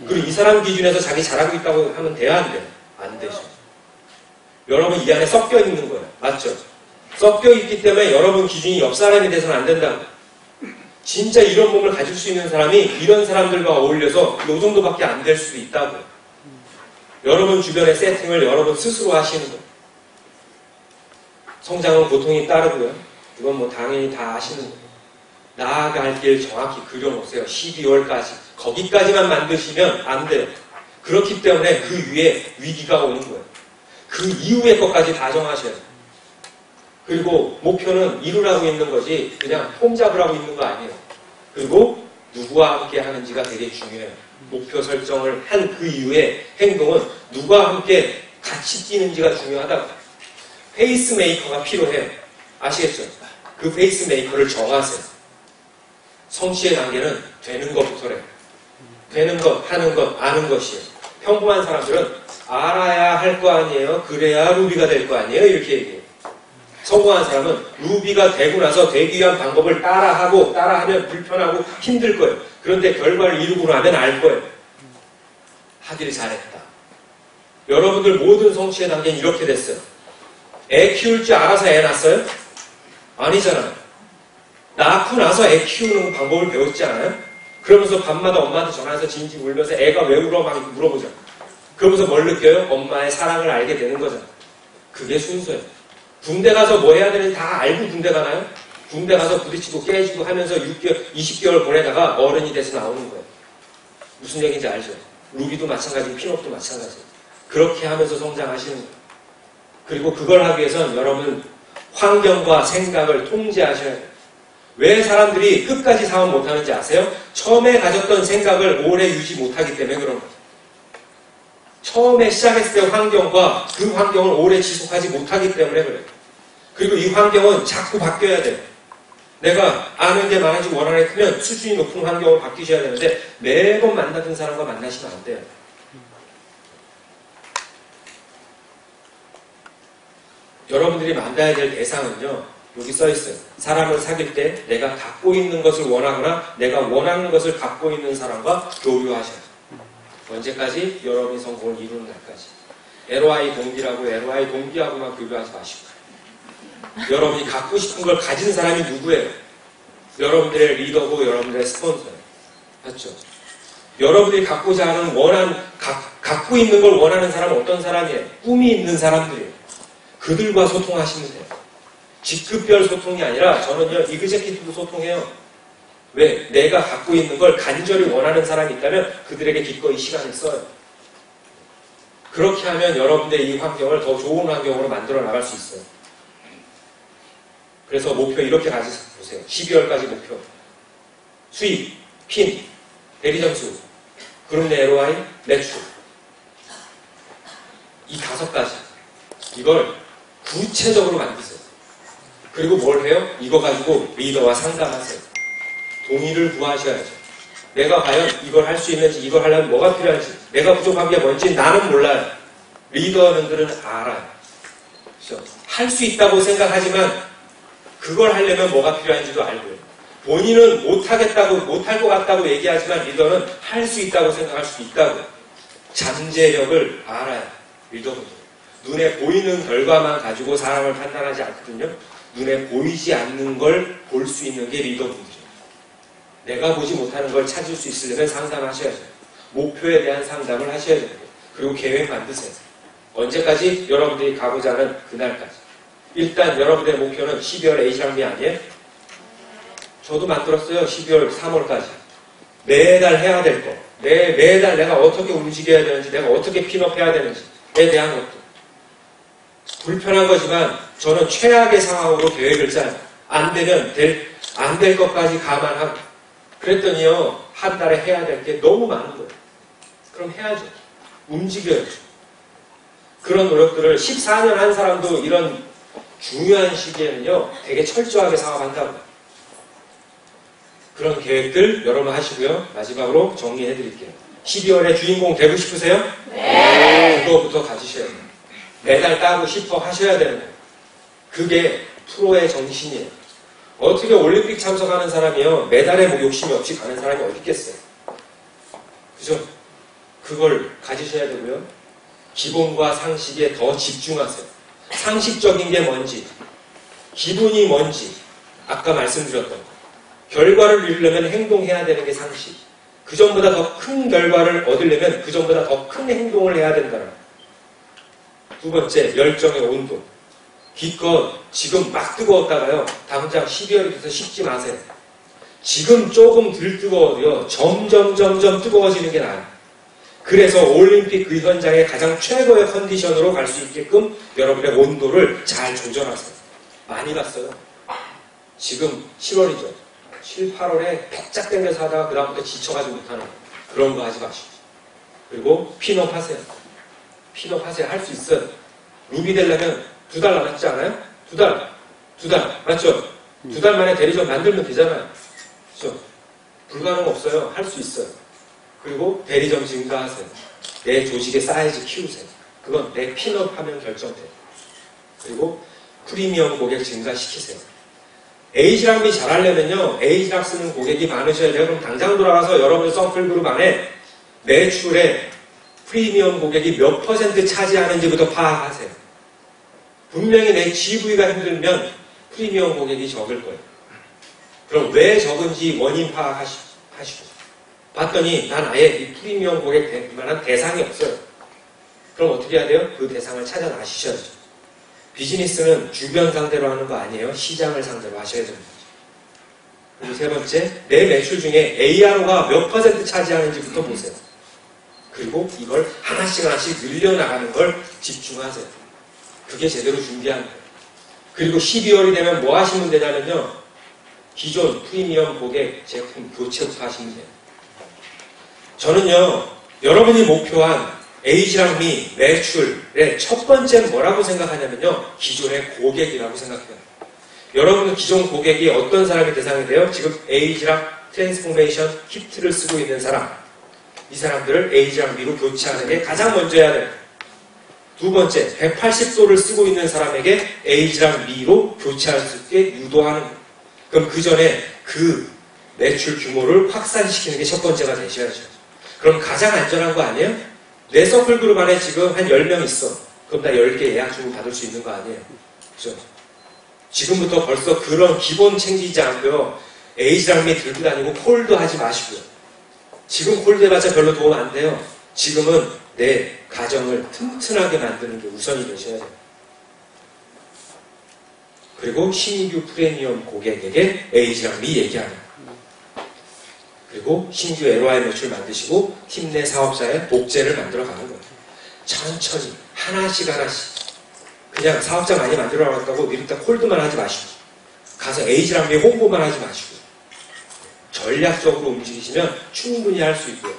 Speaker 1: 그리고 이 사람 기준에서 자기 잘하고 있다고 하면 돼야 안 돼요. 안 되죠. 여러분 이 안에 섞여 있는 거예요. 맞죠? 섞여 있기 때문에 여러분 기준이 옆 사람이 돼서는 안 된다고. 진짜 이런 몸을 가질 수 있는 사람이 이런 사람들과 어울려서 이 정도밖에 안 될 수도 있다고요. 여러분 주변의 세팅을 여러분 스스로 하시는 거예요. 성장은 고통이 따르고요. 이건 뭐 당연히 다 아시는 거예요. 나아갈 길 정확히 그려놓으세요. 12월까지. 거기까지만 만드시면 안 돼요. 그렇기 때문에 그 위에 위기가 오는 거예요. 그 이후의 것까지 다 정하셔야 돼요. 그리고 목표는 이루라고 있는 거지 그냥 폼 잡으라고 있는 거 아니에요. 그리고 누구와 함께 하는지가 되게 중요해요. 목표 설정을 한 그 이후에 행동은 누구와 함께 같이 뛰는지가 중요하다고. 페이스메이커가 필요해요. 아시겠죠? 그 페이스메이커를 정하세요. 성취의 단계는 되는 것부터래요. 되는 것, 하는 것, 아는 것이에요. 평범한 사람들은 알아야 할 거 아니에요. 그래야 루비가 될 거 아니에요. 이렇게 얘기해요. 성공한 사람은 루비가 되고 나서 되기 위한 방법을 따라하면 불편하고 힘들 거예요. 그런데 결과를 이루고 나면 알 거예요. 하길 잘했다. 여러분들 모든 성취의 단계는 이렇게 됐어요. 애 키울 줄 알아서 애 낳았어요? 아니잖아요. 낳고 나서 애 키우는 방법을 배웠지 않아요? 그러면서 밤마다 엄마한테 전화해서 진지 울면서 애가 왜 울어? 막 물어보잖아. 그러면서 뭘 느껴요? 엄마의 사랑을 알게 되는 거잖아. 그게 순서예요. 군대 가서 뭐 해야 되는지 다 알고 군대 가나요? 군대 가서 부딪히고 깨지고 하면서 20개월 보내다가 어른이 돼서 나오는 거예요. 무슨 얘기인지 알죠? 루비도 마찬가지고 핀업도 마찬가지예요. 그렇게 하면서 성장하시는 거예요. 그리고 그걸 하기 위해서는 여러분 환경과 생각을 통제하셔야 돼요. 왜 사람들이 끝까지 사업 못하는지 아세요? 처음에 가졌던 생각을 오래 유지 못하기 때문에 그런 거예요. 처음에 시작했을 때 환경과 그 환경을 오래 지속하지 못하기 때문에 그래요. 그리고 이 환경은 자꾸 바뀌어야 돼요. 내가 아는 게 많아지고 원하는 게 크면 수준이 높은 환경으로 바뀌셔야 되는데 매번 만나던 사람과 만나시면 안 돼요. 여러분들이 만나야 될 대상은요. 여기 써 있어요. 사람을 사귈 때 내가 갖고 있는 것을 원하거나 내가 원하는 것을 갖고 있는 사람과 교류하셔야 돼요. 언제까지? 여러분이 성공을 이루는 날까지. LOI 동기라고 LOI 동기하고만 교류하지 마시고. 여러분이 갖고 싶은 걸 가진 사람이 누구예요? 여러분들의 리더고 여러분들의 스폰서예요. 맞죠? 여러분들이 갖고자 하는 갖고 있는 걸 원하는 사람은 어떤 사람이에요? 꿈이 있는 사람들이에요. 그들과 소통하시면 돼요. 직급별 소통이 아니라 저는요, 이그제큐티브 소통해요. 왜? 내가 갖고 있는 걸 간절히 원하는 사람이 있다면 그들에게 기꺼이 시간을 써요. 그렇게 하면 여러분들의 이 환경을 더 좋은 환경으로 만들어 나갈 수 있어요. 그래서 목표 이렇게 가져보세요. 12월까지 목표. 수입, 핀, 대리점수, 그룹 내 LOI, 매출. 이 5가지. 이걸 구체적으로 만드세요. 그리고 뭘 해요? 이거 가지고 리더와 상담하세요. 동의를 구하셔야죠. 내가 과연 이걸 할 수 있는지, 이걸 하려면 뭐가 필요한지, 내가 부족한 게 뭔지 나는 몰라요. 리더들은 알아요. 그렇죠? 할 수 있다고 생각하지만 그걸 하려면 뭐가 필요한지도 알고요. 본인은 못하겠다고, 못할 것 같다고 얘기하지만 리더는 할 수 있다고 생각할 수도 있다고요. 잠재력을 알아요. 리더분들. 눈에 보이는 결과만 가지고 사람을 판단하지 않거든요. 눈에 보이지 않는 걸 볼 수 있는 게 리더분들이에요. 내가 보지 못하는 걸 찾을 수 있으려면 상담하셔야죠. 목표에 대한 상담을 하셔야 됩니다. 그리고 계획 만드세요. 언제까지? 여러분들이 가고자 하는 그날까지. 일단 여러분들의 목표는 12월 A시랑비 아니에요? 저도 만들었어요. 12월 3월까지. 매달 해야 될 거. 매달 내가 어떻게 움직여야 되는지, 내가 어떻게 핀업해야 되는지에 대한 것도. 불편한 거지만 저는 최악의 상황으로 계획을 짜요. 안 되면 안 될 것까지 감안하고. 그랬더니요, 한 달에 해야 될 게 너무 많은 거예요. 그럼 해야죠. 움직여야죠. 그런 노력들을 14년 한 사람도 이런 중요한 시기에는요, 되게 철저하게 사업한다고요. 그런 계획들 여러분 하시고요. 마지막으로 정리해 드릴게요. 12월에 주인공 되고 싶으세요? 네. 그거부터 가지셔야 돼요. 메달 따고 싶어 하셔야 되는 거예요. 그게 프로의 정신이에요. 어떻게 올림픽 참석하는 사람이요, 메달에 뭐 욕심이 없이 가는 사람이 어디 있겠어요? 그죠? 그걸 가지셔야 되고요. 기본과 상식에 더 집중하세요. 상식적인 게 뭔지, 기분이 뭔지, 아까 말씀드렸던 거. 결과를 이루려면 행동해야 되는 게 상식. 그 전보다 더 큰 결과를 얻으려면 그 전보다 더 큰 행동을 해야 된다는 거예요. 두 번째, 열정의 온도. 기껏 지금 막 뜨거웠다가요, 당장 12월이 돼서 식지 마세요. 지금 조금 덜 뜨거워도요, 점점 뜨거워지는 게 나아요. 그래서 올림픽 그 현장에 가장 최고의 컨디션으로 갈 수 있게끔 여러분의 온도를 잘 조절하세요. 많이 갔어요. 지금 7월이죠. 7, 8월에 바짝 당겨서 하다가 그 다음부터 지쳐가지고 못하는 그런 거 하지 마시고. 그리고 핀업 하세요. 핀업 하세요. 할 수 있어요. 루비 되려면 2달 남았지 않아요? 2달. 맞죠? 2달 만에 대리점 만들면 되잖아요. 그렇죠? 불가능 없어요. 할 수 있어요. 그리고 대리점 증가하세요. 내 조직의 사이즈 키우세요. 그건 내 핀업하면 결정돼요. 그리고 프리미엄 고객 증가시키세요. 에이지락미 잘하려면요, 에이지락 쓰는 고객이 많으셔야 돼요. 그럼 당장 돌아가서 여러분 서클 그룹 안에 매출에 프리미엄 고객이 몇 % 차지하는지부터 파악하세요. 분명히 내 GV가 힘들면 프리미엄 고객이 적을 거예요. 그럼 왜 적은지 원인 파악하시고. 봤더니 난 아예 이 프리미엄 고객 될 만한 대상이 없어요. 그럼 어떻게 해야 돼요? 그 대상을 찾아나시셔야죠. 비즈니스는 주변 상대로 하는 거 아니에요. 시장을 상대로 하셔야 됩니다. 그리고 세 번째, 내 매출 중에 ARO가 몇 % 차지하는지부터 보세요. 그리고 이걸 하나씩 늘려나가는 걸 집중하세요. 그게 제대로 준비하는 거예요. 그리고 12월이 되면 뭐 하시면 되냐면요, 기존 프리미엄 고객 제품 교체부터 하시면 돼요. 저는요, 여러분이 목표한 에이지랑 미 매출의 첫 번째는 뭐라고 생각하냐면요, 기존의 고객이라고 생각해요. 여러분은 기존 고객이 어떤 사람이 대상이 돼요? 지금 에이지랑 트랜스포메이션 키트를 쓰고 있는 사람, 이 사람들을 에이지랑 미로 교체하는 게 가장 먼저 해야 돼요. 두 번째, 180도를 쓰고 있는 사람에게 에이지랑 미로 교체할 수 있게 유도하는 거예요. 그럼 그 전에 그 매출 규모를 확산시키는 게 첫 번째가 되셔야죠. 그럼 가장 안전한 거 아니에요? 내 서클 그룹 안에 지금 한 10명 있어. 그럼 나 10개 예약 주문 받을 수 있는 거 아니에요? 그죠? 지금부터 벌써 그런 기본 챙기지 않고요, 에이지랑 미 들고 다니고 콜도 하지 마시고요. 지금 콜드 해봤자 별로 도움 안 돼요. 지금은 내 가정을 튼튼하게 만드는 게 우선이 되셔야 돼요. 그리고 신규 프리미엄 고객에게 에이지랑 미 얘기하는 거예요. 그리고 신규 LOI 매출 만드시고 팀 내 사업자의 복제를 만들어 가는 거예요. 천천히 하나씩 그냥 사업자 많이 만들어 나갔다고 미루다 콜드만 하지 마시고, 가서 에이지랑 미 홍보만 하지 마시고, 전략적으로 움직이시면 충분히 할 수 있고요.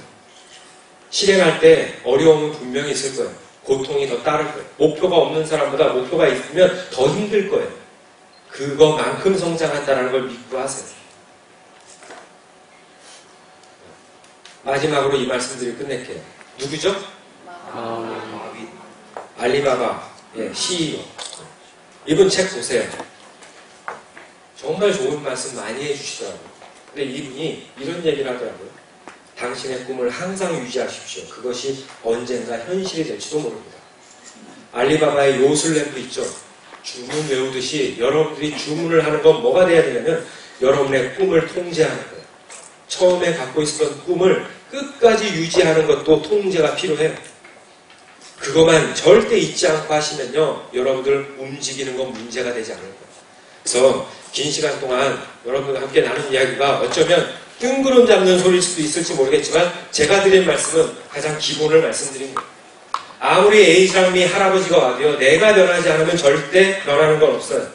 Speaker 1: 실행할 때 어려움은 분명히 있을 거예요. 고통이 더 따를 거예요. 목표가 없는 사람보다 목표가 있으면 더 힘들 거예요. 그거만큼 성장한다는 걸 믿고 하세요. 마지막으로 이 말씀드리고 끝낼게요. 누구죠? 알리바바 CEO. 이분 책 보세요. 정말 좋은 말씀 많이 해주시더라고요. 근데 이분이 이런 얘기를 하더라고요. 당신의 꿈을 항상 유지하십시오. 그것이 언젠가 현실이 될지도 모릅니다. 알리바바의 요술램프 있죠? 주문 외우듯이 여러분들이 주문을 하는 건 뭐가 돼야 되냐면 여러분의 꿈을 통제하는 거예요. 처음에 갖고 있었던 꿈을 끝까지 유지하는 것도 통제가 필요해요. 그것만 절대 잊지 않고 하시면요, 여러분들 움직이는 건 문제가 되지 않을 거예요. 그래서 긴 시간 동안 여러분들과 함께 나눈 이야기가 어쩌면 뜬구름 잡는 소리일 수도 있을지 모르겠지만 제가 드린 말씀은 가장 기본을 말씀드린 거예요. 아무리 에이지랑 미 할아버지가 와도요, 내가 변하지 않으면 절대 변하는 건 없어요.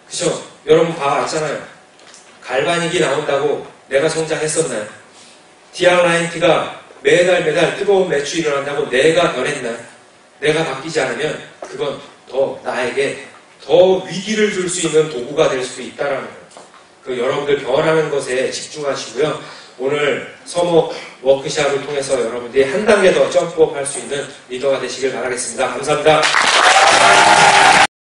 Speaker 1: 그죠? 여러분 봐왔잖아요. 갈바닉이 나온다고 내가 성장했었나요? 디알라인티가 매달 뜨거운 매출이 일어난다고 내가 변했나요? 내가 바뀌지 않으면 그건 더 나에게 더 위기를 줄 수 있는 도구가 될 수도 있다라는 거예요. 그 여러분들 변하는 것에 집중하시고요. 오늘 서머 워크샵을 통해서 여러분들이 한 단계 더 점프업 할 수 있는 리더가 되시길 바라겠습니다. 감사합니다.